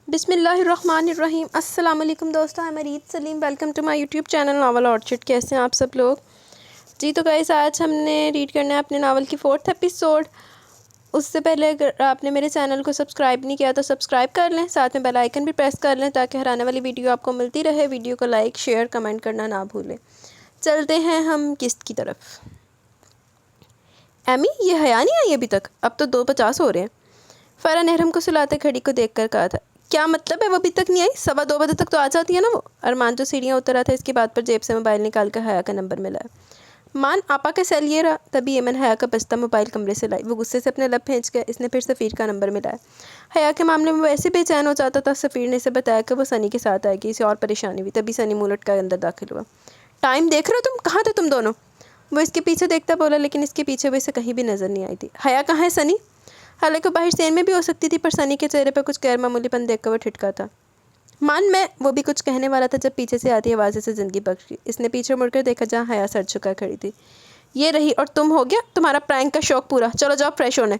بسم اللہ الرحمن الرحیم۔ السلام علیکم دوستو، میں Mureed Saleem, welcome to my YouTube channel novel orchid. کیسے ہیں آپ سب لوگ؟ جی تو گائز، آج ہم نے ریڈ کرنا ہے اپنے ناول کی 4th ایپیسوڈ۔ اس سے پہلے اگر آپ نے میرے چینل کو سبسکرائب نہیں کیا تو سبسکرائب کر لیں، ساتھ میں بیل آئیکن بھی پریس کر لیں تاکہ ہر آنے والی ویڈیو آپ کو ملتی رہے۔ ویڈیو کو لائک، شیئر، کمنٹ کرنا نہ بھولیں۔ چلتے ہیں ہم قسط کی طرف۔ ایمی، یہ حیا نہیں آئی ابھی تک؟ اب تو 2:50 ہو رہے ہیں۔ فرح نہرم کو سلاتے گھڑی کو دیکھ کر کہا تھا۔ کیا مطلب ہے وہ ابھی تک نہیں آئی؟ 2:15 بجے تک تو آ جاتی ہے نا وہ۔ ارمان جو سیڑھیاں اتر رہا تھا، اس کی بات پر جیب سے موبائل نکال کر حیا کا نمبر ملایا۔ مان آپا کا سیل یہ رہا۔ تبھی ایمن حیا کا بجتا موبائل کمرے سے لائی۔ وہ غصے سے اپنے لب بھینچ گیا۔ اس نے پھر سفیر کا نمبر ملایا۔ حیا کے معاملے میں وہ ایسے بے چین ہو جاتا تھا۔ سفیر نے اسے بتایا کہ وہ سنی کے ساتھ آئے گی۔ اسے اور پریشانی ہوئی۔ تبھی سنی منہ لٹکائے اندر داخل ہوا۔ ٹائم دیکھ رہے ہو تم؟ کہاں تھے تم دونوں؟ وہ اس کے پیچھے دیکھتا بولا، لیکن اس کے پیچھے وہ اسے کہیں بھی نظر نہیں آئی تھی۔ حیا کہاں ہے سنی؟ حالانکہ باہر سین میں بھی ہو سکتی تھی، پر سنی کے چہرے پر کچھ غیر معمولی پن دیکھ کر وہ ٹھٹکا تھا۔ مان میں وہ بھی کچھ کہنے والا تھا جب پیچھے سے آتی آواز سے زندگی بخش گئی۔ اس نے پیچھے مڑ کر دیکھا جہاں حیا سر جھکا کھڑی تھی۔ یہ رہی، اور تم ہو گیا تمہارا پرینک کا شوق پورا؟ چلو جاؤ فریش ہونے۔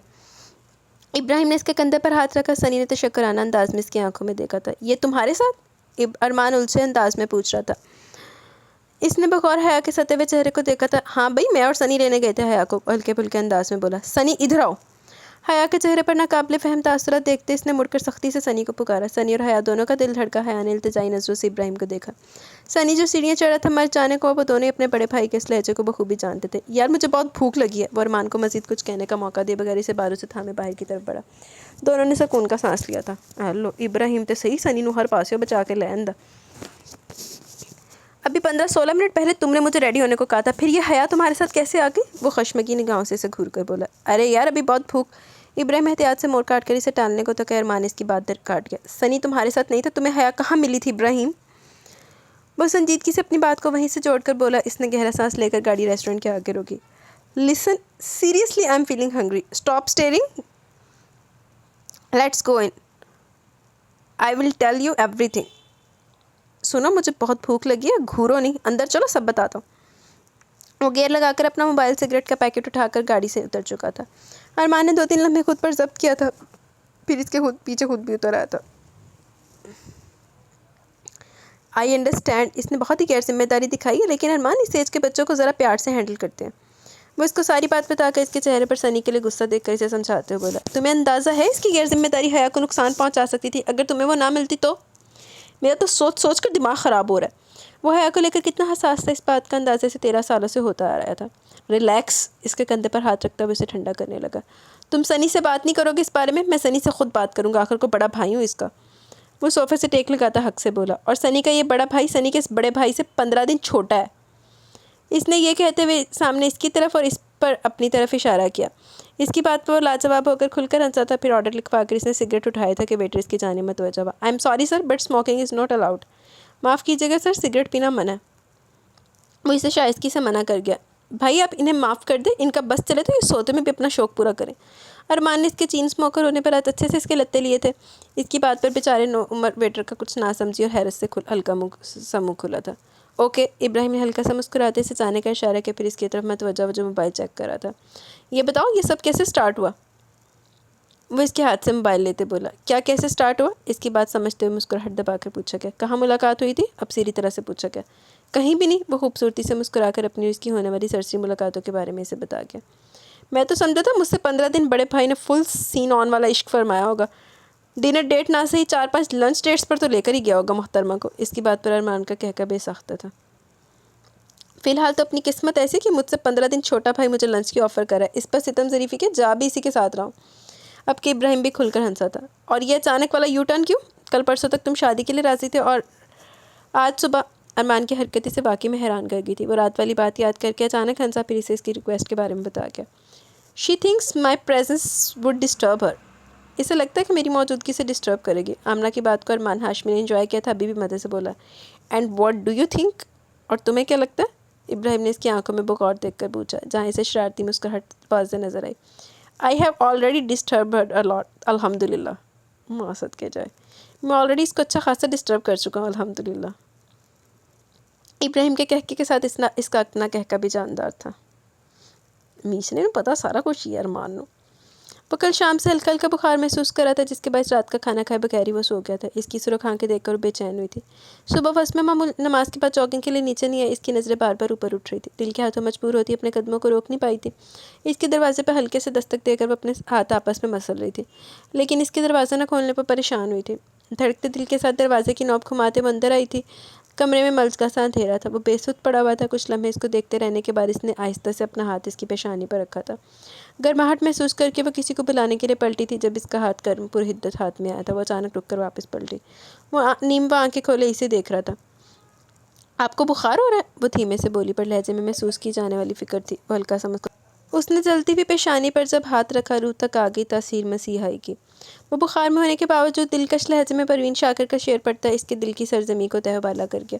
ابراہیم نے اس کے کندھے پر ہاتھ رکھا۔ سنی نے تشکرانہ انداز میں اس کی آنکھوں میں دیکھا تھا۔ یہ تمہارے ساتھ؟ ارمان الجھے انداز میں پوچھ رہا تھا۔ اس نے بغور حیا کے ستے ہوئے چہرے کو دیکھا تھا۔ ہاں بھئی، میں اور سنی لینے گئے تھے، حیا کو ہلکے پھلکے انداز میں بولا۔ سنی ادھر آؤ۔ حیا کے چہرے پر ناقابل فہم تاثرات دیکھتے اس نے مڑ کر سختی سے سنی کو پکارا۔ سنی اور حیا دونوں کا دل دھڑکا۔ حیا نے التجائی نظروں سے ابراہیم کو دیکھا۔ سنی جو سیڑھیاں چڑھ رہا تھا مر جانے کو، وہ دونوں اپنے بڑے بھائی کے اس لہجے کو بخوبی جانتے تھے۔ یار مجھے بہت بھوک لگی ہے۔ وہ ارمان کو مزید کچھ کہنے کا موقع دیے بغیر اسے باروں سے تھامے باہر کی طرف بڑھا۔ دونوں نے سکون کا سانس لیا تھا۔ ہلو ابراہیم تے صحیح، سنی نو ہر پاسوں بچا کے لے آندا۔ ابھی 15-16 منٹ پہلے تم نے مجھے ریڈی ہونے کو کہا تھا، پھر یہ حیا تمہارے ساتھ کیسے آ گئی؟ وہ خشمگی نگاہوں سے اسے گھور کر بولا۔ ارے یار ابھی بہت بھوک۔ ابراہیم احتیاط سے موڑ کاٹ کر اسے ٹالنے کو تو کہ ارمان اس کی بات در کاٹ گیا۔ سنی تمہارے ساتھ نہیں تھا؟ تمہیں حیا کہاں ملی تھی ابراہیم؟ وہ سنجیدگی سے اپنی بات کو وہیں سے جوڑ کر بولا۔ اس نے گہرا سانس لے کر گاڑی ریسٹورنٹ کے آگے روکی۔ Listen seriously, I am feeling hungry, stop steering, let's go in, I will tell you everything. سنو، مجھے بہت بھوک لگی ہے، گھورو نہیں، اندر چلو سب بتاتا ہوں۔ وہ گیئر لگا کر اپنا موبائل سگریٹ کا پیکٹ اٹھا کر گاڑی سے اتر چکا تھا۔ ارمان نے 2-3 لمحے خود پر ضبط کیا تھا، پھر اس کے پیچھے خود بھی اتر آیا تھا۔ آئی انڈرسٹینڈ، اس نے بہت ہی غیر ذمہ داری دکھائی ہے، لیکن ارمان اس ایج کے بچوں کو ذرا پیار سے ہینڈل کرتے ہیں۔ وہ اس کو ساری بات بتا کر اس کے چہرے پر سنی کے لیے غصہ دیکھ کر اسے سمجھاتے ہوئے بولا۔ تمہیں اندازہ ہے اس کی غیر ذمہ داری حیا کو نقصان پہنچا سکتی تھی؟ اگر تمہیں وہ نہ ملتی تو؟ میرا تو سوچ سوچ کر دماغ خراب ہو رہا ہے۔ وہ حیا کو لے کر کتنا حساس تھا، اس بات کا اندازے سے 13 سالوں سے ہوتا آ رہا تھا۔ ریلیکس، اس کے کندھے پر ہاتھ رکھتا ہوئے اسے ٹھنڈا کرنے لگا۔ تم سنی سے بات نہیں کرو گے اس بارے میں سنی سے خود بات کروں گا، آخر کو بڑا بھائی ہوں اس کا۔ وہ صوفے سے ٹیک لگاتا حق سے بولا۔ اور سنی کا یہ بڑا بھائی سنی کے اس بڑے بھائی سے 15 دن چھوٹا ہے۔ اس نے یہ کہتے ہوئے سامنے اس کی طرف اور اس پر اپنی طرف اشارہ کیا۔ اس کی بات پر وہ لاجواب ہو کر کھل کر ہنسا تھا۔ پھر آرڈر لکھوا کر اس نے سگریٹ اٹھایا تھا کہ ویٹر اس کی جانب متوجہ ہوا۔ I am sorry sir, but smoking is not allowed. معاف کیجیے گا سر، سگریٹ پینا منع ہے۔ وہ اسے شائستگی سے منع کر گیا۔ بھائی آپ انہیں معاف کر دیں، ان کا بس چلے تو یہ سوتے میں بھی اپنا شوق پورا کریں۔ ارمان نے اس کے چین اسموکر ہونے پر اچھے سے اس کے لتے لیے تھے۔ اس کی بات پر بیچارے نو عمر ویٹر کا کچھ نہ سمجھی اور حیرت سے ہلکا منہ کھلا تھا۔ اوکے، ابراہیم نے ہلکا سا مسکراتے سے جانے کا اشارہ کیا، پھر اس کی طرف متوجہ ہوا جو موبائل چیک کر رہا تھا۔ یہ بتاؤ یہ سب کیسے سٹارٹ ہوا؟ وہ اس کے ہاتھ سے موبائل لیتے بولا۔ کیا کیسے سٹارٹ ہوا؟ اس کی بات سمجھتے ہوئے مسکراہٹ دبا کر پوچھا گیا۔ کہاں ملاقات ہوئی تھی؟ اب سیدھی طرح سے پوچھا گیا۔ کہیں بھی نہیں، وہ خوبصورتی سے مسکرا کر اپنی اس کی ہونے والی سرسری ملاقاتوں کے بارے میں اسے بتا گیا۔ میں تو سمجھا تھا مجھ سے 15 دن بڑے بھائی نے فل سین آن والا عشق فرمایا ہوگا۔ ڈنر ڈیٹ نہ صحیح 4-5 لنچ ڈیٹس پر تو لے کر ہی گیا ہوگا محترمہ کو۔ اس کی بات پر ارمان کا کہہ بے ساختہ تھا۔ فی الحال تو اپنی قسمت ایسی کہ مجھ سے 15 دن چھوٹا بھائی مجھے لنچ کی آفر کرا ہے، اس پر ستم ظریفی کے جا بھی اسی کے ساتھ رہا ہوں۔ اب کہ ابراہیم بھی کھل کر ہنسا تھا۔ اور یہ اچانک والا یو ٹرن کیوں؟ کل پرسوں تک تم شادی کے لیے راضی تھے اور آج صبح؟ ارمان کی حرکتیں سے واقعی میں حیران کر گئی تھی۔ وہ رات والی بات یاد کر کے اچانک ہنسا، پھر اسے اس کی ریکویسٹ کے بارے میں بتا گیا۔ She thinks my presence would disturb her. اسے لگتا ہے کہ میری موجودگی سے ڈسٹرب کرے گی۔ آمنہ کی بات کو ارمان ہاشمی نے انجوائے کیا تھا، ابھی بھی مزے سے بولا۔ And what do you think? اور تمہیں کیا لگتا ہے؟ ابراہیم نے اس کی آنکھوں میں بغور دیکھ کر پوچھا، جہاں اسے شرارتی مسکراہٹ واضح نظر آئی۔ آئی ہیو آلریڈی ڈسٹربڈ ہر اے لاٹ، الحمد للہ۔ معصد کے جائے، میں آلریڈی اس کو اچھا خاصا ڈسٹرب کر چکا ہوں، الحمد للہ۔ ابراہیم کے کہکے کے ساتھ اس کا اپنا کہکا بھی جاندار تھا۔ میشنے نو پتا سارا کچھ ہی ارمان نو۔ وہ کل شام سے ہلکا ہلکا بخار محسوس کر رہا تھا، جس کے باعث رات کا کھانا کھائے بغیر ہی وہ سو گیا تھا۔ اس کی سرخ آنکھیں دیکھ کر وہ بے چین ہوئی تھی۔ صبح فسمہ معمول نماز کے بعد جاگنگ کے لیے نیچے نہیں آئی، اس کی نظریں بار بار اوپر اٹھ رہی تھی۔ دل کے ہاتھوں مجبور ہوتی اپنے قدموں کو روک نہیں پائی تھی۔ اس کے دروازے پر ہلکے سے دستک دے کر وہ اپنے ہاتھ آپس میں مسل رہی تھی، لیکن اس کے دروازہ نہ کھولنے پر پریشان ہوئی تھی۔ دھڑکتے دل کے ساتھ دروازے کی نوب گھماتے وہ اندر آئی تھی۔ کمرے میں ملکہ سا اندھیرا تھا، وہ بے سود پڑا ہوا تھا۔ کچھ لمحے اس کو دیکھتے رہنے کے بعد اس نے آہستہ سے اپنا ہاتھ اس کی پیشانی پر رکھا تھا۔ گرماہٹ محسوس کر کے وہ کسی کو بلانے کے لیے پلٹی تھی، جب اس کا ہاتھ گرم پر حدت ہاتھ میں آیا تھا۔ وہ اچانک رک کر واپس پلٹی۔ وہ نیم آنکھیں کھولے اسے دیکھ رہا تھا۔ آپ کو بخار ہو رہا ہے؟ وہ دھیمے سے بولی، پر لہجے میں محسوس کی جانے والی فکر تھی۔ وہ ہلکا سا مسکرایا۔ اس نے جلتی ہوئی پیشانی پر جب ہاتھ رکھا، روح تک آ گئی تاثیر مسیحائی کی۔ وہ بخار میں ہونے کے باوجود دلکش لہجے میں پروین شاکر کا شعر پڑھتا اس کے دل کی سرزمین کو تہہ بالا کر گیا۔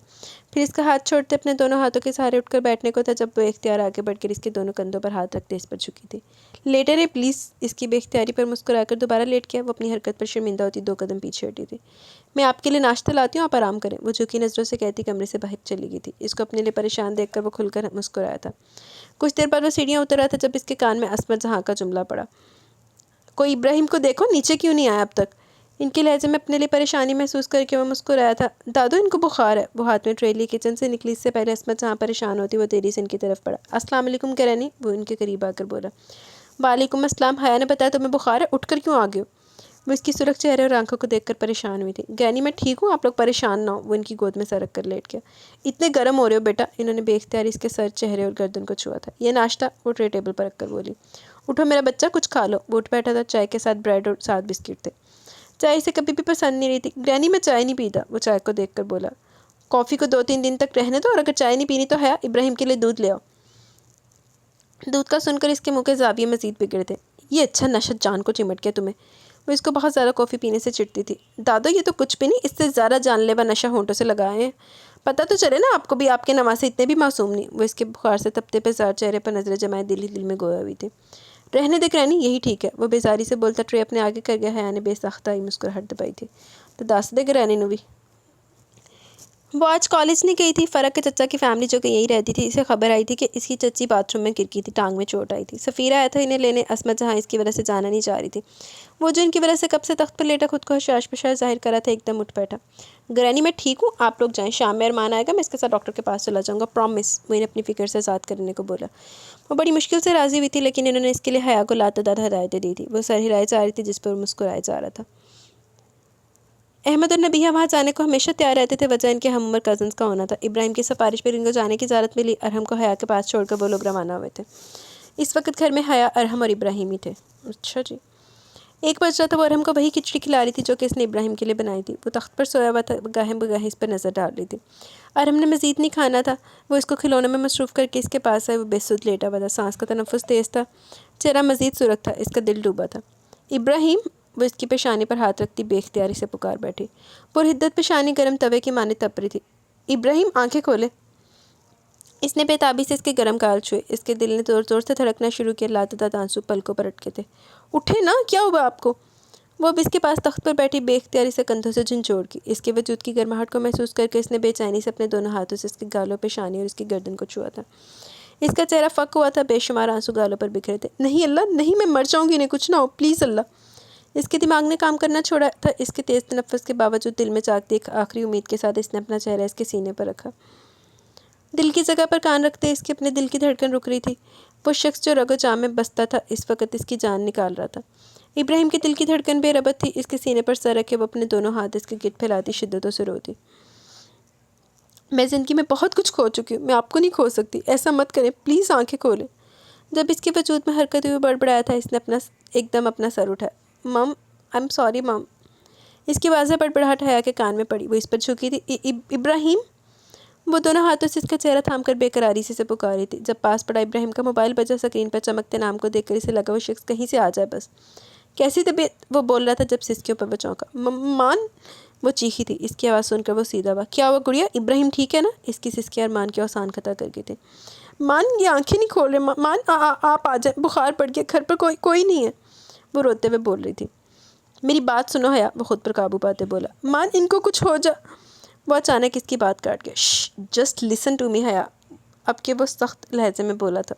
پھر اس کا ہاتھ چھوڑتے اپنے دونوں ہاتھوں کے سہارے اٹھ کر بیٹھنے کو تھا، جب وہ اختیار آگے بڑھ کر اس کے دونوں کندھوں پر ہاتھ رکھتے اس پر جھکی تھی۔ لیٹے رہے پلیز۔ اس کی بے اختیاری پر مسکرا کر دوبارہ لیٹ گیا۔ وہ اپنی حرکت پر شرمندہ ہوتی 2 قدم پیچھے ہٹی تھی۔ میں آپ کے لیے ناشتہ لاتی ہوں، آپ آرام کریں، وہ جھکی نظروں سے کہتی کمرے سے باہر چلی گئی تھی۔ اس کو اپنے لیے پریشان دیکھ کر وہ کھل کر مسکرایا تھا۔ کچھ دیر بعد وہ سیڑھیاں اتر رہا تھا، جب اس کے کان میں عصمت جہاں کا جملہ پڑا، کوئی ابراہیم کو دیکھو، نیچے کیوں نہیں آیا اب تک؟ ان کے لہجے میں اپنے لیے پریشانی محسوس کر کے وہ مسکرایا تھا۔ دادو ان کو بخار ہے۔ وہ ہاتھ میں ٹرے لیے کچن سے نکلی۔ اس سے پہلے عصمت جہاں پریشان ہوتی وہ تیزی سے ان کی طرف پڑا۔ السلام علیکم کرانی، وہ ان کے قریب آ کر بولا۔ وعلیکم السلام، حیا نے بتایا تمہیں بخار ہے، اٹھ کر کیوں آ گئے ہو؟ وہ اس کی سرخ چہرے اور آنکھوں کو دیکھ کر پریشان ہوئی تھی۔ گرانی میں ٹھیک ہوں، آپ لوگ پریشان نہ ہو۔ وہ ان کی گود میں سر رکھ کر لیٹ گیا۔ اتنے گرم ہو رہے ہو بیٹا؟ انہوں نے بے اختیاری اس کے سر، چہرے اور گردن کو چھوا تھا۔ یہ ناشتہ، وہ ٹرے ٹیبل پر رکھ کر بولی۔ اٹھو میرا بچہ، کچھ کھا لو۔ وہ اٹھ بیٹھا تھا۔ چائے کے ساتھ بریڈ اور 7 بسکٹ تھے۔ چائے اسے کبھی بھی پسند نہیں رہی تھی۔ گرانی میں چائے نہیں پیتا، وہ چائے کو دیکھ کر بولا۔ کافی کو 2-3 دن تک رہنے دو، اور اگر چائے نہیں پینی تو حیا ابراہیم کے لیے دودھ لے آؤ۔ دودھ کا سن کر اس کے منہ کے زاویے مزید بگڑے تھے۔ یہ اچھا نشت جان کو چمٹ گیا تمہیں۔ وہ اس کو بہت زیادہ کافی پینے سے چڑھتی تھی۔ دادو یہ تو کچھ بھی نہیں، اس سے زیادہ جان لیوا نشہ ہونٹوں سے لگائے ہیں۔ پتہ تو چلے نا آپ کو بھی، آپ کے نواسے اتنے بھی معصوم نہیں۔ وہ اس کے بخار سے تپتے پہ زار چہرے پر نظریں جمائے دل ہی دل میں گویا ہوئی تھی۔ رہنے دے گرانی، یہی ٹھیک ہے۔ وہ بیزاری سے بولتا ٹرے اپنے آگے کر گیا۔ حیا نے بے ساختہ مسکراہٹ دبائی تھی۔ تو دس دے گرانی نو بھی۔ وہ آج کالج نہیں گئی تھی۔ فرق کے چچا کی فیملی جو کہ یہی رہتی تھی، اسے خبر آئی تھی کہ اس کی چچی باتھ روم میں گر گئی تھی، ٹانگ میں چوٹ آئی تھی۔ سفیر آیا تھا انہیں لینے۔ عصمت جہاں اس کی وجہ سے جانا نہیں چاہ رہی تھی، وہ جو ان کی وجہ سے کب سے تخت پر لیٹا خود کو حشاش بشاش ظاہر کر رہا تھا، ایک دم اٹھ بیٹھا۔ گرانی میں ٹھیک ہوں، آپ لوگ جائیں، شام میں ارمان آئے گا، میں اس کے ساتھ ڈاکٹر کے پاس چلا جاؤں گا، پرومس۔ وہ انہیں اپنی فکر سے آزاد کرنے کو بولا۔ وہ بڑی مشکل سے راضی ہوئی تھی، لیکن انہوں نے اس کے لیے حیا کو لاتعداد ہدایتیں دی تھی۔ وہ سر ہلائے جا رہی تھی، جس پر وہ مسکرائے جا رہا تھا۔ احمد اور نبیہ وہاں جانے کو ہمیشہ تیار رہتے تھے، وجہ ان کے ہم عمر کزنز کا ہونا تھا۔ ابراہیم کی سفارش پر ان کو جانے کی اجازت ملی۔ ارحم کو حیا کے پاس چھوڑ کر وہ لوگ روانہ ہوئے تھے۔ اس وقت گھر میں حیا، ارحم اور ابراہیم ہی تھے۔ اچھا جی۔ 1 بج رہا تھا۔ وہ ارحم کو وہی کھچڑی کھلا رہی تھی جو کہ اس نے ابراہیم کے لیے بنائی تھی۔ وہ تخت پر سویا ہوا تھا، گاہے بگاہے اس پر نظر ڈال رہی تھی۔ ارحم نے مزید نہیں کھانا تھا، وہ اس کو کھلونوں میں مصروف کر کے اس کے پاس آئے۔ وہ بے سود لیٹا ہوا تھا، سانس کا تنفس تیز تھا، چہرہ مزید سرخ تھا، اس کا دل ڈوبا تھا۔ ابراہیم، وہ اس کی پیشانی پر ہاتھ رکھتی بے اختیاری سے پکار بیٹھی۔ پرحدت پیشانی گرم توے کی مانند تپ رہی تھی۔ ابراہیم، آنکھیں کھولے۔ اس نے بے تابی سے اس کے گرم گال چھوئے۔ اس کے دل نے زور زور سے دھڑکنا شروع کیا۔ لاتعداد آنسو پلکوں پر اٹکے تھے۔ اٹھے نا، کیا ہوا آپ کو؟ وہ اب اس کے پاس تخت پر بیٹھی بے اختیاری سے کندھوں سے جھنجھوڑ کی۔ اس کے وجود کی گرماہٹ کو محسوس کر کے اس نے بے چینی سے اپنے دونوں ہاتھوں سے اس کے گالوں، پیشانی اور اس کی گردن کو چھوا تھا۔ اس کا چہرہ فک ہوا تھا، بے شمار آنسو گالوں پر بکھرے تھے۔ نہیں اللہ، نہیں، میں مر جاؤں گی، انہیں کچھ نہ ہو، پلیز اللہ۔ اس کے دماغ نے کام کرنا چھوڑا تھا۔ اس کے تیز تنفس کے باوجود دل میں جاگتی ایک آخری امید کے ساتھ اس نے اپنا چہرہ اس کے سینے پر رکھا۔ دل کی جگہ پر کان رکھتے اس کے اپنے دل کی دھڑکن رک رہی تھی۔ وہ شخص جو رگ و جان میں بستا تھا اس وقت اس کی جان نکال رہا تھا۔ ابراہیم کے دل کی دھڑکن بے ربط تھی۔ اس کے سینے پر سر رکھے وہ اپنے دونوں ہاتھ اس کے گرد پھیلاتی شدتوں سے روتی۔ میں زندگی میں بہت کچھ کھو چکی ہوں، میں آپ کو نہیں کھو سکتی، ایسا مت کریں، پلیز آنکھیں کھولیں۔ جب اس کے وجود میں حرکت ہوئی، بڑبڑایا تھا، اس نے ایک دم اپنا سر اٹھایا۔ مم، آئی ایم سوری مم۔ اس کی واضح بڑبڑاہٹ حیا کے کان میں پڑی۔ وہ اس پر جھکی تھی۔ ابراہیم، وہ دونوں ہاتھوں سے اس کا چہرہ تھام کر بے قراری سے پکار رہی تھی۔ جب پاس پڑا ابراہیم کا موبائل بجا، اسکرین پر چمکتے نام کو دیکھ کر اسے لگا وہ شخص کہیں سے آ جائے بس۔ کیسی طبیعت؟ وہ بول رہا تھا جب سسکیوں پر وہ چونکا۔ مان، وہ چیخی تھی۔ اس کی آواز سن کر وہ سیدھا ہوا۔ کیا ہوا گڑیا؟ ابراہیم ٹھیک ہے نا؟ اس کی سسکی ارمان کی اوسان خطا کر گئی تھی۔ مان، یہ آنکھیں نہیں کھول رہے، مان آپ آ جائیں، بخار پڑ گیا، گھر پر کوئی نہیں ہے، وہ روتے ہوئے بول رہی تھی۔ میری بات سنو حیا، وہ خود پر قابو پاتے بولا۔ مان، ان کو کچھ ہو جا۔ وہ اچانک اس کی بات کاٹ گیا۔ جسٹ لسن ٹو می حیا، اب کہ وہ سخت لہجے میں بولا تھا۔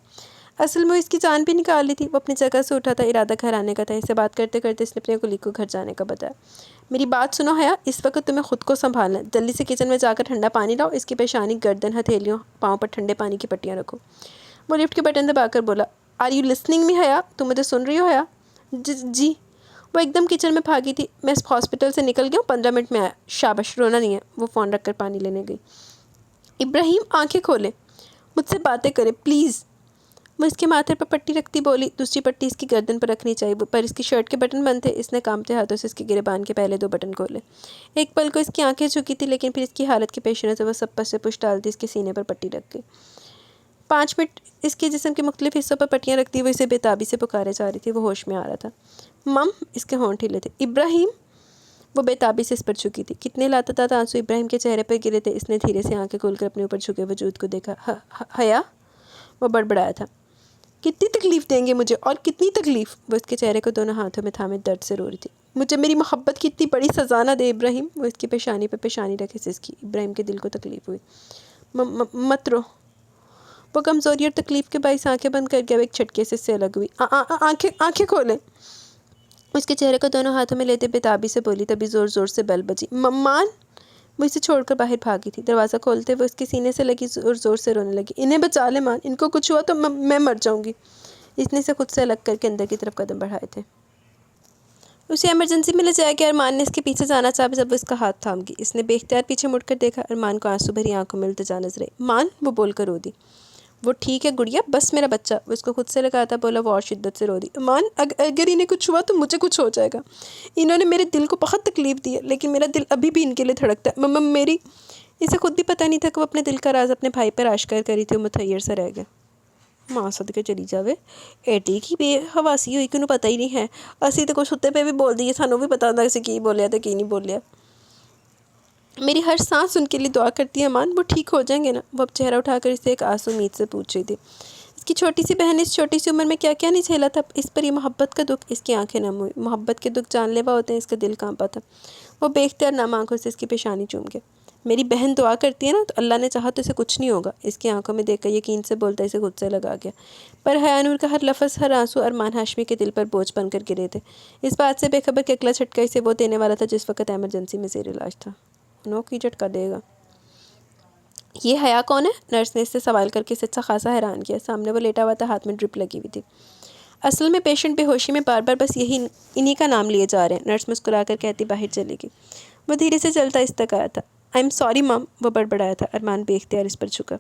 اصل میں اس کی جان بھی نکال لی تھی۔ وہ اپنی جگہ سے اٹھا تھا، ارادہ گھر آنے کا تھا۔ اس سے بات کرتے کرتے اس نے اپنے کلیگ کو گھر جانے کا بتایا۔ میری بات سنو حیا، اس وقت تمہیں خود کو سنبھالنا ہے۔ جلدی سے کچن میں جا کر ٹھنڈا پانی لاؤ، اس کی پیشانی، گردن، ہتھیلیوں، پاؤں پر ٹھنڈے پانی کی پٹیاں رکھو۔ وہ لفٹ کے بٹن دبا کر بولا، آر یو لسننگ می حیا؟ تم مجھے سن رہی ہو حیا؟ جی۔ وہ ایک دم کچن میں بھاگی تھی۔ میں اس ہاسپٹل سے نکل گیا ہوں، 15 منٹ میں آیا۔ شاباش، رونا نہیں ہے۔ وہ فون رکھ کر پانی لینے گئی۔ ابراہیم آنکھیں کھولے، مجھ سے باتیں کرے پلیز۔ وہ اس کے ماتھے پر پٹی رکھتی بولی، دوسری پٹی اس کی گردن پر رکھنی چاہیے، پر اس کی شرٹ کے بٹن بند تھے۔ اس نے کانپتے ہاتھوں سے اس کے گریبان کے پہلے 2 بٹن کھولے۔ ایک پل کو اس کی آنکھیں جھکی تھی، لیکن پھر اس کی حالت کے پیش نظر وہ سب پس سے پش ڈالتی اس کے سینے پر پٹی رکھ گئی۔ 5 منٹ اس کے جسم کے مختلف حصوں پر پٹیاں رکھتی وہ اسے بے تابی سے پکارے جا رہی تھی۔ وہ ہوش میں آ رہا تھا۔ مم، اس کے ہونٹ ہلے تھے۔ ابراہیم، وہ بے تابی سے اس پر جھکی تھی۔ کتنے لاتعداد آنسو ابراہیم کے چہرے پر گرے تھے۔ اس نے دھیرے سے آنکھیں کھول کر اپنے اوپر جھکے وجود کو دیکھا۔ حیا، وہ بڑبڑایا تھا، کتنی تکلیف دیں گے مجھے، اور کتنی تکلیف؟ وہ اس کے چہرے کو دونوں ہاتھوں میں تھامے درد سے رو رہی تھی۔ مجھے میری محبت کی اتنی بڑی سزا نہ دے ابراہیم۔ وہ اس کی پیشانی پہ پیشانی رکھے سسکی۔ ابراہیم کے دل کو تکلیف ہوئی۔ مت رو۔ وہ کمزوری اور تکلیف کے باعث آنکھیں بند کر کے اب ایک چھٹکے سے اس سے الگ ہوئی۔ آنکھیں کھولے۔ اس کے چہرے کو دونوں ہاتھوں میں لیتے بے تابی سے بولی، تبھی زور زور سے بیل بجی۔ مان! وہ اسے چھوڑ کر باہر بھاگی تھی۔ دروازہ کھولتے وہ اس کے سینے سے لگی اور زور سے رونے لگی۔ انہیں بچا لے مان، ان کو کچھ ہوا تو میں مر جاؤں گی۔ اس نے اسے خود سے الگ کر کے اندر کی طرف قدم بڑھائے تھے۔ اسے ایمرجنسی میں لے جایا گیا۔ ارمان نے اس کے پیچھے جانا چاہا جب وہ اس کا ہاتھ تھام گئی۔ اس نے بے اختیار پیچھے مڑ کر دیکھا۔ ارمان کو آنسو بھری آنکھوں میں التجا نظر آئی۔ مان، وہ بول کر رو دی۔ وہ ٹھیک ہے گڑیا، بس میرا بچہ، وہ اس کو خود سے لگاتا بولا۔ وہ اور شدت سے رو دی۔ مان، اگر انہیں کچھ ہوا تو مجھے کچھ ہو جائے گا۔ انہوں نے میرے دل کو بہت تکلیف دی ہے، لیکن میرا دل ابھی بھی ان کے لیے دھڑکتا ہے۔ میری اسے خود بھی پتہ نہیں تھا کہ وہ اپنے دل کا راز اپنے بھائی پر آشکار کری تھی۔ وہ متحیر سا رہ گیا۔ ماں صدقے چلی جاوے، ایٹی کی بے حواسی ہوئی کہ انہوں پتہ ہی نہیں ہے۔ اسی تو کچھ ہوتے پہ بھی بول دیئے، سانوں بھی پتہ ہوتا اسے کی بولیا تھا کی نہیں بولیا۔ میری ہر سانس ان کے لیے دعا کرتی ہے مان، وہ ٹھیک ہو جائیں گے نا؟ وہ اب چہرہ اٹھا کر اسے ایک آنسو امید سے پوچھ رہی تھی۔ اس کی چھوٹی سی بہن نے اس چھوٹی سی عمر میں کیا کیا نہیں جھیلا تھا، اس پر یہ محبت کا دکھ۔ اس کی آنکھیں نم ہوئی۔ محبت کے دکھ جان لیوا ہوتے ہیں، اس کا دل کانپا تھا۔ وہ بے اختیار نم آنکھوں سے اس کی پیشانی چوم گیا۔ میری بہن دعا کرتی ہے نا، تو اللہ نے چاہا تو اسے کچھ نہیں ہوگا۔ اس کی آنکھوں میں دیکھ کر یقین سے بولتا اسے خود سے لگا گیا۔ پر حیا نور کا ہر لفظ، ہر آنسو ارمان ہاشمی کے دل پر بوجھ بن کر گرے تھے۔ اس بات سے بے خبر کہ اگلا جھٹکا اسے وہ دینے والا تھا جس وقت ایمرجنسی میں زیر علاج تھا۔ نو کی جھٹکا دے گا۔ یہ حیا کون ہے؟ نرس نے اس سے سوال کر کے اسے اچھا خاصا حیران کیا۔ سامنے وہ لیٹا ہوا تھا، ہاتھ میں ڈرپ لگی ہوئی تھی۔ اصل میں پیشنٹ بے ہوشی میں بار بار بس انہی کا نام لیے جا رہے ہیں، نرس مسکرا کر کہتی باہر چلے گی۔ وہ دھیرے سے چلتا اس تک آیا تھا۔ آئی ایم سوری مم، وہ بڑبڑایا تھا۔ ارمان بے اختیار اس پر جھکا۔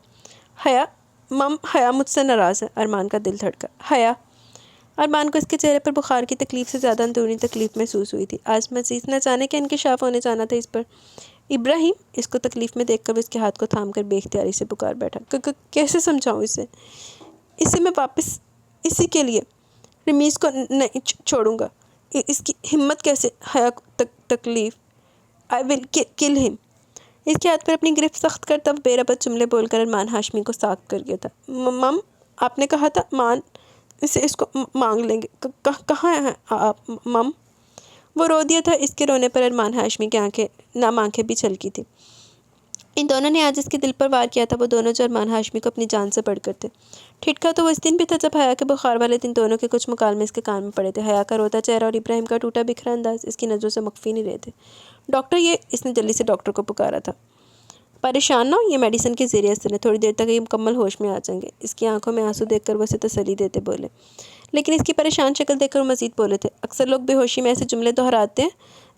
حیا، مم، حیا مجھ سے ناراض ہے۔ ارمان کا دل دھڑکا۔ حیا! ارمان کو اس کے چہرے پر بخار کی تکلیف سے زیادہ اندرونی تکلیف محسوس ہوئی تھی۔ آج مزید نہ جانے کہ انکشاف ہونے جانا تھا اس پر۔ ابراہیم! اس کو تکلیف میں دیکھ کر وہ اس کے ہاتھ کو تھام کر بے اختیاری سے پکار بیٹھا۔ کیسے سمجھاؤں اسے میں واپس اسی کے لیے رمیز کو نہیں چھوڑوں گا۔ اس کی ہمت کیسے؟ حیا کو تکلیف، آئی ول کل ہم۔ اس کے ہاتھ پر اپنی گرفت سخت کرتا وہ بے ربط جملے بول کر ارمان ہاشمی کو ساکت کر گیا تھا۔ مم، آپ نے کہا تھا مان اس کو مانگ لیں گے، کہاں ہیں آپ مم؟ وہ رو دیا تھا۔ اس کے رونے پر ارمان ہاشمی کی نم آنکھیں بھی چھلکی تھی۔ ان دونوں نے آج اس کے دل پر وار کیا تھا، وہ دونوں جو ارمان ہاشمی کو اپنی جان سے بڑھ کر تھے۔ ٹھٹکا تو وہ اس دن بھی تھا جب حیا کے بخار والے دن دونوں کے کچھ مکالمے اس کے کان میں پڑے تھے۔ حیا کا روتا چہرہ اور ابراہیم کا ٹوٹا بکھرا انداز اس کی نظروں سے مخفی نہیں رہے تھے۔ ڈاکٹر، یہ اس نے جلدی سے ڈاکٹر کو پکارا تھا۔ پریشان نہ ہو، یہ میڈیسن کے زیر اثر ہے، تھوڑی دیر تک یہ مکمل ہوش میں آ جائیں گے۔ اس کی آنکھوں میں آنسو دیکھ کر وہ اسے تسلی دیتے بولے، لیکن اس کی پریشان شکل دیکھ کر وہ مزید بولے تھے، اکثر لوگ بے ہوشی میں ایسے جملے دہراتے ہیں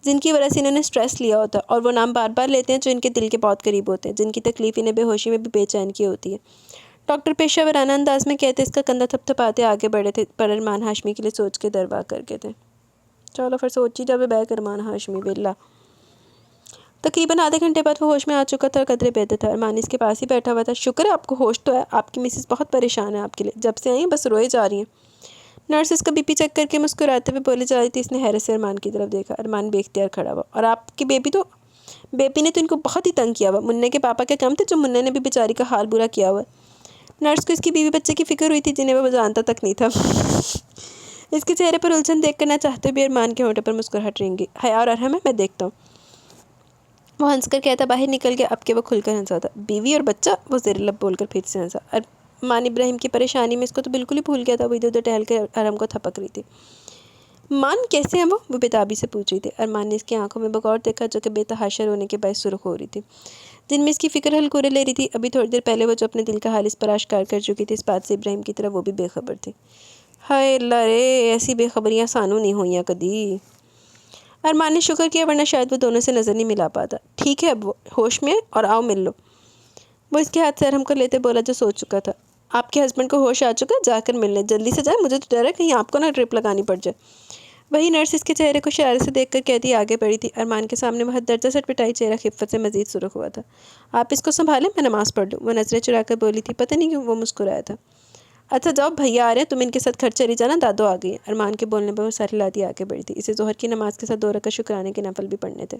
جن کی وجہ سے انہوں نے سٹریس لیا ہوتا ہے، اور وہ نام بار بار لیتے ہیں جو ان کے دل کے بہت قریب ہوتے ہیں، جن کی تکلیف انہیں بے ہوشی میں بھی بے چین کی ہوتی ہے۔ ڈاکٹر پیشہ ورانہ انداز میں کہتے اس کا کندھا تھپ تھپاتے آگے بڑھے تھے، پر ارمان ہاشمی کے لیے سوچ کے دربار کر کے تھے۔ چلو پھر سوچی جاوے بیک ارمان ہاشمی بیلا۔ تقریباً آدھے گھنٹے بعد وہ ہوش میں آ چکا تھا اور قدرے بہتر تھا۔ ارمان اس کے پاس ہی بیٹھا ہوا تھا۔ شکر ہے آپ کو ہوش تو ہے، آپ کی مسز بہت پریشان ہے آپ کے لیے، جب سے آئی ہیں بس روئے جا رہی ہیں۔ نرس اس کا بی پی چیک کر کے مسکراتے ہوئے بولے جا رہی تھی۔ اس نے حیرت سے ارمان کی طرف دیکھا۔ ارمان بے اختیار کھڑا ہوا۔ اور آپ کی بیبی نے تو ان کو بہت ہی تنگ کیا ہوا، منّے کے پاپا کے کم تھے جو منّے نے بھی بیچاری کا حال برا کیا ہوا ہے۔ نرس کو اس کی بیوی بچے کی فکر ہوئی تھی جنہیں وہ جانتا تک نہیں تھا۔ اس کے چہرے پر الجھن دیکھ کر نہ چاہتے بھی ارمان کے ہونٹوں پر مسکراہٹ رنگ گئی۔ حیا اور ارحم ہے، میں دیکھتا ہوں۔ وہ ہنس کر کہتا باہر نکل گیا۔ اب کہ وہ کھل کر ہنسا تھا۔ بیوی اور بچہ؟ وہ زیر لب بول کر پھر سے ہنسا۔ مان ابراہیم کی پریشانی میں اس کو تو بالکل ہی بھول گیا تھا، وہ ادھر ادھر ٹہل کے ارم کو تھپک رہی تھی۔ مان کیسے ہیں وہ بےتابی سے پوچھ رہی تھی۔ ارمان نے اس کی آنکھوں میں بغور دیکھا جو کہ بے تحاشا رونے کے باعث سرخ ہو رہی تھی۔ جن میں اس کی فکر ہلکورے لے رہی تھی، ابھی تھوڑی دیر پہلے وہ جو اپنے دل کا حال اس پر آشکار کر چکی تھی، اس بات سے ابراہیم کی طرح وہ بھی بے خبر تھی۔ ہائے اللہ رے، ایسی بے خبریاں سانو نہیں ہوئیاں کدی۔ ارمان نے شکر کیا، ورنہ شاید وہ دونوں سے نظر نہیں ملا پاتا۔ ٹھیک ہے، اب وہ ہوش میں اور آؤ مل لو، وہ اس کے ہاتھ سے ارحم کو لیتے بولا جو سوچ چکا تھا۔ آپ کے ہسبینڈ کو ہوش آ چکا، جا کر ملنے جلدی سے جائے، مجھے تو ڈر ہے کہیں آپ کو نہ ٹرپ لگانی پڑ جائے۔ وہی نرس اس کے چہرے کو شرارت سے دیکھ کر کہتی آگے بڑھی تھی۔ ارمان کے سامنے وہ حد درجہ سٹ پٹائی چہرہ خفت سے مزید سرخ ہوا تھا۔ آپ اس کو سنبھالیں، میں نماز پڑھ لوں، وہ نظریں چرا کر بولی تھی۔ پتہ نہیں کیوں وہ مسکرایا تھا۔ اچھا جاؤ، بھیا آ رہے ہیں، تم ان کے ساتھ گھر چلی جانا، دادو آ گئی ہیں۔ ارمان کے بولنے پر وہ سر ہلاتی آگے بڑھی تھی۔ اسے ظہر کی نماز کے ساتھ 2 رکعت شکرانے کے نفل بھی پڑھنے تھے۔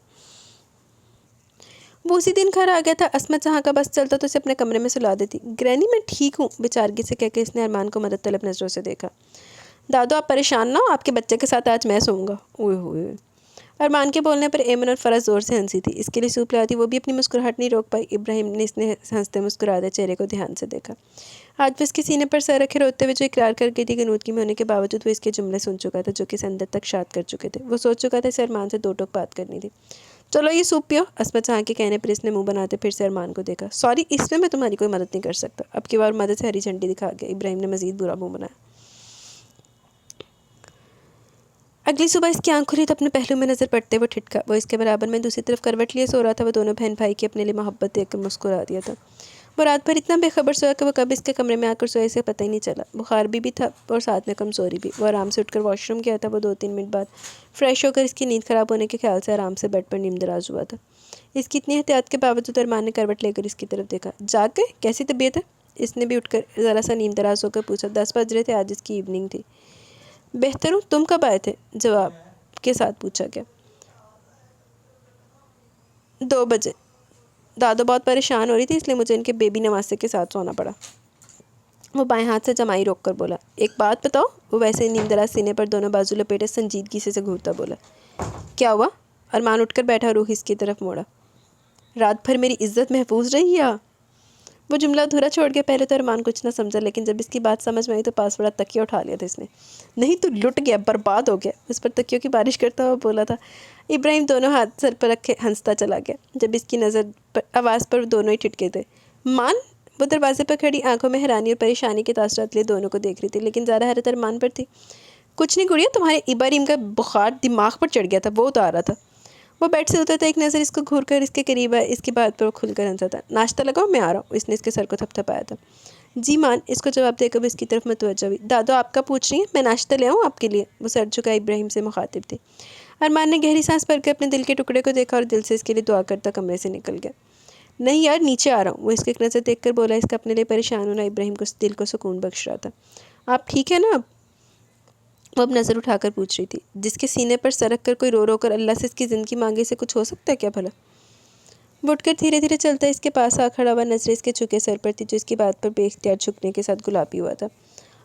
وہ اسی دن گھر آ گیا تھا۔ عصمت جہاں کا بس چلتا تو اسے اپنے کمرے میں سلا دیتی۔ گرینی میں ٹھیک ہوں، بیچارگی سے کہہ کے اس نے ارمان کو مدد طلب نظروں سے دیکھا۔ دادو آپ پریشان نہ ہو، آپ کے بچے کے ساتھ آج میں سوؤں گا۔ اوئے ہوئے، ارمان کے بولنے پر ایمن اور فرح زور سے ہنسی تھی۔ اس کے لیے سوپ لاتی، وہ بھی اپنی مسکراہٹ نہیں روک پائی۔ ابراہیم نے اس نے ہنستے مسکراتے چہرے کو دھیان سے دیکھا۔ آج وہ اس کے سینے پر سر رکھے روتے ہوئے جو اقرار کر گئی تھی کہ نودگی میں ہونے کے باوجود وہ اس کے جملے سن چکا تھا جو کہ اسے اندر تک شاد کر چکے تھے۔ وہ سوچ چکا تھا اسے ارمان سے 2 ٹوک بات کرنی تھی۔ چلو یہ سوپ پیو، عصمت جہاں کے کہنے پر اس نے منہ بناتے پھر سے ارمان کو دیکھا۔ سوری، اس میں تمہاری کوئی مدد نہیں کر سکتا۔ اب کی بار مدد سے ہری جھنڈی دکھا گیا۔ ابراہیم نے مزید برا منہ بنایا۔ اگلی صبح اس کی آنکھ کھلی تو اپنے پہلو میں نظر پڑتے وہ ٹھٹکا۔ وہ اس کے برابر میں دوسری طرف کروٹ لیے سو رہا تھا۔ وہ دونوں بہن بھائی کی اپنے لیے محبت دیکھ کر مسکرا دیا تھا۔ وہ رات بھر اتنا بے خبر سویا کہ وہ کب اس کے کمرے میں آ کر سوئے اسے پتہ ہی نہیں چلا۔ بخار بھی تھا اور ساتھ میں کمزوری بھی۔ وہ آرام سے اٹھ کر واش روم گیا تھا۔ وہ 2-3 منٹ بعد فریش ہو کر اس کی نیند خراب ہونے کے خیال سے آرام سے بیڈ پر نیم دراز ہوا تھا۔ اس کی اتنی احتیاط کے باوجود ارمان نے کروٹ لے کر اس کی طرف دیکھا۔ جاگ گئے؟ کیسی طبیعت ہے؟ اس نے بھی اٹھ کر ذرا سا نیم دراز ہو کر پوچھا۔ 10 بج رہے تھے، آج اس کی ایوننگ تھی۔ بہتر ہوں، تم کب آئے تھے؟ جواب کے ساتھ پوچھا گیا۔ 2 بجے۔ دادو بہت پریشان ہو رہی تھی، اس لیے مجھے ان کے بیبی نواسے کے ساتھ سونا پڑا۔ وہ بائیں ہاتھ سے جمائی روک کر بولا۔ ایک بات بتاؤ، وہ ویسے ہی نیم دراز سینے پر دونوں بازو لپیٹے سنجیدگی سے گھورتا بولا۔ کیا ہوا؟ ارمان اٹھ کر بیٹھا، روح اس کی طرف موڑا۔ رات بھر میری عزت محفوظ رہی یا؟ وہ جملہ ادھورا چھوڑ کے پہلے تو ارمان کچھ نہ سمجھا، لیکن جب اس کی بات سمجھ میں آئی تو پاس بڑا تکیہ اٹھا لیا تھا اس نے۔ نہیں تو لٹ گیا، برباد ہو گیا، اس پر تکیوں کی بارش کرتا ہوا بولا تھا۔ ابراہیم دونوں ہاتھ سر پر رکھے ہنستا چلا گیا۔ جب اس کی نظر آواز پر دونوں ہی ٹھٹکے تھے۔ مان، وہ دروازے پر کھڑی آنکھوں میں حیرانی اور پریشانی کے تاثرات لیے دونوں کو دیکھ رہی تھی، لیکن زیادہ حیرت ارمان پر تھی۔ کچھ نہیں گڑیا، تمہارے ابراہیم کا بخار دماغ پر چڑھ گیا تھا، وہ اتار رہا تھا۔ وہ بیڈ سے اترتا ایک نظر اس کو گھور کر اس کے قریب آیا۔ اس کی بات پر وہ کھل کر ہنسا تھا۔ ناشتہ لگاؤ، میں آ رہا ہوں، اس نے اس کے سر کو تھپ تھپایا تھا۔ جی مان، اس کو جواب دے کر وہ اس کی طرف متوجہ ہوئی۔ دادو آپ کا پوچھ رہی ہیں، میں ناشتہ لے آؤں آپ کے لیے؟ وہ سر جھکائے ابراہیم سے مخاطب تھی۔ ارمان نے گہری سانس بھر کے اپنے دل کے ٹکڑے کو دیکھا اور دل سے اس کے لیے دعا کرتا کمرے سے نکل گیا۔ نہیں یار، نیچے آ رہا ہوں، وہ اس کی ایک نظر دیکھ کر بولا۔ اس کا اپنے لیے پریشان ہونا ابراہیم کو دل کو سکون بخش رہا تھا۔ آپ ٹھیک ہے نا اب؟ وہ اب نظر اٹھا کر پوچھ رہی تھی۔ جس کے سینے پر سر رکھ کر کوئی رو رو کر اللہ سے اس کی زندگی مانگے سے کچھ ہو سکتا ہے کیا بھلا؟ وہ اٹھ کر دھیرے دھیرے چلتا اس کے پاس آ کھڑا ہوا، نظریں اس کے جھکے سر پر تھی جو اس کی بات پر بے اختیار جھکنے کے ساتھ گلابی ہوا تھا۔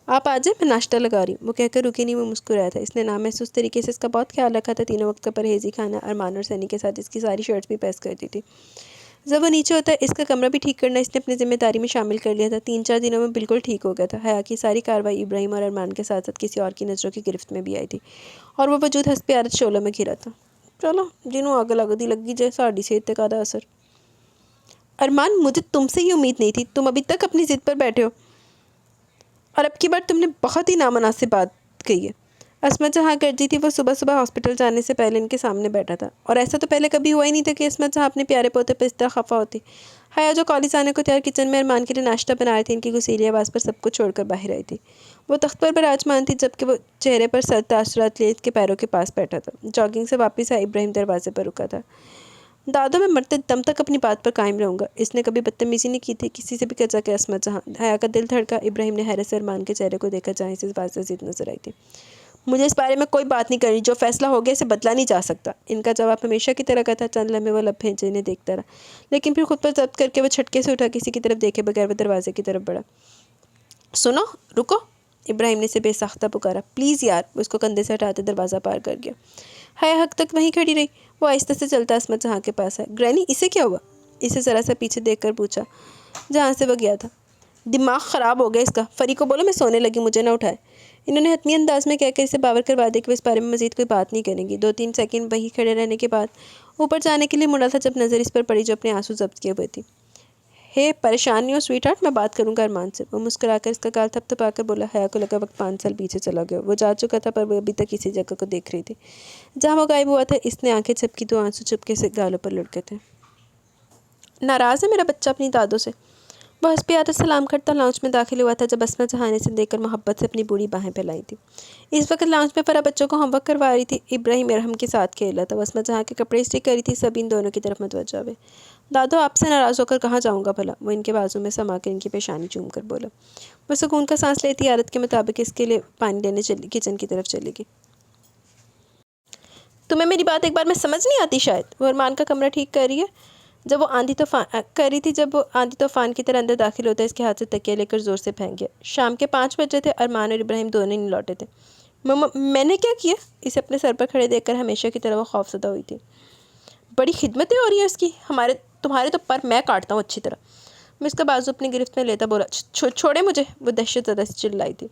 آپ آ جائیں، میں ناشتہ لگا رہی ہوں، وہ کہہ کر رکی نہیں، وہ مسکرایا تھا۔ اس نے نامحسوس طریقے سے اس کا بہت خیال رکھا تھا۔ تینوں وقت کا پرہیزی کھانا، ارمان اور سنی کے ساتھ اس کی ساری شرٹس بھی پیس کرتی تھی۔ جب وہ نیچے ہوتا ہے، اس کا کمرہ بھی ٹھیک کرنا اس نے اپنی ذمہ داری میں شامل کر لیا تھا۔ 3-4 دنوں میں بالکل ٹھیک ہو گیا تھا۔ حیا کی ساری کارروائی ابراہیم اور ارمان کے ساتھ ساتھ کسی اور کی نظروں کی گرفت میں بھی آئی تھی اور وہ وجود حسب عادت شعلوں میں گھرا تھا۔ چلو جنوں آگ لگتی لگی جائے، ساڑی صحت تے کادا اثر۔ ارمان، مجھے تم سے یہ امید نہیں تھی، تم ابھی تک اپنی ضد پر بیٹھے ہو، اور اب کی بار تم نے بہت ہی نامناسب بات کہی ہے۔ عصمت جہاں گرجی تھی، وہ صبح صبح ہاسپٹل جانے سے پہلے ان کے سامنے بیٹھا تھا، اور ایسا تو پہلے کبھی ہوا ہی نہیں تھا کہ عصمت جہاں اپنے پیارے پوتے پر اس طرح خفا ہوتی۔ حیا جو کالج آنے کو تیار کچن میں ارمان کے لیے ناشتہ بنا رہی تھی، ان کی غصیلی آواز پر سب کچھ چھوڑ کر باہر آئی تھی۔ وہ تخت پر براجمان تھی، جبکہ وہ چہرے پر سر تاثرات لیے اس کے پیروں کے پاس بیٹھا تھا۔ جاگنگ سے واپس آیا ابراہیم دروازے پر رکا تھا۔ دادو، میں مرتے دم تک اپنی بات پر قائم رہوں گا۔ اس نے کبھی بدتمیزی نہیں کی تھی کسی سے بھی کچا کے عصمت جہاں۔ حیا کا دل دھڑکا۔ ابراہیم نے حیرت سے ارمان کے چہرے کو دیکھا جہاں اسے واضح ضد نظر آئی تھی۔ مجھے اس بارے میں کوئی بات نہیں کرنی، جو فیصلہ ہو گیا اسے بدلا نہیں جا سکتا۔ ان کا جواب ہمیشہ کی طرح کا تھا۔ چند لمحے وہ لب بھینچے انہیں دیکھتا رہا، لیکن پھر خود پر ضبط کر کے وہ چھٹکے سے اٹھا کسی کی طرف دیکھے بغیر وہ دروازے کی طرف بڑھا۔ سنو، رکو، ابراہیم نے اسے بے ساختہ پکارا۔ پلیز یار، وہ اس کو کندھے سے ہٹاتے دروازہ پار کر گیا۔ حیا حق تک وہیں کھڑی رہی۔ وہ آہستہ سے چلتا عصمت جہاں کے پاس ہے۔ گرینی، اسے کیا ہوا؟ اسے ذرا سا پیچھے دیکھ کر پوچھا جہاں سے وہ گیا تھا۔ دماغ خراب ہو گیا اس کا. فری کو بولو میں سونے لگی، مجھے نہ اٹھائے. انہوں نے حتمی انداز میں کہہ کر اسے باور کروا دیا کہ وہ اس بارے میں مزید کوئی بات نہیں کریں گی. 2-3 سیکنڈ وہیں کھڑے رہنے کے بعد اوپر جانے کے لیے مڑا تھا جب نظر اس پر پڑی جو اپنے آنسو ضبط کیے ہوئے تھی. ہے پریشان نہیں ہو سویٹ ہارٹ، میں بات کروں گا ارمان سے. وہ مسکرا کر اس کا گال تھپ تھپا کر بولا. حیا کو لگا وقت 5 سال پیچھے چلا گیا. وہ جا چکا تھا پر وہ ابھی تک اسی جگہ کو دیکھ رہی تھی جہاں وہ غائب ہوا تھا. اس نے آنکھیں جھپکی تو آنسو چپکے سے گالوں پر لڑکے تھے. ناراض ہے میرا بچہ اپنی دادوں سے؟ وہ ہنس پہ آتا سلام کرتا لاؤنج میں داخل ہوا تھا جب اسما جہاں سے دیکھ کر محبت سے اپنی بوڑھی باہیں پھیلائی تھی. اس وقت لاؤنج میں فرح بچوں کو ہوم ورک کروا رہی تھی. ابراہیم ارحم کے ساتھ کھیل رہا تھا. وہ اسما جہاں کے کپڑے استری کر رہی تھی. سب ان دونوں کی طرف متوجہ ہوئے. دادو آپ سے ناراض ہو کر کہاں جاؤں گا بھلا؟ وہ ان کے بازو میں سما کر ان کی پیشانی چوم کر بولا. وہ سکون کا سانس لیتی عادت کے مطابق اس کے لیے پانی لینے کچن کی طرف چلے گی. تمہیں میری بات ایک بار میں سمجھ نہیں آتی شاید. وہ ارمان کا کمرہ ٹھیک کر رہی ہے جب وہ آندھی طوفان کی طرح اندر داخل ہوتا ہے. اس کے ہاتھ سے تکیہ لے کر زور سے پھینک گیا. شام کے 5 بجے تھے. ارمان اور ابراہیم دونوں نہیں لوٹے تھے. میں نے کیا کیا؟ اسے اپنے سر پر کھڑے دیکھ کر ہمیشہ کی طرح وہ خوف زدہ ہوئی تھی. بڑی خدمتیں ہو رہی ہیں اس کی. تمہارے تو پر میں کاٹتا ہوں اچھی طرح. میں اس کا بازو اپنی گرفت میں لیتا بولا. چھوڑے مجھے. وہ دہشت زدہ سے چلائی تھی.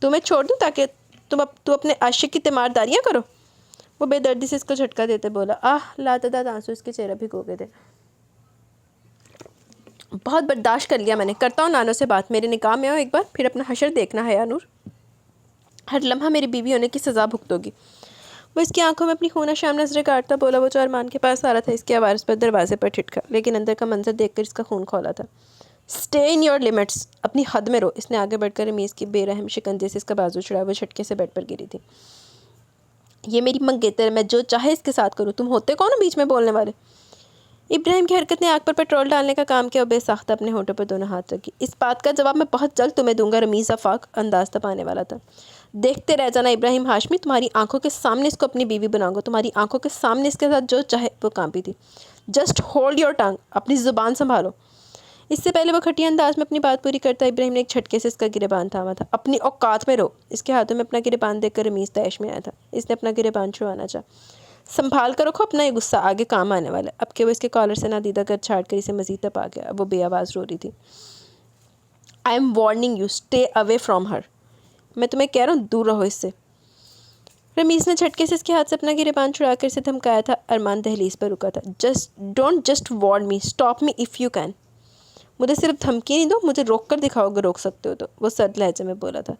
تمہیں چھوڑ دوں تاکہ تم اپنے عاشق کی تیمارداریاں کرو؟ وہ بے دردی سے اس کو جھٹکا دیتے بولا. لاتعداد آنسو اس کے چہرے بھگو گئے تھے. بہت برداشت کر لیا میں نے. کرتا ہوں نانوں سے بات. میرے نکاح میں ہو ایک بار پھر اپنا حشر دیکھنا ہے یا نور. ہر لمحہ میری بیوی ہونے کی سزا بھگتوگی. وہ اس کی آنکھوں میں اپنی خونہ شام نظریں کاٹتا بولا. وہ جو ارمان کے پاس آ رہا تھا اس کے عوارض پر دروازے پر ٹھٹکا لیکن اندر کا منظر دیکھ کر اس کا خون کھولا تھا. Stay in your limits. اپنی حد میں رہو. اس نے آگے بڑھ کر رمیز کی بے رحم شکنجے سے اس کا بازو چھڑا. وہ جھٹکے سے بیڈ پر گری تھی. یہ میری منگیتر ہے. میں جو چاہے اس کے ساتھ کروں. تم ہوتے کون ہو بیچ میں بولنے والے؟ ابراہیم کی حرکت نے آگ پر پیٹرول ڈالنے کا کام کیا. وہ بے ساختہ اپنے ہونٹوں پر دونوں ہاتھ رکھی. اس بات کا جواب میں بہت جلد تمہیں دوں گا. رمیز آفاق انداز تپانے والا تھا. دیکھتے رہ جانا ابراہیم ہاشمی. تمہاری آنکھوں کے سامنے اس کو اپنی بیوی بناؤں گا. تمہاری آنکھوں کے سامنے اس کے ساتھ جو چاہے. وہ کانپی تھی. Just hold your tongue. اپنی زبان سنبھالو. اس سے پہلے وہ کھٹیا انداز میں اپنی بات پوری کرتا ابراہیم نے ایک جھٹکے سے اس کا گریبان تھاما تھا. اپنی اوقات میں رہو. اس کے ہاتھوں میں اپنا گریبان دیکھ کر رمیز طیش میں آیا تھا. اس نے اپنا گریبان چھڑوانا چاہا. سنبھال کر رکھو اپنا یہ غصہ. آگے کام آنے والا ہے. اب کہ وہ اس کے کالر سے نادیدہ کر چھاڑ کر اسے مزید تپا گیا. وہ بے آواز رو رہی تھی. I am warning you. Stay away from her. میں تمہیں کہہ رہا ہوں دور رہو اس سے. رمیز نے جھٹکے سے اس کے ہاتھ سے اپنا گریبان چھڑا کر اسے دھمکایا تھا. ارمان دہلیز پر رکا تھا. Don't just warn me. Stop me if you can. مجھے صرف دھمکی نہیں دو. مجھے روک کر دکھاؤ اگر روک سکتے ہو تو. وہ سرد لہجے میں بولا تھا.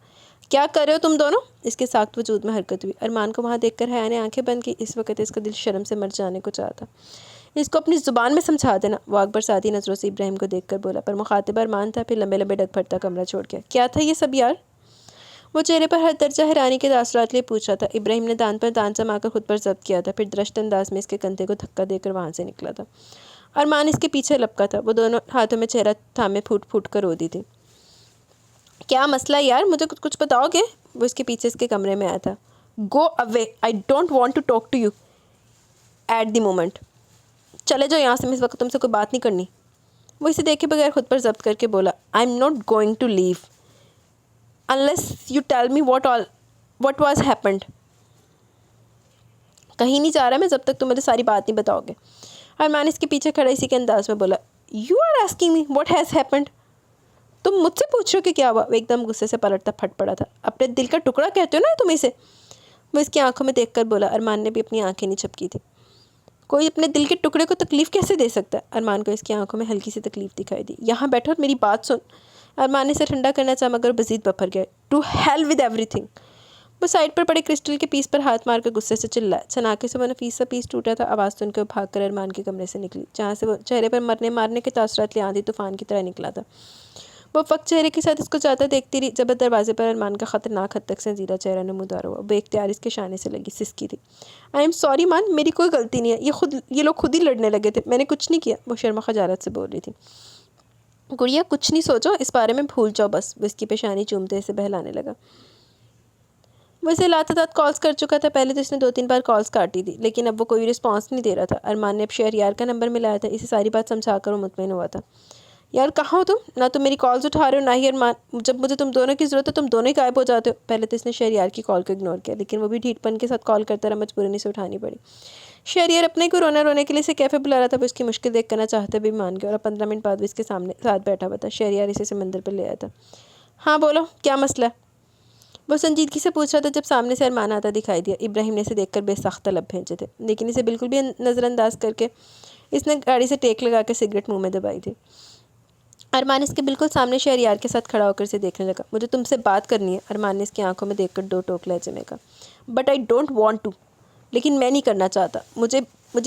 کیا کر رہے ہو تم دونوں؟ اس کے ساخت وجود میں حرکت ہوئی. ارمان کو وہاں دیکھ کر حیا نے آنکھیں بند کی. اس وقت اس کا دل شرم سے مر جانے کو چاہتا. اس کو اپنی زبان میں سمجھا دینا. وہ آگ برساتی نظروں سے ابراہیم کو دیکھ کر بولا. پر مخاطب ارمان تھا. پھر لمبے لمبے ڈگ پھٹتا کمرہ چھوڑ گیا. کیا تھا یہ سب یار؟ وہ چہرے پر ہر درجہ حیرانی کے تاثرات لیے پوچھ رہا تھا. ابراہیم نے دان پر دان جما کر خود پر ضبط کیا تھا. پھر درشت انداز میں اس کے کندھے کو دھکا دے کر وہاں سے نکلا تھا. ارمان اس کے پیچھے لپکا تھا. وہ دونوں ہاتھوں میں چہرہ تھامے پھوٹ پھوٹ کر رو دی تھی. کیا مسئلہ یار؟ مجھے کچھ بتاؤ گے؟ وہ اس کے پیچھے اس کے کمرے میں آیا تھا. Go away. I don't want to talk to you at the moment. چلے جاؤ یہاں سے. میں اس وقت تم سے کوئی بات نہیں کرنی. وہ اسے دیکھے بغیر خود پر ضبط کر کے بولا. I'm not going to leave unless you tell me what was happened. کہیں نہیں جا رہا میں جب تک تم مجھے ساری بات نہیں بتاؤ گے. ارمان اس کے پیچھے کھڑا اسی کے انداز میں بولا. You are asking me what has happened. تم مجھ سے پوچھ رہے ہو کہ کیا ہوا؟ وہ ایک دم غصے سے پلٹتا پھٹ پڑا تھا. اپنے دل کا ٹکڑا کہتے ہو نا تم اسے. وہ اس کی آنکھوں میں دیکھ کر بولا. ارمان نے بھی اپنی آنکھیں نہیں چھپکی تھی. کوئی اپنے دل کے ٹکڑے کو تکلیف کیسے دے سکتا ہے؟ ارمان کو اس کی آنکھوں میں ہلکی سی تکلیف دکھائی دی. یہاں بیٹھو اور میری بات سن. ارمان نے اسے ٹھنڈا کرنا چاہا مگر مزید بپھر گئے. ٹو ہیل ود ایوری تھنگ. وہ سائڈ پر پڑے کرسٹل کے پیس پر ہاتھ مار کر غصے سے چلائے. چھناکے سے وہ نفیس سا پیس ٹوٹا تھا. آواز سن کے وہ بھاگ کر ارمان کے کمرے سے نکلی جہاں سے وہ چہرے پر مرنے مارنے کے تاثرات لے آندھی طوفان کی طرح نکلا تھا. وہ وقت چہرے کے ساتھ اس کو جاتا دیکھتی رہی جب دروازے پر ارمان کا خطرناک حد تک سنجیدہ چہرہ نمودار ہوا. بے اختیار اس کے شانے سے لگی سسکی تھی. آئی ایم سوری مان. میری کوئی غلطی نہیں ہے. یہ لوگ خود ہی لڑنے لگے تھے. میں نے کچھ نہیں کیا. وہ شرم و خجالت سے بول رہی تھی. گڑیا کچھ نہیں سوچو. اس بارے میں بھول جاؤ بس. وہ اس کی پیشانی چومتے اسے بہلانے لگا. وہ اسے لاتعداد کالز کر چکا تھا. پہلے تو اس نے 2-3 بار کالز کاٹی تھی لیکن اب وہ کوئی رسپانس نہیں دے رہا تھا. ارمان نے اب شہریار کا نمبر ملایا تھا. اسے ساری بات سمجھا کر وہ مطمئن ہوا تھا. یار کہاں ہو تم؟ نہ تم میری کالز اٹھا رہے ہو نہ ہی ارمان. جب مجھے تم دونوں کی ضرورت ہے تم دونوں ہی غائب ہو جاتے ہو. پہلے تو اس نے شہریار کی کال کو اگنور کیا لیکن وہ بھی ڈھیٹ پن کے ساتھ کال کرتا رہا. مجبوراً اسے اٹھانی پڑی. شہریار اپنے کو رونا رونے کے لیے اسے کیفے بلا رہا تھا، وہ اس کی مشکل دیکھ کرنا چاہتے بھی مان گیا، اور 15 منٹ بعد وہ اس کے ساتھ بیٹھا ہوا تھا۔ شہریار اسے سمندر پر لے آیا تھا۔ ہاں بولو، کیا مسئلہ ہے؟ وہ سنجیدگی سے پوچھ رہا تھا جب سامنے سے ارمان آتا دکھائی دیا۔ ابراہیم نے اسے دیکھ کر بے ساختہ لب بھینچے تھے، لیکن اسے بالکل بھی نظر انداز کر کے اس نے گاڑی سے ٹیک لگا کے سگریٹ منہ میں دبائی تھی۔ ارمان اس کے بالکل سامنے شہریار کے ساتھ کھڑا ہو کر اسے دیکھنے لگا۔ مجھے تم سے بات کرنی ہے، ارمان نے اس کی آنکھوں میں دیکھ کر دو ٹوک لہجے میں کہا۔ But I don't want to, لیکن میں نہیں کرنا چاہتا، مجھے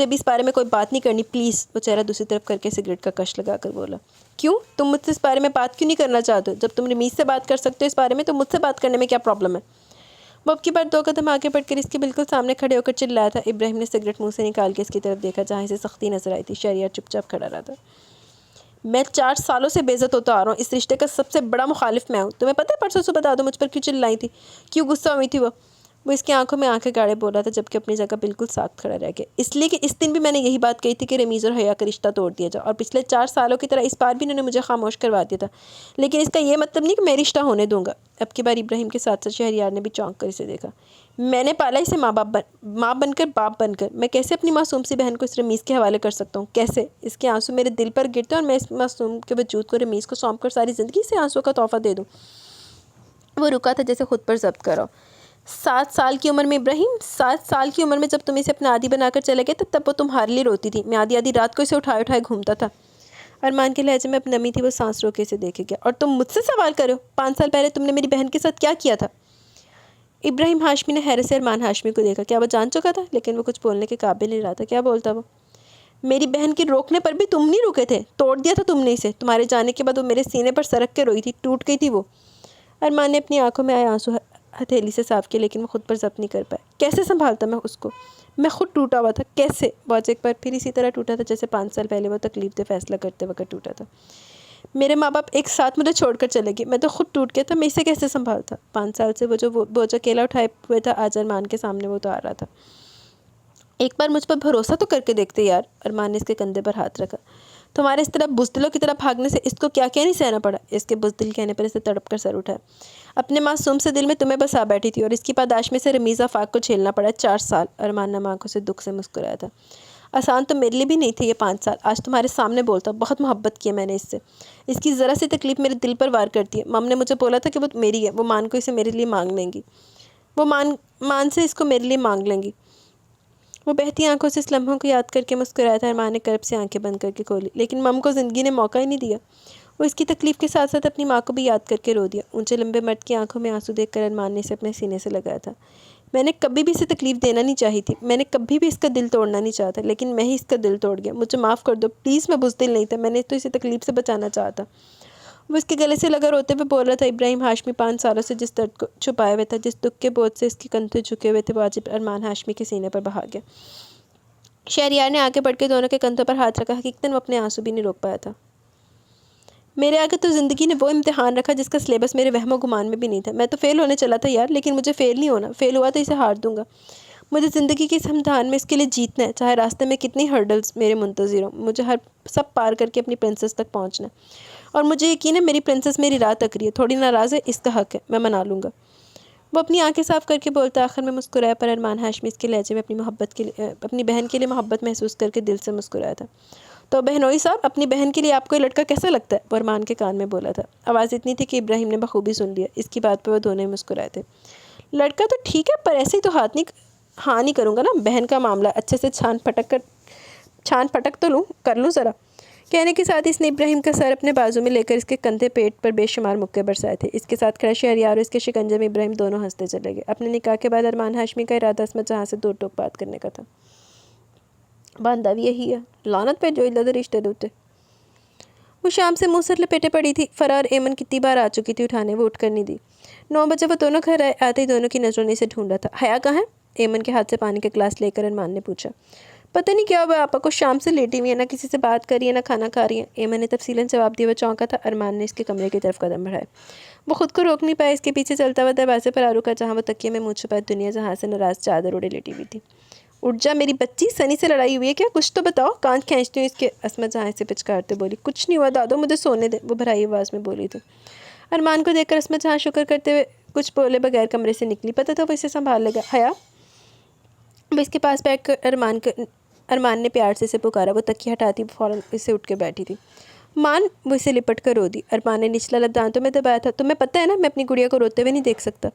ابھی اس بارے میں کوئی بات نہیں کرنی پلیز۔ وہ چہرہ دوسری طرف کر کے سگریٹ کا کش لگا کر بولا۔ کیوں؟ تم مجھ سے اس بارے میں بات کیوں نہیں کرنا چاہتے ہو؟ جب تم رمیز سے بات کر سکتے ہو اس بارے میں تو مجھ سے بات کرنے میں کیا پرابلم ہے؟ وہ اب کی بار 2 قدم آگے بڑھ کر اس کے بالکل سامنے کھڑے ہو کر چلایا تھا۔ ابراہیم نے سگریٹ منہ سے نکال کے اس کی طرف دیکھا جہاں اسے سختی نظر آئی تھی۔ شہریار چپ چاپ کھڑا رہا تھا۔ میں 4 سالوں سے بے عزت ہوتا آ رہا ہوں، اس رشتے کا سب سے بڑا مخالف میں ہوں۔ تمہیں پتہ ہے پرسوں صبح دادو مجھ پر کیوں چلائی تھی، کیوں غصہ ہوئی تھی؟ وہ اس کی آنکھوں میں آنکھیں گاڑے بول رہا تھا جبکہ اپنی جگہ بالکل ساکت کھڑا رہ گیا۔ اس لیے کہ اس دن بھی میں نے یہی بات کہی تھی کہ رمیز اور حیا کا رشتہ توڑ دیا جائے، اور پچھلے 4 سالوں کی طرح اس بار بھی انہوں نے مجھے خاموش کروا دیا تھا، لیکن اس کا یہ مطلب نہیں کہ میں رشتہ ہونے دوں گا۔ اب کی بار ابراہیم کے ساتھ ساتھ شہریار نے بھی چونک کر اسے دیکھا۔ میں نے پالا اسے ماں بن کر باپ بن کر، میں کیسے اپنی معصوم سی بہن کو اس رمیز کے حوالے کر سکتا ہوں؟ کیسے؟ اس کے آنسو میرے دل پر گرتے اور میں اس معصوم کے وجود کو رمیز کو سونپ کر ساری زندگی سے آنسو کا تحفہ دے دوں؟ وہ رکا تھا جیسے خود پر ضبط کرو۔ 7 سال کی عمر میں ابراہیم، 7 سال کی عمر میں جب تم اسے اپنا عادی بنا کر چلے گئے تب وہ تمہارے لیے روتی تھی، میں آدھی رات کو اسے اٹھائے گھومتا تھا۔ ارمان کے لہجے میں اب نمی تھی، وہ سانس روکے اسے دیکھے گیا۔ اور تم مجھ سے سوال کرو، 5 سال پہلے تم نے میری بہن کے ساتھ کیا کیا تھا؟ ابراہیم ہاشمی نے حیرت سے ارمان ہاشمی کو دیکھا۔ کیا وہ جان چکا تھا؟ لیکن وہ کچھ بولنے کے قابل نہیں رہا تھا۔ کیا بولتا وہ؟ میری بہن کے روکنے پر بھی تم نہیں رکے تھے، توڑ دیا تھا تم نے اسے۔ تمہارے جانے کے بعد وہ میرے سینے پر سرک کے روئی تھی، ٹوٹ گئی تھی وہ۔ ارمان نے اپنی آنکھوں میں آئے آنسو ہتھیلی سے صاف کیے، لیکن وہ خود پر ضبط نہیں کر پائے۔ کیسے سنبھالتا میں اس کو؟ میں خود ٹوٹا ہوا تھا، کیسے؟ واج ایک بار پھر اسی طرح ٹوٹا تھا جیسے 5 سال پہلے وہ تکلیف دہ فیصلہ کرتے وقت ٹوٹا تھا۔ میرے ماں باپ ایک ساتھ مجھے چھوڑ کر چلے گئے، میں تو خود ٹوٹ گیا تھا، میں اسے کیسے سنبھالتا؟ 5 سال سے وہ جو بوجھ اکیلا اٹھائے ہوئے تھا، آج ارمان کے سامنے وہ تو آ رہا تھا۔ ایک بار مجھ پر بھروسہ تو کر کے دیکھتے یار۔ ارمان نے اس کے کندھے پر ہاتھ رکھا۔ تمہارے اس طرح بزدلوں کی طرح بھاگنے سے اس کو کیا نہیں سہنا پڑا؟ اس کے بزدل کہنے پر اسے تڑپ کر سر اٹھایا۔ اپنے معصوم سے دل میں تمہیں بسا بیٹھی تھی اور اس کی پاداش میں سے رمیز آفاق کو جھیلنا پڑا 4 سال۔ ارمان نم آنکھوں سے دکھ سے مسکرایا تھا۔ آسان تو میرے لیے بھی نہیں تھے یہ 5 سال۔ آج تمہارے سامنے بولتا ہوں، بہت محبت کی ہے میں نے اس سے۔ اس کی ذرا سی تکلیف میرے دل پر وار کرتی ہے۔ مم نے مجھے بولا تھا کہ وہ میری ہے، وہ مان کو اسے میرے لیے مانگ لیں گی، وہ مان سے اس کو میرے لیے مانگ لیں گی۔ وہ بہتی آنکھوں سے اس لمحوں کو یاد کر کے مسکرایا تھا۔ ارمان نے کرب سے آنکھیں بند کر کے کھولی، لیکن مم کو زندگی نے موقع ہی نہیں دیا۔ وہ اس کی تکلیف کے ساتھ ساتھ اپنی ماں کو بھی یاد کر کے رو دیا۔ اونچے لمبے مرد کی آنکھوں میں آنسو دیکھ کر ارمان نے اسے اپنے سینے سے لگایا تھا۔ میں نے کبھی بھی اسے تکلیف دینا نہیں چاہی تھی، میں نے کبھی بھی اس کا دل توڑنا نہیں چاہتا، لیکن میں ہی اس کا دل توڑ گیا۔ مجھے معاف کر دو پلیز، میں بزدل نہیں تھا، میں نے تو اسے تکلیف سے بچانا چاہتا۔ وہ اس کے گلے سے لگا روتے ہوئے بول رہا تھا۔ ابراہیم ہاشمی 5 سالوں سے جس درد کو چھپائے ہوئے تھا، جس دکھ کے بوجھ سے اس کے کندھے جھکے ہوئے تھے، وہ آج ارمان ہاشمی کے سینے پر بہا گیا۔ شہریار نے آگے بڑھ کے دونوں کے کندھوں پر ہاتھ رکھا۔ حقیقتاً وہ اپنے آنسو بھی نہیں روک پایا تھا۔ میرے آگے تو زندگی نے وہ امتحان رکھا جس کا سلیبس میرے وہم و گمان میں بھی نہیں تھا۔ میں تو فیل ہونے چلا تھا یار، لیکن مجھے فیل نہیں ہونا، فیل ہوا تو اسے ہار دوں گا۔ مجھے زندگی کے اس امتحان میں اس کے لیے جیتنا ہے، چاہے راستے میں کتنی ہرڈلز میرے منتظر ہوں۔ مجھے سب پار کر کے اپنی پرنسس تک پہنچنا ہے، اور مجھے یقین ہے میری پرنسس میری راہ تک رہی ہے، تھوڑی ناراض ہے، اس کا حق ہے، میں منا لوں گا۔ وہ اپنی آنکھیں صاف کر کے بولتا، آخر میں مسکرایا، پر ارمان ہاشمی اس کے لہجے میں اپنی بہن کے لیے محبت محسوس کر کے دل سے مسکرایا تھا۔ تو بہنوئی صاحب، اپنی بہن کے لیے آپ کو یہ لڑکا کیسا لگتا ہے؟ وہ ارمان کے کان میں بولا تھا۔ آواز اتنی تھی کہ ابراہیم نے بخوبی سن لیا۔ اس کی بات پہ وہ دونوں ہی مسکرائے تھے۔ لڑکا تو ٹھیک ہے، پر ایسے ہی تو ہاں نہیں کروں گا نا، بہن کا معاملہ اچھے سے چھان پھٹک تو کر لوں ذرا۔ کہنے کے ساتھ اس نے ابراہیم کا سر اپنے بازو میں لے کر اس کے کندھے پیٹ پر بے شمار مکے برسائے تھے۔ اس کے ساتھ کھڑا شہریار اور اس کے شکنجے میں ابراہیم دونوں ہنستے چلے گئے۔ اپنے نکاح کے بعد ارمان ہاشمی کا ارادہ عصمت جہاں سے 2 ٹوک بات کرنے کا تھا۔ باندھا بھی یہی ہے، لعنت پہ جو ادھر رشتے دوتے۔ وہ شام سے منہ سر لپیٹے پڑی تھی۔ فرار ایمن کتنی بار آ چکی تھی اٹھانے، وہ اٹھ کر نہیں دی۔ 9 بجے وہ دونوں گھر آتے ہی دونوں کی نظروں نے اسے ڈھونڈا تھا۔ حیا کہاں ہے؟ ایمن کے ہاتھ سے پانی کا گلاس لے کر ارمان نے پوچھا۔ پتہ نہیں کیا ہوا آپا کو، شام سے لیٹی ہوئی ہے، نہ کسی سے بات کری ہے نہ کھانا کھا رہی ہے۔ ایمن نے تفصیلاً جواب دیا۔ وہ چونکا تھا۔ ارمان نے اس کے کمرے کی طرف قدم بڑھائے۔ وہ خود کو روک نہیں پایا، اس کے پیچھے چلتا ہوا دروازے پر آ رکا، جہاں وہ تکیے میں منہ چھپائے دنیا جہاں سے ناراض چادر اڑے لیٹی ہوئی تھی۔ اٹھ جا میری بچی، سنی سے لڑائی ہوئی ہے کیا؟ کچھ تو بتاؤ، کان کھینچتی ہوں اس کے۔ عصمت جہاں سے پچکارتے بولی۔ کچھ نہیں ہوا دادو، مجھے سونے دے، وہ بھرائی آواز میں بولی تھی۔ ارمان کو دیکھ کر عصمت جہاں شکر کرتے ہوئے کچھ بولے بغیر کمرے سے نکلی۔ پتہ تھا وہ اسے سنبھال لے گا۔ حیا وہ اس کے پاس بیٹھ کر ارمان نے پیار سے اسے پکارا۔ وہ تکیہ ہٹاتی فوراً اس سے اٹھ کے بیٹھی تھی۔ مان، وہ اسے لپٹ کر رو دی۔ ارمان نے نچلا لب دانتوں میں دبایا تھا۔ تمہیں پتہ ہے نا میں اپنی گڑیا کو روتے ہوئے نہیں دیکھ سکتا۔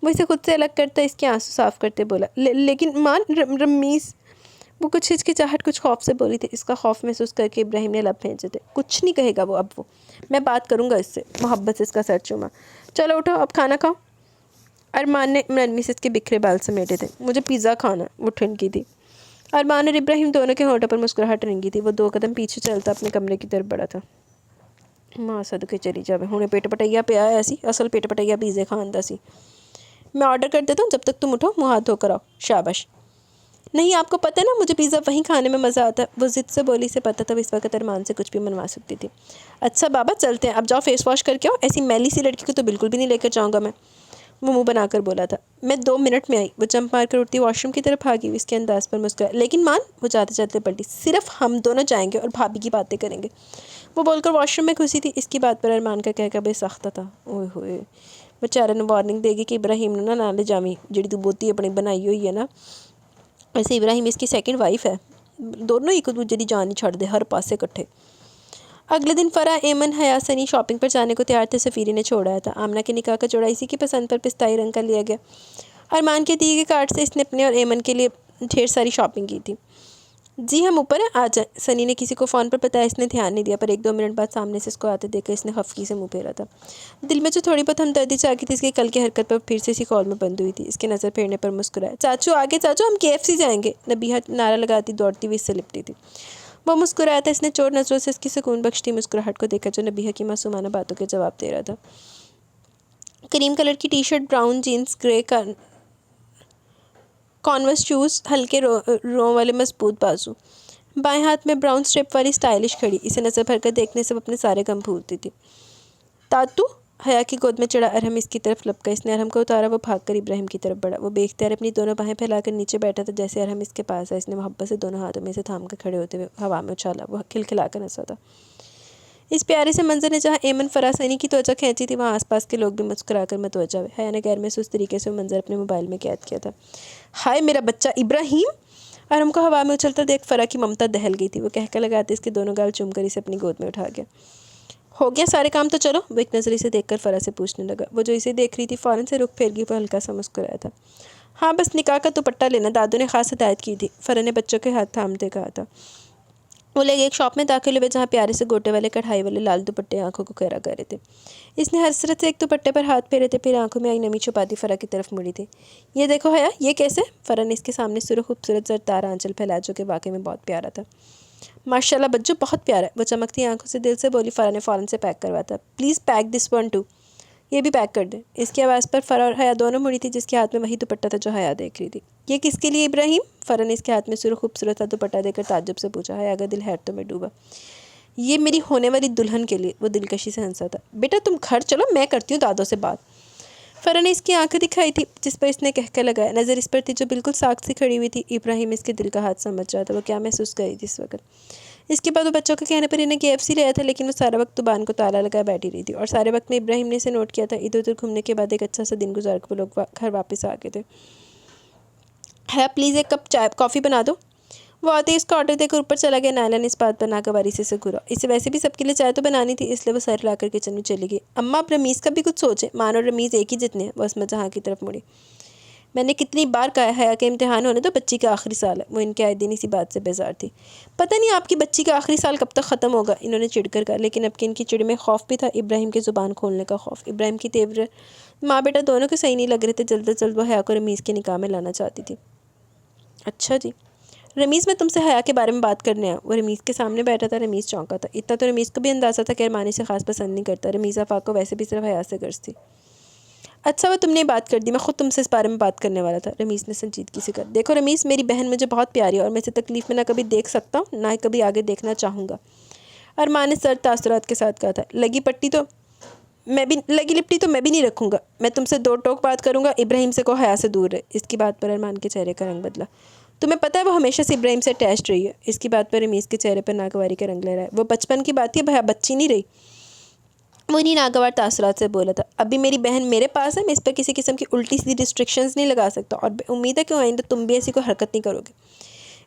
وہ اسے خود سے الگ کرتا اس کے آنسو صاف کرتے بولا، لیکن مان، رمیز۔ وہ کچھ ہچکچاہٹ کچھ خوف سے بولی تھی۔ اس کا خوف محسوس کر کے ابراہیم نے لب پھینچے تھے۔ کچھ نہیں کہے گا وہ اب میں بات کروں گا اس سے۔ محبت سے اس کا سر چوما۔ چلو اٹھو اب کھانا کھاؤ۔ ارمان نے نرمی سے اس کے بکھرے بال سمیٹے تھے۔ مجھے پیزا کھانا، وہ ٹھنکی تھی۔ ارمان اور ابراہیم دونوں کے ہونٹوں پر مسکراہٹ رنگی تھی۔ وہ 2 قدم پیچھے چلتا اپنے کمرے کی طرف بڑھا تھا۔ ماں صدقے چلی جاوے، ہنے پیٹ پٹیا پیا ایسی، اصل پیٹ پٹیا پیزے کھاندا سی۔ میں آرڈر کر دیتا ہوں، جب تک تم اٹھو منہ ہاتھ دھو کر آؤ۔ شاباش۔ نہیں، آپ کو پتہ ہے نا مجھے پیزا وہیں کھانے میں مزہ آتا ہے۔ وہ ضد سے بولی، سے پتہ تھا اس وقت ارمان سے کچھ بھی منوا سکتی تھی۔ اچھا بابا چلتے ہیں، اب جاؤ فیس واش کر کے آؤ، ایسی میلی سی لڑکی کو تو بالکل بھی نہیں لے کر جاؤں گا میں، وہ منہ بنا کر بولا تھا۔ میں 2 منٹ میں آئی۔ وہ جمپ مار کر اٹھتی واش روم کی طرف بھاگی۔ اس کے انداز پر مسکرایا، لیکن مان، وہ جاتے جاتے پلٹی، صرف ہم دونوں جائیں گے اور بھابھی کی باتیں کریں گے، وہ بول کر واش روم میں گھسی تھی۔ اس کی بات پر ارمان کا کہہ بے ساختہ تھا۔ اوئے ہوئے، بیچارے نے وارننگ دے گی کہ ابراہیم نے نہ لے جامی جڑی تو بوتی اپنی بنائی ہوئی ہے نا۔ ویسے ابراہیم اس کی سیکنڈ وائف ہے، دونوں ایک دوسرے کی جان ہی چھڑ دے ہر پاسے کٹھے۔ اگلے دن فرح، ایمن، حیا، سنی شاپنگ پر جانے کو تیار تھے۔ سفیری نے چھوڑایا تھا۔ آمنہ کے نکاح کا جوڑا اسی کی پسند پر پستائی رنگ کا لیا گیا۔ ارمان کے دیے گئے کارڈ سے اس نے اپنے اور ایمن کے لیے ڈھیر ساری شاپنگ کی تھی۔ جی ہم اوپر ہیں، آ جائیں، سنی نے کسی کو فون پر بتایا۔ اس نے دھیان نہیں دیا، پر 1-2 منٹ بعد سامنے سے اس کو آتے دیکھ کر اس نے خفگی سے منہ پھیرا تھا۔ دل میں جو تھوڑی بہت ہمدردی جاگی تھی اس کی کل کی حرکت پر پھر سے اسی کال میں بند ہوئی تھی۔ اس کے نظر پھیرنے پر مسکرایا، چاچو آگے چاچو، ہم KFC جائیں گے، نبیہہ نعرہ لگاتی دوڑتی ہوئی اس سے لپٹی تھی۔ وہ مسکرایا تھا۔ اس نے چور نظروں سے اس کی سکون بخشتی مسکراہٹ کو دیکھا جو نبیہہ کی معصومانہ باتوں کے جواب دے رہا تھا۔ کریم کلر کی ٹی شرٹ، براؤن جینز، گرے کانورس شوز، ہلکے رو والے مضبوط بازو، بائیں ہاتھ میں براؤن سٹرپ والی سٹائلش گھڑی۔ اسے نظر بھر کر دیکھنے سے وہ اپنے سارے غم بھولتی تھی۔ تاتو، حیا کی گود میں چڑھا ارہم اس کی طرف لپکا۔ اس نے ارہم کو اتارا۔ وہ بھاگ کر ابراہیم کی طرف بڑھا۔ وہ بے اختیار اپنی دونوں باہیں پھیلا کر نیچے بیٹھا تھا جیسے ارہم اس کے پاس ہے۔ اس نے محبت سے دونوں ہاتھوں میں اسے تھام کر کھڑے ہوتے ہوئے ہوا میں اچھالا۔ وہ کھلکھلا کر ہنسا تھا۔ اس پیارے سے منظر نے جہاں ایمن، فرح، سنی کی توجہ کھینچی تھی وہاں آس پاس کے لوگ بھی مسکرا کر متوجہ ہوئے۔ حیا نے غیر محسوس طریقے سے وہ منظر اپنے موبائل میں قید کیا تھا۔ ہائے میرا بچہ ابراہیم! ارہم کو ہوا میں اچھلتا دیکھ فرح کی ممتا دہل گئی تھی۔ وہ کہکہ لگاتے اس کے دونوں گال چوم کر اسے اپنی گود میں اٹھا گیا۔ ہو گیا سارے کام تو چلو، وہ ایک نظر اسے دیکھ کر فرح سے پوچھنے لگا۔ وہ جو اسے دیکھ رہی تھی فوراً سے رخ پھیر گئی۔ وہ ہلکا سا مسکرایا تھا۔ ہاں بس نکاح کا دوپٹہ لینا، دادو نے خاص ہدایت کی تھی، فرح نے بچوں کے ہاتھ تھامتے کہا تھا۔ وہ لے ایک شاپ میں داخل ہوئے جہاں پیارے سے گوٹے والے کڑھائی والے لال دوپٹے آنکھوں کو گہرا کر رہے تھے۔ اس نے حسرت سے ایک دوپٹے پر ہاتھ پھیرے تھے، پھر آنکھوں میں آئی نمی چھپاتی فرح کی طرف مڑی تھی۔ یہ دیکھو حیا، یہ کیسے؟ فرح نے اس کے سامنے سرخ خوبصورت زردار آنچل پھیلایا جو کہ واقعی میں بہت پیارا تھا۔ ماشاءاللہ بچو، بہت پیارا ہے، وہ چمکتی آنکھوں سے دل سے بولی۔ فرح نے فوراً سے پیک کرواتا، please pack this one too, یہ بھی پیک کر دیں۔ اس کی آواز پر فرح اور حیا دونوں مڑی تھی جس کے ہاتھ میں وہی دوپٹہ تھا جو حیا دیکھ رہی تھی۔ یہ کس کے لیے ابراہیم؟ فرح نے اس کے ہاتھ میں سرخ خوبصورت دوپٹہ دے کر تعجب سے پوچھا۔ حیا کا دل حیرتوں میں ڈوبا۔ یہ میری ہونے والی دلہن کے لیے، وہ دلکشی سے ہنسا تھا۔ بیٹا تم گھر چلو، میں کرتی ہوں دادوں سے بات۔ فرح نے اس کی آنکھیں دکھائی تھی جس پر اس نے کہکہ لگایا۔ نظر اس پر تھی جو بالکل ساکھ سی کھڑی ہوئی تھی۔ ابراہیم اس کے دل کا حال سمجھ رہا تھا وہ کیا محسوس کر رہی تھی اس وقت۔ اس کے بعد وہ بچوں کے کہنے پر انہیں KFC لے آیا تھا، لیکن وہ سارا وقت دکان کو تالا لگا بیٹھی رہی تھی، اور سارے وقت میں ابراہیم نے اسے نوٹ کیا تھا۔ ادھر ادھر گھومنے کے بعد ایک اچھا سا دن گزار کے وہ لوگ گھر واپس آ گئے تھے۔ حیا پلیز ایک کپ کافی بنا دو۔ وہ آتے ہی اس کا آرڈر دے کر اوپر چلا گیا۔ نائلہ نے اس بات پر ناگواری سے گھورا۔ اسے ویسے بھی سب کے لیے چائے تو بنانی تھی، اس لیے وہ سر لا کر کچن میں چلی گئی۔ اماں اب رمیز کا بھی کچھ سوچے، مان اور رمیز ایک ہی جتنے ہیں، وہ اسمت جہاں کی طرف مڑی۔ میں نے کتنی بار کہا ہے حیا کے امتحان ہونے تو بچی کا آخری سال ہے، وہ ان کے آئے دن اسی بات سے بیزار تھی۔ پتہ نہیں آپ کی بچی کا آخری سال کب تک ختم ہوگا، انہوں نے چڑھ کر کہا، لیکن اب کی ان کی چڑ میں خوف بھی تھا، ابراہیم کی زبان کھولنے کا خوف۔ ابراہیم کی تیور ماں بیٹا دونوں کو صحیح نہیں لگ رہے تھے۔ جلد از جلد وہ حیا کو رمیز کے نکاح میں لانا چاہتی تھی۔ اچھا جی رمیز، میں تم سے حیا کے بارے میں بات کرنے آیا۔ وہ رمیز کے سامنے بیٹھا تھا۔ رمیز چونکا تھا۔ اتنا تو رمیز کو بھی اندازہ تھا کہ ارمان اسے خاص پسند نہیں کرتا۔ رمیز آفاق کو ویسے بھی صرف حیا سے غرض تھی۔ اچھا وہ تم نے بات کر دی، میں خود تم سے اس بارے میں بات کرنے والا تھا، رمیز نے سنجیدگی سے کہا۔ دیکھو رمیز، میری بہن مجھے بہت پیاری ہے اور میں اسے تکلیف میں نہ کبھی دیکھ سکتا ہوں نہ کبھی آگے دیکھنا چاہوں گا، ارمان نے سرد تاثرات کے ساتھ کہا تھا۔ لگی لپٹی تو میں بھی نہیں رکھوں گا، میں تم سے 2 ٹوک بات کروں گا، ابراہیم سے کو حیا سے دور رہے۔ اس کی بات پر ارمان کے چہرے کا رنگ بدلا۔ تمہیں پتہ ہے وہ ہمیشہ سے ابراہیم سے اٹیچڈ رہی ہے۔ اس کی بات پر رمیز کے چہرے پر ناگواری کا رنگ لے رہا ہے۔ وہ بچپن کی بات ہے، بچی نہیں رہی۔ وہ انہیں ناگوار تاثرات سے بولا تھا، ابھی میری بہن میرے پاس ہے، میں اس پر کسی قسم کی الٹی سیدھی ریسٹرکشنز نہیں لگا سکتا، اور امید ہے کہ آئندہ تم بھی ایسی کوئی حرکت نہیں کرو گے۔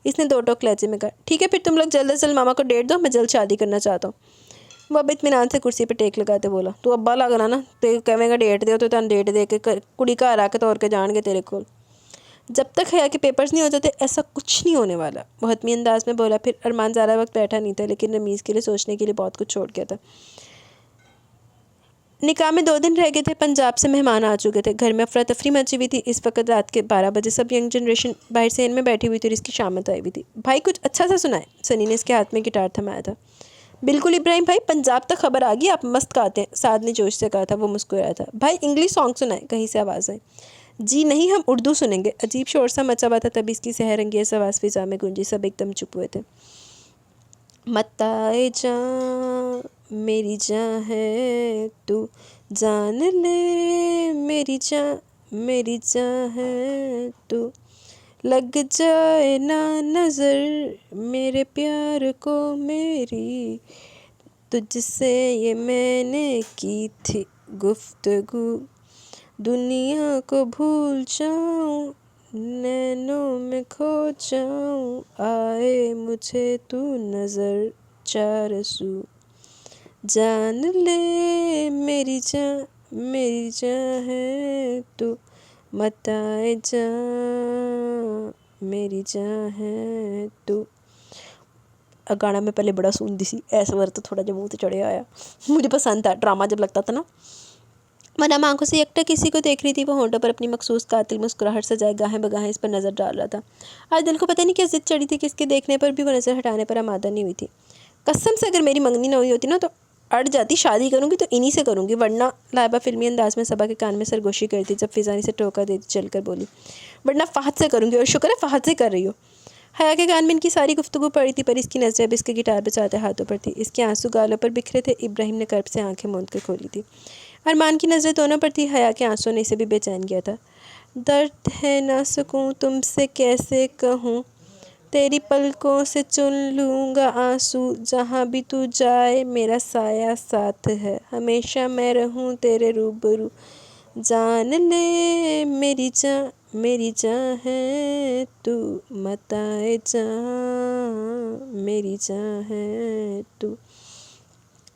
اس نے 2 ٹوک لہجے میں کہا، ٹھیک ہے پھر تم لوگ جلد از جلد ماما کو ڈیٹ دو، میں جلد شادی کرنا چاہتا ہوں۔ وہ اب اطمینان سے کرسی پہ ٹیک لگاتے بولا، تو ابا لگنا نا تے کہے گا ڈیٹ دیو تو تن ڈیٹ دے کے کڑی گھر آ کے توڑ کے جان گے تیرے کو، جب تک حیا کے پیپرز نہیں ہو جاتے ایسا کچھ نہیں ہونے والا۔ وہ حتمی انداز میں بولا۔ پھر ارمان زیادہ وقت بیٹھا نہیں تھا، لیکن رمیز کے لیے سوچنے کے لیے بہت کچھ چھوڑ گیا تھا۔ نکاح میں 2 دن رہ گئے تھے، پنجاب سے مہمان آ چکے تھے، گھر میں افراتفری مچی ہوئی تھی۔ اس وقت رات کے 12 بجے سب ینگ جنریشن باہر سین میں بیٹھی ہوئی تھی اور اس کی شامت آئی ہوئی تھی۔ بھائی کچھ اچھا سا سنائے، سنی نے اس کے ہاتھ میں گٹار تھمایا تھا۔ بالکل ابراہیم بھائی، پنجاب تک خبر آ گئی آپ مست گاتے ہیں، سعد نے جوش سے کہا تھا۔ وہ مسکرایا تھا۔ بھائی انگلش سانگ سنائے، کہیں سے آواز آئی۔ جی نہیں، ہم اردو سنیں گے۔ عجیب شور سا مچا ہوا تھا، تبھی اس کی سحر انگیز آواز فضا میں گونجی، سب ایک دم چپ ہوئے تھے۔ متائے جاں میری جاں ہے تو جان لے، میری جاں ہے تو لگ جائے نہ نظر میرے پیار کو میری، تجھ سے یہ میں نے کی تھی گفتگو، دنیا کو بھول جاؤں نینوں میں کھو جاؤں، آئے مجھے تو نظر چار سو، جان لے میری جاں ہے تو متائے جاں میری جاں ہے تو۔ گانا میں پہلے بڑا سندی سی ایسا ورد تو تھوڑا جب منہ سے چڑھے آیا، مجھے پسند تھا ڈرامہ جب لگتا تھا نا۔ مریم آنکھوں سے یکٹا کسی کو دیکھ رہی تھی، وہ ہونٹوں پر اپنی مخصوص قاتل مسکراہٹ سجائے گاہیں بگاہیں اس پر نظر ڈال رہا تھا۔ آج دل کو پتہ نہیں کیا ضد چڑھی تھی کہ اس کے دیکھنے پر بھی وہ نظر ہٹانے پر آمادہ نہیں ہوئی تھی۔ قسم سے اگر میری منگنی نہ ہوئی ہوتی نا تو اڑ جاتی، شادی کروں گی تو انہی سے کروں گی، ورنہ لائبہ فلمی انداز میں صبا کے کان میں سرگوشی کرتی جب فضا نے اسے ٹوکا دیتی چل کر بولی، ورنہ فہد سے کروں گی، اور شکر ہے فہد سے کر رہی ہو۔ حیا کے کان میں ان کی ساری گفتگو پڑی تھی، پر اس کی نظریں اب اس کے گٹار بجاتے ہاتھوں پر تھی۔ اس کے آنسو گالوں پر بکھرے تھے۔ ابراہیم نے کرب سے آنکھیں موند کر کھولی تھی۔ ارمان کی نظریں دونوں پر تھی۔ حیا کے آنسوں نے اسے بھی بے چین کیا تھا۔ درد ہے نہ سکوں تم سے کیسے کہوں، تیری پلکوں سے چن لوں گا آنسو، جہاں بھی تو جائے میرا سایہ ساتھ ہے، ہمیشہ میں رہوں تیرے روبرو، جان لے میری جاں ہے تو متائے جاں میری جاں ہے تو۔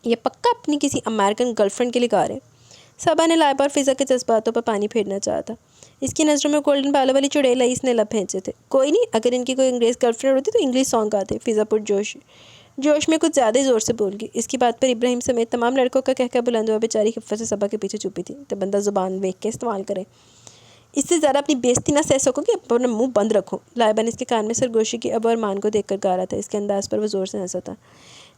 یہ پکا اپنی کسی امریکن گرل فرینڈ کے لیے گا رہے ہیں۔ صبا نے لائبہ اور فضا کے جذباتوں پر پانی پھیرنا چاہا تھا۔ اس کی نظروں میں گولڈن بالوں والی چڑیل آئی، اس نے لب پھینچے تھے۔ کوئی نہیں، اگر ان کی کوئی انگریز گرل فرینڈ ہوتی تو انگلش سانگ گاتے۔ فضا پر جوش میں کچھ زیادہ ہی زور سے بول گئی۔ اس کی بات پر ابراہیم سمیت تمام لڑکوں کا کہکہ بلند ہوا۔ بیچاری خفت سے صبا کے پیچھے چھپی تھی۔ تو بندہ زبان دیکھ کے استعمال کرے، اس سے زیادہ اپنی بےزتی نہ سہ سکو گی، اپنا منہ بند رکھو۔ لائبہ نے اس کے کان میں سرگوشی کی۔ اب وہ ارمان کو دیکھ کر گا رہا تھا، اس کے انداز پر وہ زور سے ہنسا تھا۔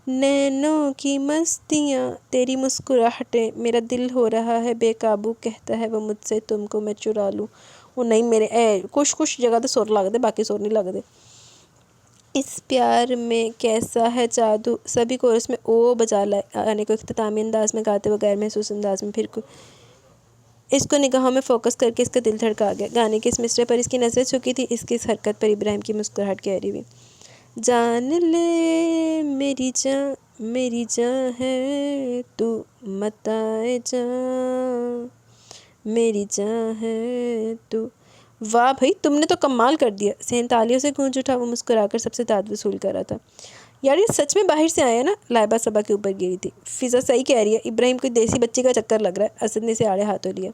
نینوں کی مستیاں تیری مسکراہٹیں، میرا دل ہو رہا ہے بے قابو، کہتا ہے وہ مجھ سے تم کو میں چرا لوں۔ وہ نہیں میرے کچھ جگہ تو سر لگ دے، باقی سر نہیں لگ دے۔ اس پیار میں کیسا ہے جادو، سبھی کورس میں او بجا لائے کو اختتامی انداز میں گاتے وہ غیر محسوس انداز میں پھر اس کو نگاہوں میں فوکس کر کے اس کا دل دھڑکا گیا۔ گانے کے اس مصرعے پر اس کی نظریں جھکی تھی، اس کی اس حرکت پر ابراہیم کی مسکراہٹ گہری ہوئی۔ جان لے میری جاں ہے تو متائے جاں میری جاں ہے تو۔ واہ بھائی، تم نے تو کمال کر دیا، صحن تالیوں سے گونج اٹھا۔ وہ مسکرا کر سب سے داد وصول کر رہا تھا۔ یار یہ سچ میں باہر سے آیا نا؟ لائبہ صبا کے اوپر گری تھی۔ فضا صحیح کہہ رہی ہے، ابراہیم کوئی دیسی بچی کا چکر لگ رہا ہے۔ اسد نے اسے آڑے ہاتھوں لیا۔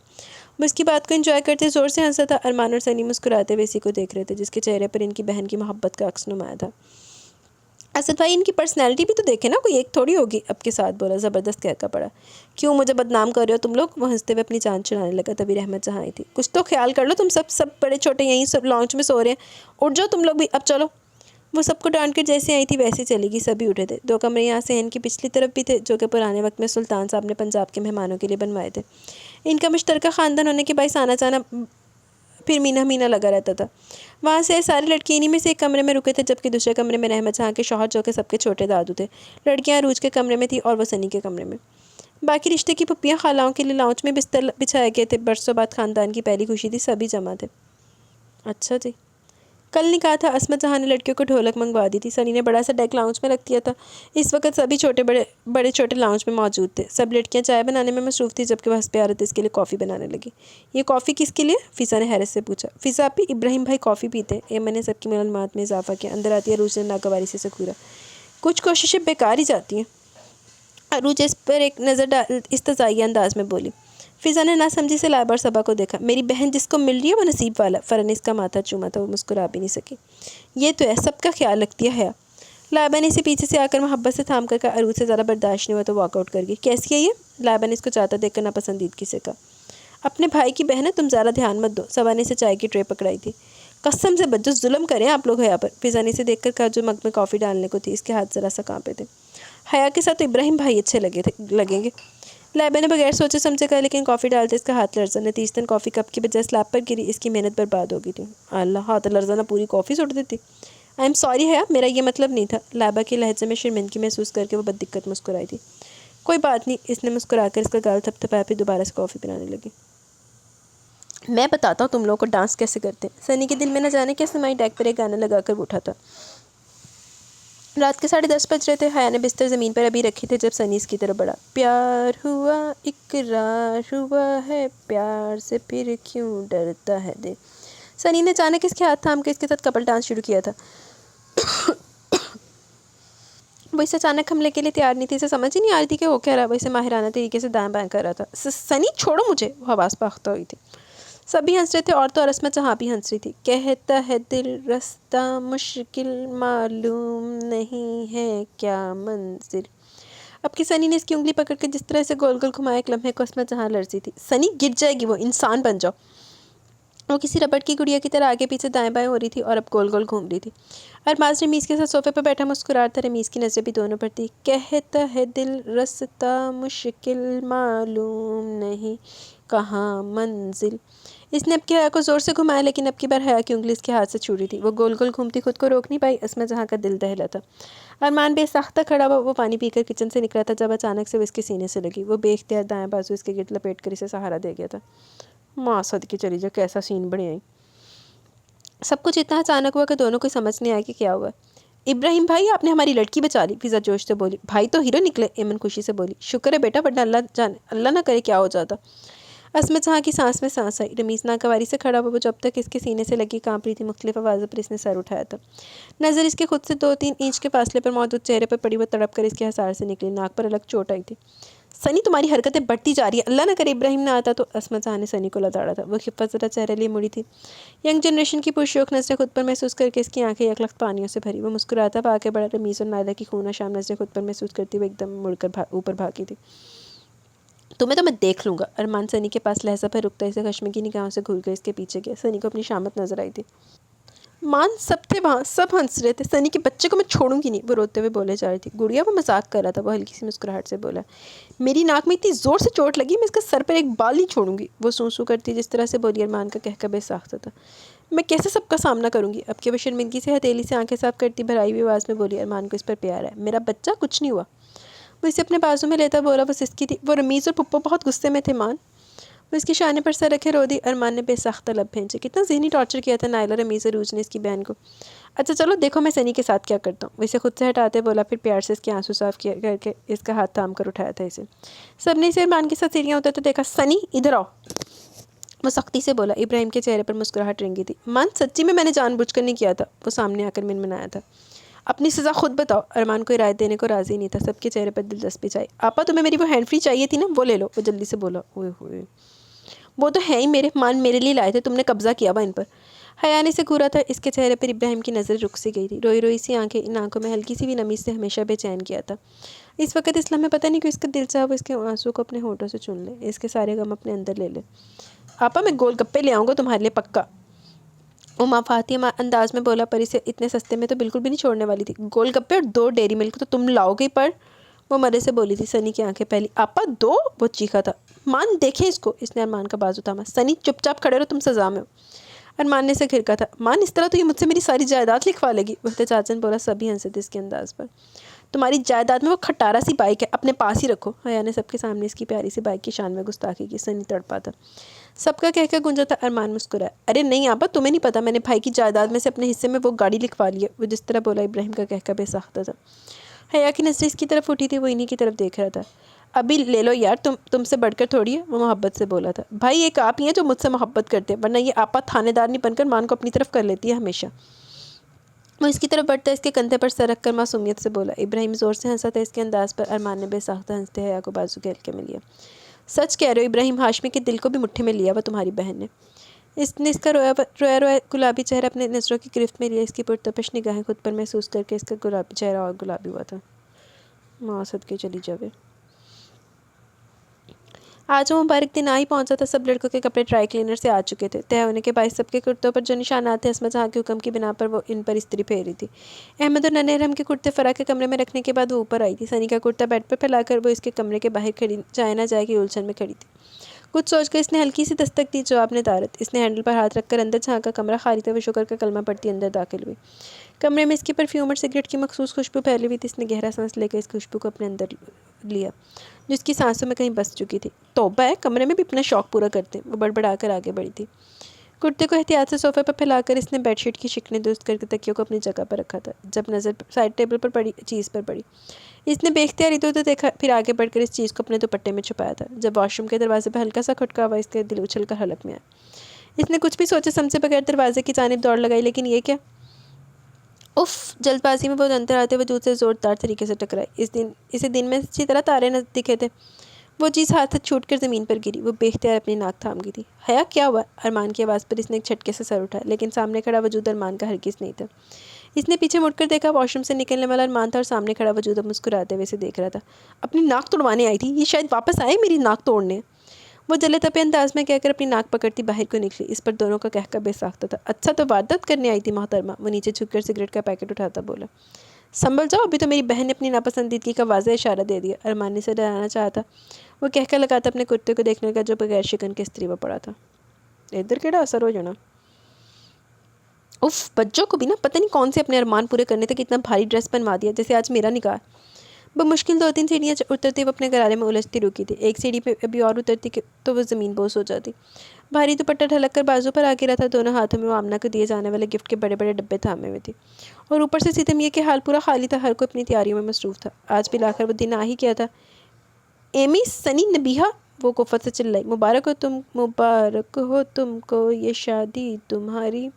وہ اس کی بات کو انجوائے کرتے زور سے ہنسا تھا۔ ارمان اور سنی مسکراتے ہوئے اسی کو دیکھ رہے تھے، جس کے چہرے پر ان کی بہن کی محبت کا عکس نمایاں تھا۔ اسد بھائی ان کی پرسنالٹی بھی تو دیکھے نا، کوئی ایک تھوڑی ہوگی۔ اب کے ساتھ بولا، زبردست کہہ کا پڑا۔ کیوں مجھے بدنام کر رہے ہو تم لوگ؟ وہ ہنستے ہوئے اپنی جان چڑھانے لگا۔ تبھی رحمت جہاں آئی تھی۔ کچھ تو خیال کر لو، تم سب بڑے چھوٹے یہیں سب لانچ میں سو رہے ہیں، اٹھ جاؤ تم لوگ بھی، اب چلو۔ وہ سب کو ڈانٹ کر جیسے آئی تھی ویسے چلی گئی۔ سبھی اٹھے تھے۔ 2 کمرے یہاں صحن کی پچھلی طرف بھی تھے، جو کہ پرانے وقت میں سلطان صاحب نے پنجاب کے مہمانوں کے لیے بنوائے تھے۔ ان کا مشترکہ خاندان ہونے کے باعث آنا جانا پھر مہینہ لگا رہتا تھا۔ وہاں سے ساری لڑکیاں انہی میں سے ایک کمرے میں رکے تھے، جبکہ دوسرے کمرے میں رحمت جہاں کے شوہر، جو کہ سب کے چھوٹے دادو تھے۔ لڑکیاں عروج کے کمرے میں تھیں اور وہ سنی کے کمرے میں۔ باقی رشتے کی پھپھیاں خالاؤں کے لیے لاؤنج میں بستر بچھائے گئے تھے۔ برسوں بعد خاندان کی پہلی خوشی تھی، سبھی جمع تھے۔ اچھا جی، کل نے کہا تھا عصمت جہاں نے لڑکیوں کو ڈھولک منگوا دی تھی. سنی نے بڑا سا ڈیک لاؤنج میں رکھ دیا تھا. اس وقت سبھی بڑے چھوٹے لاؤنج میں موجود تھے. سب لڑکیاں چائے بنانے میں مصروف تھی جبکہ وہ حسب عادت اس کے لیے کافی بنانے لگی. یہ کافی کس کے لیے؟ فضا نے حیرت سے پوچھا. فضا آپی، ابراہیم بھائی کافی پیتے ہیں. ایمن نے سب کی معلومات میں اضافہ کیا. اندر آتی عروج نے ناگواری سے سکورا. کچھ کوششیں بیکار ہی جاتی ہیں. عروج اس پر ایک نظر استضائیہ انداز میں بولی. فضا نے نہ سمجھی سے لائبہ اور صبا کو دیکھا. میری بہن جس کو مل رہی ہے وہ نصیب والا. فرح نے اس کا ماتھا چوما تھا. وہ مسکرا بھی نہیں سکی. یہ تو ہے، سب کا خیال رکھتی ہے حیا. لائبہ نے اسے پیچھے سے آ کر محبت سے تھام کر کہا. عروج سے زیادہ برداشت نہیں ہوا تو واک آؤٹ کر گئی. کیسی ہے یہ؟ لائبہ نے اس کو چاہتا دیکھ کر ناپسندیدگی سے کہا. اپنے بھائی کی بہن ہے، تم زیادہ دھیان مت دو. صبا نے اسے چائے کی ٹرے پکڑائی تھی. قسم سے بچو، ظلم کریں آپ لوگ حیا پر. فضا نے اسے دیکھ کر کہا جو مگ میں کافی ڈالنے کو تھی. اس کے ہاتھ ذرا سا کانپے تھے. حیا کے ساتھ تو ابراہیم بھائی اچھے لگیں گے. لائبہ نے بغیر سوچے سمجھے کہا، لیکن کافی ڈالتے اس کا ہاتھ لرزا. نتیجتاً کافی کپ کی بجائے سلیب پر گری. اس کی محنت برباد ہو گئی تھی. اللہ، ہاتھ لرزا نہ پوری کافی سٹ دیتی. آئی ایم سوری حیا، میرا یہ مطلب نہیں تھا. لائبہ کے لہجے میں شرمندگی محسوس کر کے وہ بددقت مسکرائی تھی. کوئی بات نہیں. اس نے مسکرا کر اس کا گال تھپ تھپایا. پھر دوبارہ سے کافی پلانے لگی. میں بتاتا ہوں تم لوگوں کو ڈانس کیسے کرتے ہیں. سنی کے دل میں نہ جانے کیسے مائی ڈیک پر ایک گانا لگا کر اٹھا تھا. رات کے 10:30 بج رہے تھے. حیا نے بستر زمین پر ابھی رکھی تھے جب سنی اس کی طرف بڑھا. پیار ہوا اقرار ہوا ہے، پیار سے پھر کیوں ڈرتا ہے دل. سنی نے اچانک اس کے ہاتھ تھام کے اس کے ساتھ کپل ڈانس شروع کیا تھا. وہ اسے اچانک حملے کے لیے تیار نہیں تھی. اسے سمجھ ہی نہیں آ رہی تھی کہ وہ کہہ رہا. وہ اسے ماہرانہ طریقے سے دائیں بائیں کر رہا تھا. سنی چھوڑو مجھے. وہ حواس باختہ ہوئی تھی. سبھی ہنس رہے تھے. عورتوں اور عصمت جہاں بھی ہنس رہی تھی. کہتا ہے دل رستہ مشکل، معلوم نہیں ہے کیا منزل. اب کی سنی نے اس کی انگلی پکڑ کے جس طرح سے گول گول گھمایا، ایک لمحے کو عصمت جہاں لرزی تھی. سنی گر جائے گی، وہ انسان بن جاؤ. وہ کسی ربڑ کی گڑیا کی طرح آگے پیچھے دائیں بائیں ہو رہی تھی اور اب گول گول گھوم رہی تھی. ارماز رمیز کے ساتھ صوفے پر بیٹھا مسکرا تھا. رمیز کی نظریں بھی دونوں پر تھی. کہتا ہے دل رستہ مشکل، معلوم نہیں کہاں منزل. اس نے اب کی حیا کو زور سے گھمایا، لیکن اب کی بار حیا کی انگلی اس کے ہاتھ سے چھوڑی تھی. وہ گول گول گھومتی خود کو روک نہیں پائی. عصمت جہاں کا دل دہلا تھا. ارمان بے ساختہ کھڑا ہوا. وہ پانی پی کر کچن سے نکلا تھا جب اچانک سے وہ اس کے سینے سے لگی. وہ بے اختیار دائیں بازو اس کے گرد لپیٹ کر اسے سہارا دے گیا تھا. ماں صدقے چلی جا، کیسا سین بڑی آئی. سب کچھ اتنا اچانک ہوا کہ دونوں کو سمجھ نہیں آیا کہ کیا ہوا. ابراہیم بھائی، آپ نے ہماری لڑکی بچا لی. فضا جوش سے بولی. بھائی تو ہیرو نکلے. ایمن خوشی سے بولی. شکر ہے بیٹا، ورنہ اللہ نہ کرے کیا ہو جاتا. عصمت جہاں کی سانس میں سانس آئی. رمیز ناگواری سے کھڑا ہوا. وہ جب تک اس کے سینے سے لگی کانپ رہی تھی. مختلف آوازوں پر اس نے سر اٹھایا تھا. نظر اس کے خود سے 2-3 انچ کے فاصلے پر موجود چہرے پر پڑی. وہ تڑپ کر اس کے حصار سے نکلی. ناک پر الگ چوٹ آئی تھی. سنی، تمہاری حرکتیں بڑھتی جا رہی ہیں. اللہ نہ کرے ابراہیم نہ آتا تو. عصمت جہاں نے سنی کو لتاڑا تھا. وہ خفت زدہ چہرے لیے مڑی تھی. ینگ جنریشن کی پرشوق نظریں خود پر محسوس کر کے اس کی آنکھیں یک لخت پانیوں سے بھری. وہ مسکراتا ہوا آگے بڑھا. رمیز اور نائلہ کی خونہ شام نظریں خود پر محسوس کرتی ہوئے ایک دم مڑ کر اوپر بھاگی تھی. تمہیں تو میں دیکھ لوں گا. ارمان سنی کے پاس لہجہ پر رکتا اسے خشمگی نگاہوں سے گھور کر اس کے پیچھے گیا. سنی کو اپنی شامت نظر آئی تھی. مان سب تھے وہاں، سب ہنس رہے تھے. سنی کے بچے کو میں چھوڑوں گی نہیں. وہ روتے ہوئے بولے جا رہی تھی. گڑیا، وہ مذاق کر رہا تھا. وہ ہلکی سی مسکراہٹ سے بولا. میری ناک میں اتنی زور سے چوٹ لگی، میں اس کا سر پر ایک بال نہیں چھوڑوں گی. وہ سوں سوں کرتی جس طرح سے بولی. ارمان کا کہکہ بے ساختہ تھا. میں کیسے سب کا سامنا کروں گی. اب کہ وہ شرمندگی سے ہتھیلی سے آنکھیں صاف کرتی بھرائی ہوئی آواز میں بولی. ارمان کو اس پر پیار ہے. میرا بچہ کچھ نہیں ہوا. وہ اسے اپنے بازو میں لیتا بولا. وہ سسکی تھی. وہ رمیز اور پپو بہت غصے میں تھے مان. وہ اس کے شانے پر سر رکھے رو دی. ارمان نے بے ساختہ لب بھینچے. کتنا ذہنی ٹارچر کیا تھا نائلہ، رمیز اور عروج نے اس کی بہن کو. اچھا چلو دیکھو میں سنی کے ساتھ کیا کرتا ہوں. وہ اسے خود سے ہٹاتے بولا. پھر پیار سے اس کے آنسو صاف کیا کر کے اس کا ہاتھ تھام کر اٹھایا تھا اسے. سب نے اسے ارمان کے ساتھ سیڑھیاں اترتے دیکھا. سنی ادھر آؤ. وہ سختی سے بولا. ابراہیم کے چہرے پر مسکراہٹ رنگی تھی. مان سچی میں نے جان بوجھ کر نہیں کیا تھا. وہ سامنے آ کر منمنایا تھا. اپنی سزا خود بتاؤ. ارمان کو رائے دینے کو راضی نہیں تھا. سب کے چہرے پر دلچسپی چاہیے. آپا، تمہیں میری وہ ہینڈ فری چاہیے تھی نا، وہ لے لو. وہ جلدی سے بولا. اوئے ہوئے، وہ تو ہے ہی میرے. مان میرے لیے لائے تھے، تم نے قبضہ کیا ہوا ان پر. حیا نے سے گھورا تھا. اس کے چہرے پر ابراہیم کی نظر رک سی گئی تھی. روئی روئی سی آنکھیں، ان آنکھوں میں ہلکی سی بھی نمی سے ہمیشہ بے چین کیا تھا. اس وقت اس لمحے پتہ نہیں کیوں اس کا دل چاہا وہ اس کے آنسو کو اپنے ہونٹوں سے چن لے، اس کے سارے غم اپنے اندر لے لے. آپا، میں گول گپے لے آؤں گا تمہارے لیے پکا. وہ مافاتی انداز میں بولا. پر اسے اتنے سستے میں تو بالکل بھی نہیں چھوڑنے والی تھی. گول گپے اور 2 ڈیری ملک تو تم لاؤ گے پر. وہ مدے سے بولی تھی. سنی کی آنکھیں پہلی. آپا 2. وہ چیخا تھا. مان دیکھیں اس کو. اس نے ارمان کا بازو تھاما. سنی چپ چاپ کھڑے رہو، تم سزا میں ہو. ارمان نے اسے گھرکا تھا. مان اس طرح تو یہ مجھ سے میری ساری جائیداد لکھوا لے گی. وہ چاچا نے بولا. سبھی ہنسے تھے اس کے انداز پر. تمہاری جائیداد میں وہ کھٹارا سی بائک ہے، اپنے پاس ہی رکھو۔ حیا نے سب کے سامنے اس کی پیاری سی بائک کی شان میں گستاخی کی۔ سنی تڑپا تھا، سب کا کہہ گونجا تھا۔ ارمان مسکرایا، ارے نہیں آپا، تمہیں نہیں پتا، میں نے بھائی کی جائیداد میں سے اپنے حصے میں وہ گاڑی لکھوا لی ہے۔ وہ جس طرح بولا ابراہیم کا کہہ بے ساختہ تھا۔ حیا کی نظریں اس کی طرف اٹھی تھی، وہ انہی کی طرف دیکھ رہا تھا۔ ابھی لے لو یار، تم سے بڑھ کر تھوڑی ہے، وہ محبت سے بولا تھا۔ بھائی ایک آپ ہی ہیں جو مجھ سے محبت کرتے ہیں، ورنہ یہ آپا تھانے دار نہیں بن کر مان کو اپنی طرف کر لیتی ہے ہمیشہ۔ وہ اس کی طرف بڑھتا اس کے کندھے پر سر رکھ کر معصومیت سے بولا۔ ابراہیم زور سے ہنسا تھا اس کے انداز پر۔ ارمان نے بے ساختہ ہنستے حیا کو بازو کے ہلکے میں لیا۔ سچ کہہ رہے ہو ابراہیم، ہاشمی کے دل کو بھی مٹھی میں لیا وہ تمہاری بہن نے۔ اس نے اس کا رویا گلابی چہرہ اپنے نظروں کی گرفت میں لیا۔ اس کی پرتپش نگاہیں خود پر محسوس کر کے اس کا گلابی چہرہ اور گلابی ہوا تھا۔ ماں صدقے چلی جاوے۔ آج وہ مبارک دن آ ہی پہنچا تھا۔ سب لڑکوں کے کپڑے ڈرائی کلینر سے آ چکے تھے۔ طے ہونے کے باعث سب کے کرتوں پر جو نشانات تھے عصمت جہاں کے حکم کی بنا پر وہ ان پر استری پھیر رہی تھی۔ احمد اور ننھے ارحم کے کرتے فرا کے کمرے میں رکھنے کے بعد وہ اوپر آئی تھی۔ سنی کا کرتا بیڈ پر پھیلا کر وہ اس کے کمرے کے باہر کھڑی جائے نہ جائے کی الجھن میں کھڑی تھی۔ کچھ سوچ کر اس نے ہلکی سی دستک دی، جواب نے دارت۔ اس نے ہینڈل پر ہاتھ رکھ کر اندر جھانکا، کمرہ خالی تھا۔ وہ شکر کا کلمہ پڑھتی اندر داخل ہوئی۔ کمرے میں اس کی پرفیوم اور سگریٹ کی مخصوص خوشبو پھیلی ہوئی تھی۔ اس نے گہرا سانس لے کر اس خوشبو کو اپنے اندر لیا جو اس کی سانسوں میں کہیں بس چکی تھی۔ توبہ ہے، کمرے میں بھی اپنا شوق پورا کرتے۔ وہ بڑبڑا کر آگے بڑھی تھی۔ کرتے کو احتیاط سے صوفے پر پھیلا کر اس نے بیڈ شیٹ کی شکنیں درست کر کے تکیوں کو اپنی جگہ پر رکھا تھا۔ جب نظر سائڈ ٹیبل پر پڑی چیز پر پڑی، اس نے بے اختیار ادھر ادھر دیکھا، پھر آگے بڑھ کر اس چیز کو اپنے دوپٹے میں چھپایا تھا۔ جب واش روم کے دروازے پر ہلکا سا کھٹکا ہوا، اس کا دل اچھل کر حلق میں آیا۔ اس نے کچھ بھی سوچے سمجھے بغیر دروازے کی جانب دوڑ لگائی، لیکن یہ کیا؟ اف! جلد بازی میں وہ اندر آتے وجود سے زوردار طریقے سے ٹکرائی۔ اسے دن میں اچھی طرح تارے نہ دکھے تھے۔ وہ چیز ہاتھ سے چھوٹ کر زمین پر گری۔ وہ بے اختیار اپنی ناک تھام گئی تھی۔ حیا کیا ہوا؟ ارمان کی آواز پر اس نے ایک جھٹکے سے سر اٹھایا، لیکن سامنے کھڑا وجود ارمان کا ہرگز نہیں تھا۔ اس نے پیچھے مڑ کر دیکھا، واش روم سے نکلنے والا ارمان تھا اور سامنے کھڑا وجود اب مسکراتے ہوئے اسے دیکھ رہا تھا۔ اپنی ناک توڑوانے آئی تھی؟ یہ شاید واپس آئے میری ناک توڑنے۔ وہ جلے تپے انداز میں کہہ کر اپنی ناک پکڑتی باہر کو نکلی۔ اس پر دونوں کا کہکا بے ساختہ تھا۔ اچھا تو واردات کرنے آئی تھی محترمہ؟ وہ نیچے جھک کر سگریٹ کا پیکٹ اٹھاتا بولا۔ سنبھل جاؤ، ابھی تو میری بہن نے اپنی ناپسندیدگی کا واضح اشارہ دے دیا۔ ارمان نے اسے ڈرانا چاہا تھا۔ وہ کہکا لگاتا اپنے کرتے کو دیکھنے لگا جو بغیر شکن کے استری پر پڑا تھا۔ ادھر کیڑا اثر ہو جانا۔ اف! بچوں کو بھی نا پتہ نہیں کون سے اپنے ارمان پورے کرنے تک اتنا بھاری ڈریس بنوا دیا، جیسے آج میرا نکاح۔ بمشکل 2-3 سیڑھیاں اترتی وہ اپنے گرارے میں الجھتی رکی تھی۔ ایک سیڑھی پہ ابھی اور اترتی تو وہ زمین بوس ہو جاتی۔ بھاری دوپٹہ ڈھلک کر بازو پر آ گرا تھا۔ دونوں ہاتھوں میں وہ آمنہ کو دیے جانے والے گفٹ کے بڑے بڑے ڈبے تھامے ہوئے تھی، اور اوپر سے ستم یہ کہ حال پورا خالی تھا۔ ہر کوئی اپنی تیاریوں میں مصروف تھا۔ آج بھی لاخر وہ دن آ ہی کیا تھا۔ ایمی، سنی، نبیہہ، وہ کفت سے چلائی، مبارک ہو تم کو یہ شادی تمہاری۔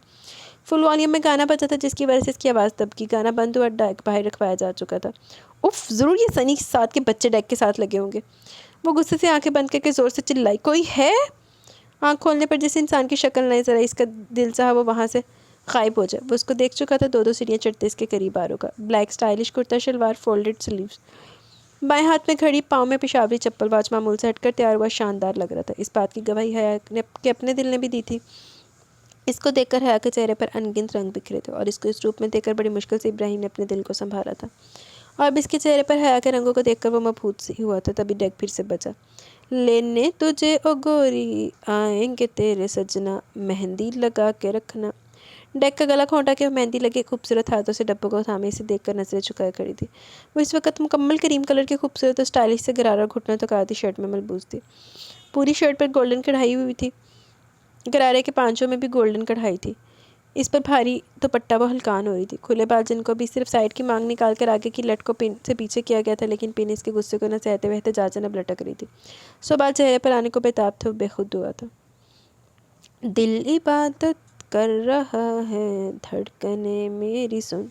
فل والیوم میں گانا بجا تھا، جس کی وجہ سے اس کی آواز دب گئی۔ گانا بند ہوا، ڈیک باہر رکھوایا جا چکا تھا۔ اف! ضرور یہ سنی کے ساتھ کے بچے ڈیک کے ساتھ لگے ہوں گے۔ وہ غصے سے آنکھیں بند کر کے زور سے چلائی، کوئی ہے؟ آنکھ کھولنے پر جس انسان کی شکل نظر آئی، اس کا دل چاہا وہ وہاں سے غائب ہو جائے۔ وہ اس کو دیکھ چکا تھا۔ 2 سیڑھیاں چڑھتے اس کے قریب آ رکا۔ بلیک سٹائلش کرتا شلوار، فولڈڈ سلیوز، بائیں ہاتھ میں گھڑی، پاؤں میں پشاوری چپل، واچ معمول سے ہٹ کر تیار ہوا شاندار لگ رہا تھا۔ اس بات کی گواہی حیا کے اپنے دل نے بھی دی تھی۔ اس کو دیکھ کر حیا کے چہرے پر انگنت رنگ بکھرے تھے، اور اس کو اس روپ میں دیکھ کر بڑی مشکل سے ابراہیم نے اپنے دل کو سنبھالا تھا، اور اب اس کے چہرے پر حیا کے رنگوں کو دیکھ کر وہ مبہوت سی ہوا تھا۔ تبھی ڈیک پھر سے بجا۔ لینے تجھے او گوری آئیں گے تیرے سجنا، مہندی لگا کے رکھنا۔ ڈیک کا گلا کھونٹا کے وہ مہندی لگے خوبصورت ہاتھوں سے ڈبوں کو تھامے اسے دیکھ کر نظریں چکائے کھڑی تھی۔ وہ اس وقت مکمل کریم کلر کے خوبصورت اور سٹائلش سے گرارہ گھٹنوں تک آتی شرٹ میں ملبوس تھی۔ پوری شرٹ پر گولڈن کڑھائی ہوئی تھی۔ گرارے کے پانچوں میں بھی گولڈن کڑھائی تھی۔ اس پر بھاری دوپٹہ وہ ہلکان ہو رہی تھی۔ کھلے بال جن کو بھی صرف سائڈ کی مانگ نکال کر آگے کی لٹ کو پن سے پیچھے کیا گیا تھا، لیکن پن اس کے غصے کو نہ سہتے ہوئے احتجاجاً اب لٹک رہی تھی۔ 100 بال چہرے پر آنے کو بےتاب تھے۔ وہ بے خود ہوا تھا۔ دل عبادت کر رہا ہے، دھڑکنیں میری سن۔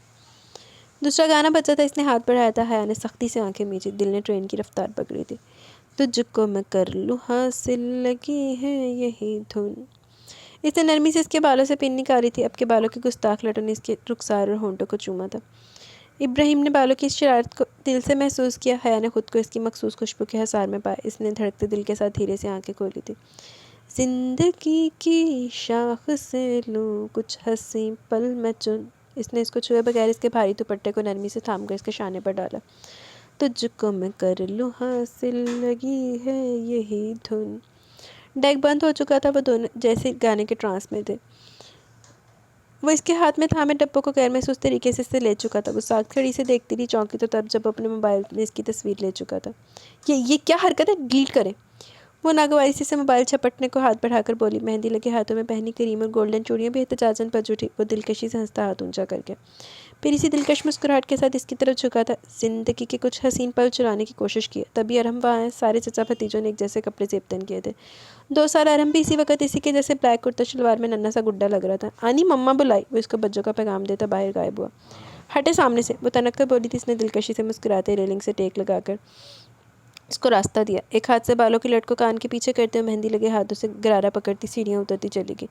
دوسرا گانا بجا تھا۔ اس نے ہاتھ بڑھایا تھا۔ حیا نے سختی سے آنکھیں میچی۔ دل نے ٹرین کی رفتار پکڑی تھی۔ تجھ کو میں کر لوں حاصل، لگی ہے یہی دھن۔ اس نے نرمی سے اس کے بالوں سے پن نکالی تھی۔ اب کے بالوں کی گستاخ لٹوں نے اس کے رخسار اور ہونٹوں کو چوما تھا۔ ابراہیم نے بالوں کی اس شرارت کو دل سے محسوس کیا۔ حیا نے خود کو اس کی مخصوص خوشبو کے حصار میں پایا۔ اس نے دھڑکتے دل کے ساتھ دھیرے سے آنکھیں کھولی تھی۔ زندگی کی شاخ سے لوں کچھ ہنسی پل میں چن۔ اس نے اس کو چھوئے بغیر اس کے بھاری دوپٹے کو نرمی سے تھام کر اس کے شانے پر ڈالا۔ تجھ کو میں کر لوں حاصل، لگی ہے یہی دھن۔ ڈیک بند ہو چکا تھا۔ وہ دونوں جیسے گانے کے ٹرانس میں تھے۔ وہ اس کے ہاتھ میں تھامے ڈبوں کو غیر محسوس طریقے سے اس سے لے چکا تھا۔ وہ ساکت کھڑی سے دیکھتی رہی، چونکی تو تب جب اپنے موبائل میں اس کی تصویر لے چکا تھا۔ یہ کیا حرکت ہے؟ ڈیلیٹ کریں۔ وہ ناگواری سے موبائل چھپٹنے کو ہاتھ بڑھا کر بولی۔ مہندی لگے ہاتھوں میں پہنی کریم اور گولڈن چوڑیاں بھی احتجاجاً بج اٹھی۔ وہ دلکشی سے ہنستا ہاتھ اونچا کر کے پھر اسی دلکش مسکراہٹ کے ساتھ اس کی طرف جھکا تھا۔ زندگی کے کچھ حسین پل چرانے کی کوشش کی ہے، تبھی ارحم وہاں ہے۔ سارے چچا بھتیجوں نے ایک جیسے کپڑے زیب تن کیے تھے۔ 2 سال ارحم بھی اسی وقت اسی کے جیسے بلیک کرتا شلوار میں ننھا سا گڈا لگ رہا تھا۔ آنی مما بلائی، وہ اس کو بجوں کا پیغام دیتا باہر غائب ہوا۔ ہٹے سامنے سے، وہ تنک کر بولی تھی۔ اس نے دلکشی سے مسکراتے ریلنگ سے ٹیک لگا کر اس کو راستہ دیا۔ ایک ہاتھ سے بالوں کی لٹ کو کان کے پیچھے کرتے ہوئے مہندی لگے ہاتھوں سے گرارا پکڑتی سیڑھیاں اترتی چلی گئی۔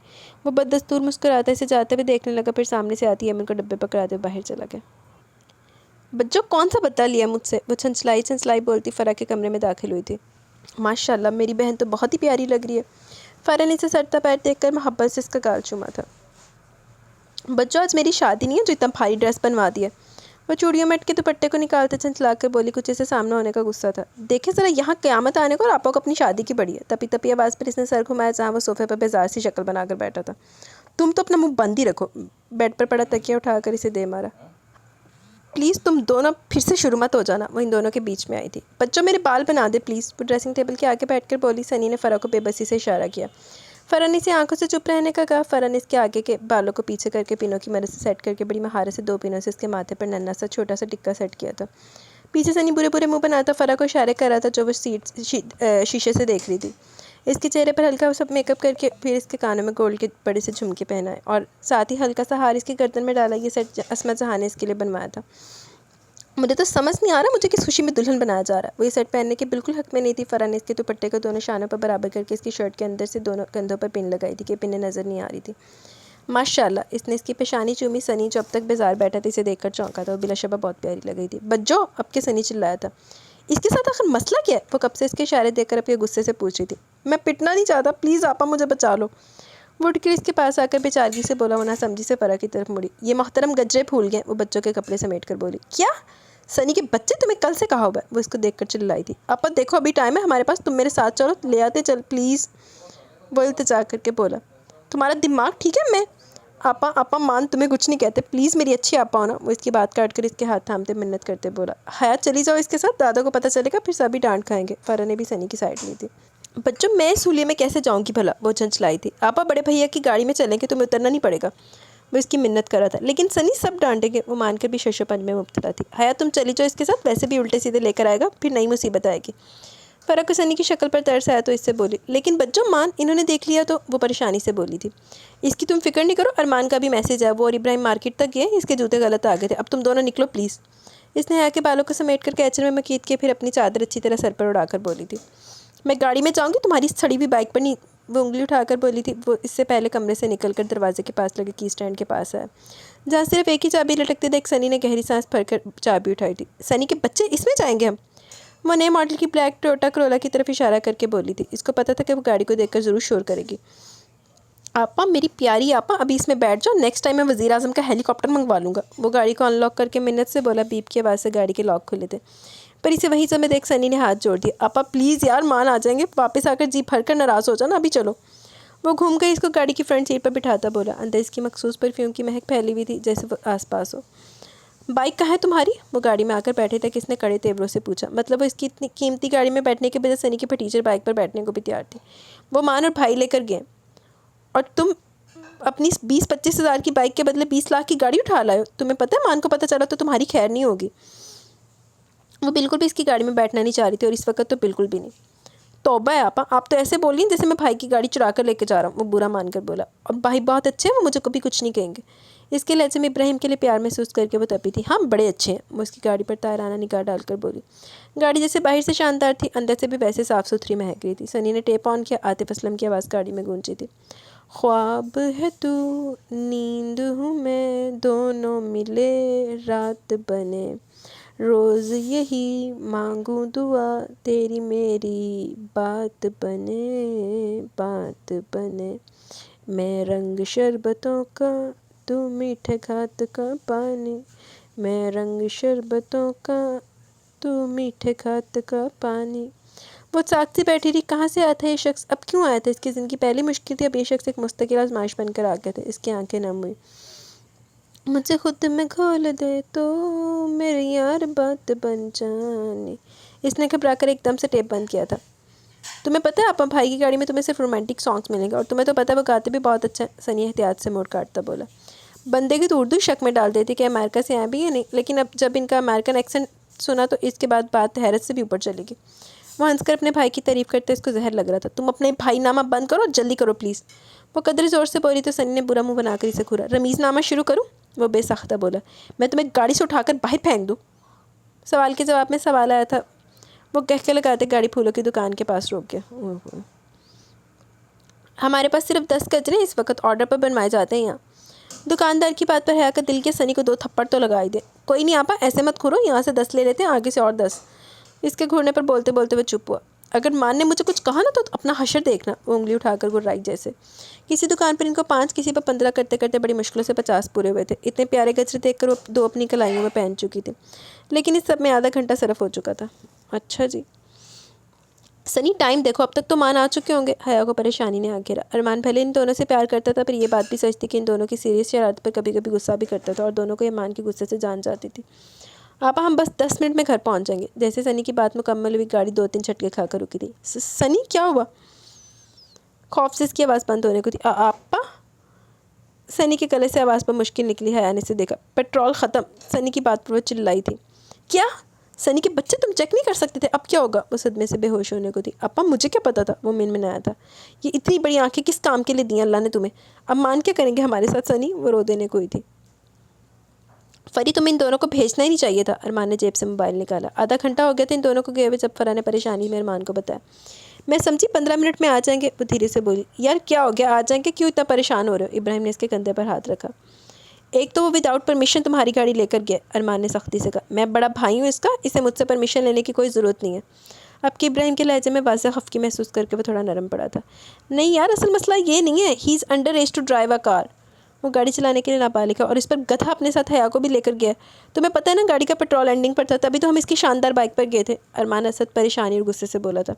وہ بددستور مسکراتا اسے جاتے ہوئے دیکھنے لگا، پھر سامنے سے آتی ایمن کو ڈبے پکڑاتے ہوئے باہر چلا گیا۔ بچوں کون سا بدلہ لیا مجھ سے؟ وہ چھنچھلائی بولتی فرح کے کمرے میں داخل ہوئی تھی۔ ماشاء اللہ، میری بہن تو بہت ہی پیاری لگ رہی ہے۔ فرح نے اسے سرتا پیر دیکھ کر محبت سے اس کا گال چوما تھا۔ بچوں آج میری شادی نہیں ہے جو اتنا بھاری ڈریس بنوا دی ہے۔ وہ چوڑیوں میں اٹکے دوپٹے کو نکالتے چھنچھلا کر بولی، کچھ اسے سامنے ہونے کا غصہ تھا۔ دیکھیں ذرا یہاں قیامت آنے کو اور آپا کو اپنی شادی کی بڑی ہے۔ تپی آواز پر اس نے سر گھمایا جہاں وہ صوفے پر بیزار سی شکل بنا کر بیٹھا تھا۔ تم تو اپنا منہ بند ہی رکھو۔ بیڈ پر پڑا تکیہ اٹھا کر اسے دے مارا۔ پلیز تم دونوں پھر سے شروع مت ہو جانا۔ وہ ان دونوں کے بیچ میں آئی تھی۔ بچوں میرے بال بنا دے پلیز، وہ ڈریسنگ ٹیبل کے آگے بیٹھ کر بولی۔ سنی نے فرح کو بے بسی سے اشارہ کیا۔ فرح نے اسے آنکھوں سے چپ رہنے کا کہا۔ فرح نے اس کے آگے کے بالوں کو پیچھے کر کے پینوں کی مدد سے سیٹ کر کے بڑی مہارت سے 2 پینوں سے اس کے ماتھے پر ننھا سا چھوٹا سا ٹکا سیٹ کیا تھا۔ پیچھے سنی برے منہ بناتا فرح کو اشارے کر رہا تھا جو وہ شیشے سے دیکھ رہی تھی۔ اس کے چہرے پر ہلکا سا میک اپ کر کے پھر اس کے کانوں میں گولڈ کے بڑے سے جھمکے پہنائے اور ساتھ ہی ہلکا سا ہار اس کی گردن میں ڈالا۔ یہ سیٹ عصمت جہاں نے اس کے لیے بنوایا تھا۔ مجھے تو سمجھ نہیں آ رہا مجھے کس خوشی میں دلہن بنایا جا رہا ہے۔ وہ یہ سیٹ پہننے کے بالکل حق میں نہیں تھی۔ فرح نے اس کے دوپٹے کو دونوں شانوں پر برابر کر کے اس کی شرٹ کے اندر سے دونوں کندھوں پر پن لگائی تھی کہ پنیں نظر نہیں آ رہی تھی۔ ماشاء اللہ، اس نے اس کی پیشانی چومی۔ سنی جو اب تک بیزار بیٹھا تھا اسے دیکھ کر چونکا تھا۔ وہ بلا شبہ بہت پیاری لگ رہی تھی۔ بجو اب کے سنی چلایا تھا۔ اس کے ساتھ آخر مسئلہ کیا ہے؟ وہ کب سے اس کے اشارے دیکھ کر اب یہ غصے سے پوچھ رہی تھی۔ میں پٹنا نہیں چاہتا، پلیز آپا مجھے بچا لو۔ وہ اٹھ کر اس کے پاس آ کر بیچارگی سے بولا۔ وہ نہ سمجھی سے فرح کی طرف مڑی۔ یہ محترم گجرے پھول گئے۔ وہ بچوں کے کپڑے سمیٹ کر بولی۔ کیا؟ سنی کے بچے تمہیں کل سے کہا ہوا ہے؟ وہ اس کو دیکھ کر چلائی تھی۔ آپا دیکھو ابھی ٹائم ہے ہمارے پاس، تم میرے ساتھ چلو، لے آتے چل پلیز، وہ التجا کر کے بولا۔ تمہارا دماغ ٹھیک ہے؟ میں آپا مان تمہیں کچھ نہیں کہتے، پلیز میری اچھی آپا ہونا۔ وہ اس کی بات کاٹ کر اس کے ہاتھ تھامتے منت کرتے بولا۔ حیات چلی جاؤ اس کے ساتھ، دادا کو پتہ چلے گا پھر سبھی ڈانٹ کھائیں گے۔ فرح نے بھی سنی کی سائڈ لی تھی۔ بچوں میں اس حلیے میں کیسے جاؤں گی بھلا؟ وہ چنچلائی تھی۔ آپا بڑے بھیا کی گاڑی میں چلیں گے، تمہیں اترنا نہیں پڑے گا، وہ اس کی منت کر رہا تھا۔ لیکن سنی سب ڈانٹیں گے۔ وہ مان کر بھی شش و پنج میں مبتلا تھی۔ حیات تم چلی جاؤ اس کے ساتھ، ویسے بھی الٹے سیدھے لے کر آئے گا، پھر نئی مصیبت آئے گی۔ فرح کو سنی کی شکل پر ترس آیا تو اس سے بولی۔ لیکن بچوں مان، انہوں نے دیکھ لیا تو، وہ پریشانی سے بولی تھی۔ اس کی تم فکر نہیں کرو، ارمان کا بھی میسج ہے، وہ اور ابراہیم مارکیٹ تک گئے، اس کے جوتے غلط آ گئے تھے، اب تم دونوں نکلو پلیز۔ اس نے حیا کے بالوں کو سمیٹ کر کیچر میں مکید کے پھر اپنی چادر اچھی طرح سر پر اڑا کر بولی تھی۔ میں گاڑی میں جاؤں گی، تمہاری اس چھڑی ہوئی بائک پر نہیں، وہ انگلی اٹھا کر بولی تھی۔ وہ اس سے پہلے کمرے سے نکل کر دروازے کے پاس لگے کی اسٹینڈ کے پاس آیا جہاں صرف ایک ہی چابی لٹکتی دیکھ سنی نے گہری سانس بھر کر چابی اٹھائی تھی۔ سنی کے بچے اس میں جائیں گے ہم؟ وہ نئے ماڈل کی بلیک ٹویوٹا کرولا کی طرف اشارہ کر کے بولی تھی۔ اس کو پتہ تھا کہ وہ گاڑی کو دیکھ کر ضرور شور کرے گی۔ آپا میری پیاری آپا، ابھی اس میں بیٹھ جاؤ، نیکسٹ ٹائم میں وزیر اعظم کا ہیلی کاپٹر منگوا لوں گا۔ وہ گاڑی کو ان لاک کر کے منت سے بولا۔ بیپ کی آواز سے گاڑی کے لاک کھلے تھے، پر اسے وہیں سمے دیکھ سنی نے ہاتھ جوڑ دیا۔ آپا پلیز یار، مان آ جائیں گے، واپس آ کر جی بھر کر ناراض ہو جانا، ابھی چلو۔ وہ گھوم کر اس کو گاڑی کی فرنٹ سیٹ پر بٹھاتا بولا۔ اندر اس کی مخصوص پرفیوم کی مہک پھیلی ہوئی تھی جیسے وہ آس پاس ہو۔ بائک کہاں ہے تمہاری؟ وہ گاڑی میں آ کر بیٹھے تک اس نے کڑے تیوروں سے پوچھا۔ مطلب وہ اس کی اتنی قیمتی گاڑی میں بیٹھنے کے بجائے سنی کی بھتیجے بائک پر بیٹھنے کو بھی تیار تھی۔ وہ مان اور بھائی لے کر گئے اور تم اپنی 20-25 ہزار کی بائک کے بدلے 20 لاکھ کی گاڑی اٹھا لائے ہو۔ تمہیں پتہ ہے مان کو پتہ چلا تو تمہاری خیر نہیں ہوگی۔ وہ بالکل بھی اس کی گاڑی میں بیٹھنا نہیں چاہ رہی تھی اور اس وقت تو بالکل بھی نہیں۔ توبہ ہے آپا، آپ تو ایسے بول رہی ہیں جیسے میں بھائی کی گاڑی چرا کر لے کے جا رہا ہوں، وہ برا مان کر بولا۔ اور بھائی بہت اچھے ہیں، وہ مجھے کبھی کچھ نہیں کہیں گے۔ اس کے لہجے میں ابراہیم کے لیے پیار محسوس کر کے وہ تپی تھی۔ ہاں بڑے اچھے ہیں، وہ اس کی گاڑی پر طائرانہ نگاہ ڈال کر بولی۔ گاڑی جیسے باہر سے شاندار تھی، اندر سے بھی ویسے صاف ستھری مہک رہی تھی۔ سنی نے ٹیپ آن کیا، عاطف اسلم کی آواز گاڑی میں گونجی تھی۔ خواب ہے تو نیند ہوں میں، دونوں ملے رات بنے، روز یہی مانگوں دعا، تیری میری بات بنے بات بنے، میں رنگ شربتوں کا تو میٹھے کھات کا پانی، میں رنگ شربتوں کا تو میٹھے کھات کا پانی۔ وہ ساتھ سے بیٹھی رہی۔ کہاں سے آیا تھا یہ شخص؟ اب کیوں آیا تھا؟ اس کی زندگی پہلی مشکل تھی، اب یہ شخص ایک مستقل آزمائش بن کر آ گیا تھا۔ اس کی آنکھیں نم ہوئی۔ مجھ سے خود میں کھول دے تو میرے یار بات بن جانے. اس نے گھبرا کر ایک دم سے ٹیپ بند کیا تھا. تمہیں پتہ ہے آپ بھائی کی گاڑی میں تمہیں صرف رومانٹک سانگس ملیں گے، اور تمہیں تو پتہ ہے وہ گاتے بھی بہت اچھا. سنی احتیاط سے موڑ کاٹتا بولا. بندے کی تو اردو شک میں ڈال دیتی کہ امریکہ سے آئے بھی ہے نہیں، لیکن اب جب ان کا امریکن ایکسنٹ سنا تو اس کے بعد بات حیرت سے بھی اوپر چلے گی. وہ ہنس کر اپنے بھائی کی تعریف کرتے اس کو زہر لگ رہا تھا. تم اپنے بھائی نامہ بند کرو، جلدی کرو پلیز. وہ قدر زور سے بولی تو سنی نے برا منہ بنا کر اسے گھورا. رمیز نامہ شروع کروں؟ وہ بے ساختہ بولا. میں تمہیں گاڑی سے اٹھا کر باہر پھینک دوں. سوال کے جواب میں سوال آیا تھا. وہ کہہ کے لگاتے گاڑی پھولوں کی دکان کے پاس روک گیا. ہمارے پاس صرف 10 گجرے اس وقت آرڈر پر بنوائے جاتے ہیں یہاں. دکاندار کی بات پر حیا کا دل کے سنی کو 2 تھپڑ تو لگائی دے. کوئی نہیں آپا، ایسے مت کھورو، یہاں سے 10 لے لیتے ہیں، آگے سے اور 10. اس کے گھورنے پر بولتے بولتے وہ چپ ہوا. اگر مان نے مجھے کچھ کہا نا تو اپنا حشر دیکھنا. وہ انگلی اٹھا کر گرائی جیسے. کسی دکان پر ان کو 5 کسی پر 15 کرتے کرتے بڑی مشکلوں سے 50 پورے ہوئے تھے. اتنے پیارے گجرے دیکھ کر وہ 2 اپنی کلائیوں میں پہن چکی تھی، لیکن اس سب میں آدھا گھنٹہ صرف ہو چکا تھا. اچھا جی سنی، ٹائم دیکھو، اب تک تو مان آ چکے ہوں گے. حیا کو پریشانی نے آ گھیرا. ارمان بھلے ان دونوں سے پیار کرتا تھا، پر یہ بات بھی سچ تھی کہ ان دونوں کی سیریس شرارت پر کبھی کبھی غصہ بھی کرتا تھا، اور دونوں کو ایمان کے غصے سے جان جاتی تھی. آپا ہم بس 10 منٹ میں گھر پہنچ جائیں گے. جیسے سنی کی بات مکمل ہوئی گاڑی 2-3 جھٹکے کھا کر رکی تھی. سنی کیا ہوا؟ خوف سے اس کی آواز بند ہونے کو تھی. آپا؟ سنی کے گلے سے آواز پر مشکل نکلی. حیا نے اسے دیکھا. پیٹرول ختم. سنی کی بات پر وہ چلائی تھی. کیا؟ سنی کے بچے تم چیک نہیں کر سکتے تھے؟ اب کیا ہوگا؟ وہ صدمے سے بے ہوش ہونے کو تھی. آپا مجھے کیا پتا تھا؟ وہ من آیا تھا. یہ اتنی بڑی آنکھیں کس کام کے لیے دیں اللہ نے تمہیں؟ اب مان کیا کریں گے ہمارے ساتھ سنی؟ وہ رو دینے کو ہی تھی. فری تمہیں ان دونوں کو بھیجنا ہی نہیں چاہیے تھا. ارمان نے جیب سے موبائل نکالا. آدھا گھنٹہ ہو گیا تھا ان دونوں کو گئے ہوئے جب فرح نے پریشانی میں ارمان کو بتایا. میں سمجھی 15 منٹ میں آ جائیں گے. وہ دھیرے سے بولی. یار کیا ہو گیا؟ آ جائیں گے؟ کیوں اتنا پریشان ہو رہے ہو؟ ابراہیم نے اس کے کندھے پر ہاتھ رکھا. ایک تو وہ وداؤٹ پرمیشن تمہاری گاڑی لے کر گیا. ارمان نے سختی سے کہا. میں بڑا بھائی ہوں اس کا، اسے مجھ سے پرمیشن لینے کی کوئی ضرورت نہیں ہے. اب کہ ابراہیم کے لہجے میں واضح خفگی محسوس کر کے وہ تھوڑا نرم پڑا تھا. نہیں یار، اصل مسئلہ یہ نہیں ہے. He is under age to drive a car. وہ گاڑی چلانے کے لیے نابالغ ہے، اور اس پر گدھا اپنے ساتھ حیا کو بھی لے کر گیا. تمہیں پتہ ہے نا گاڑی کا پیٹرول اینڈنگ پر تھا، تبھی تو ہم اس کی شاندار بائک پر گئے تھے. ارمان اسد پریشانی اور غصے سے بولا تھا.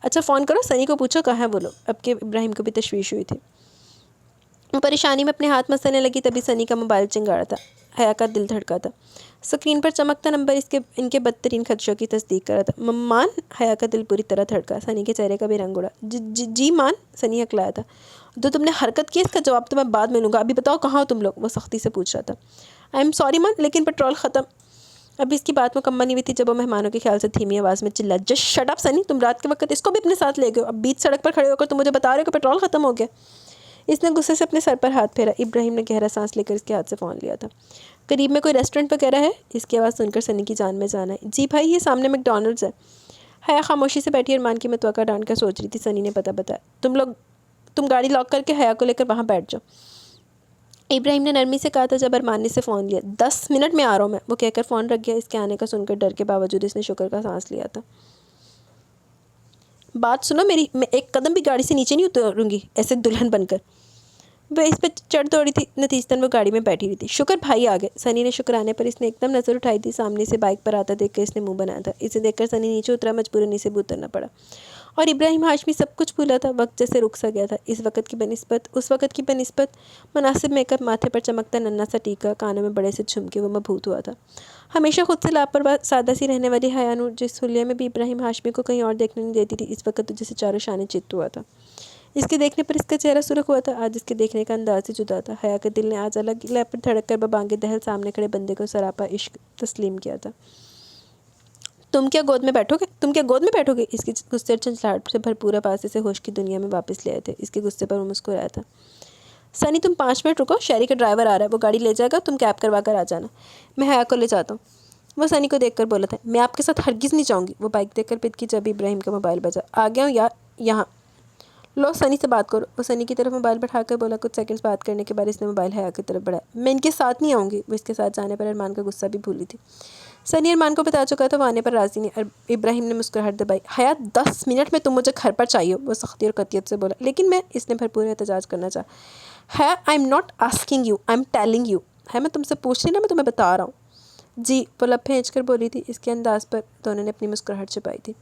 اچھا فون کرو، سنی کو پوچھو کہاں ہے وہ لوگ. اب کہ ابراہیم کو بھی تشویش ہوئی تھی. وہ پریشانی میں اپنے ہاتھ مسلنے لگی تبھی سنی کا موبائل چنگاڑا تھا. حیا کا دل دھڑکا تھا. اسکرین پر چمکتا نمبر ان کے بدترین خدشوں کی تصدیق کر رہا تھا. مان؟ حیا کا دل پوری طرح دھڑکا. سنی کے چہرے کا بھی رنگ اڑا. جی مان. سنی ہکلایا تھا. جو تم نے حرکت کی اس کا جواب تو میں بعد میں لوں گا، ابھی بتاؤ کہاں ہو تم لوگ؟ وہ سختی سے پوچھ رہا تھا. آئی ایم سوری مان، لیکن پیٹرول ختم. ابھی اس کی بات مکمل نہیں ہوئی تھی جب وہ مہمانوں کے خیال سے دھیمی آواز میں چلا. جسٹ شٹ اپ سنی، تم رات کے وقت اس کو بھی اپنے ساتھ لے گئے ہو. اب بیچ سڑک پر کھڑے ہو کر تم مجھے بتا رہے ہو کہ پیٹرول ختم ہو گیا. اس نے غصے سے اپنے سر پر ہاتھ پھیرا. ابراہیم نے گہرا سانس لے کر اس کے ہاتھ سے فون لیا تھا. قریب میں کوئی ریسٹورنٹ وغیرہ ہے؟ اس کی آواز سن کر سنی کی جان میں جان آئی. جی بھائی، یہ سامنے میک ڈونلڈز ہے. حیا خاموشی سے بیٹھی ارمان کی متوقع ڈانٹ کر سوچ رہی تھی. سنی نے پتہ بتایا. تم گاڑی لاک کر کے حیا کو لے کر وہاں بیٹھ جاؤ. ابراہیم نے نرمی سے کہا تھا جب ارمان نے سے فون لیا. 10 منٹ میں آ رہا ہوں میں. وہ کہہ کر فون رکھ گیا. اس کے آنے کا سن کر ڈر کے باوجود اس نے شکر کا سانس لیا تھا. بات سنو میری، میں ایک قدم بھی گاڑی سے نیچے نہیں اتروں گی ایسے دلہن بن کر. وہ اس پہ چڑھ دوڑی تھی. نتیجتاً وہ گاڑی میں بیٹھی رہی تھی. شکر بھائی آ گئے. سنی نے شکرانے پر اس نے ایک دم نظر اٹھائی تھی. سامنے سے بائک پر آتا دیکھ کر اس نے منہ بنایا تھا. اسے دیکھ کر سنی نیچے اترا. مجبوراً اسے بھی اترنا پڑا. اور ابراہیم ہاشمی سب کچھ بھولا تھا. وقت جیسے رک سا گیا تھا. اس وقت کی بنسبت مناسب میک اپ، ماتھے پر چمکتا ننھا سا ٹیکا، کانوں میں بڑے سے جھمکے، وہ مبہوت ہوا تھا. ہمیشہ خود سے لاپرواہ سادہ سی رہنے والی حیا نور جس حلیے میں بھی ابراہیم ہاشمی کو کہیں اور دیکھنے نہیں دیتی تھی، اس وقت تو جسے چاروں شانے چت ہوا تھا. اس کے دیکھنے پر اس کا چہرہ سرخ ہوا تھا. آج اس کے دیکھنے کا انداز ہی جدا تھا. حیا کے دل نے آج الگ لے پر دھڑک کر ببانگ دہل سامنے کھڑے بندے کو سراپا عشق تسلیم کیا تھا. تم کیا گود میں بیٹھو گے؟ اس کی غصے اور چنچلاہٹ سے بھرپور آواز سے ہوش کی دنیا میں واپس لے آئے تھے. اس کے غصے پر وہ مسکرایا تھا. سنی تم 5 منٹ رکو، شہری کا ڈرائیور آ رہا ہے، وہ گاڑی لے جائے گا، تم کیب کروا کر آ جانا. میں حیا کو لے جاتا ہوں. وہ سنی کو دیکھ کر بولا تھا. میں آپ کے ساتھ ہرگز نہیں جاؤں گی. وہ بائک دیکھ کر پت کی جب ابراہیم کا موبائل بجا. آ گیا ہوں یہاں. لو سنی سے بات کرو. وہ سنی کی طرف موبائل بٹھا کر بولا. کچھ سیکنڈز بات کرنے کے بعد اس نے موبائل حیا کی طرف بڑھایا. میں ان کے ساتھ نہیں آؤں گی. وہ اس کے ساتھ جانے پر ارمان کا غصہ بھی بھولی تھی. سنی ارمان کو بتا چکا تھا وہ آنے پر راضی نہیں. ابراہیم نے مسکراہٹ دبائی. حیا 10 منٹ میں تم مجھے گھر پر چاہیے. وہ سختی اور قطعیت سے بولا. لیکن میں، اس نے بھرپور احتجاج کرنا چاہا. حیا I am not asking you, I am telling you. ہے میں تم سے پوچھ رہی نا، میں تمہیں بتا رہا ہوں. جی، وہ لب پھینچ کر بولی تھی۔ اس کے انداز پر دونوں نے اپنی مسکراہٹ چھپائی تھی۔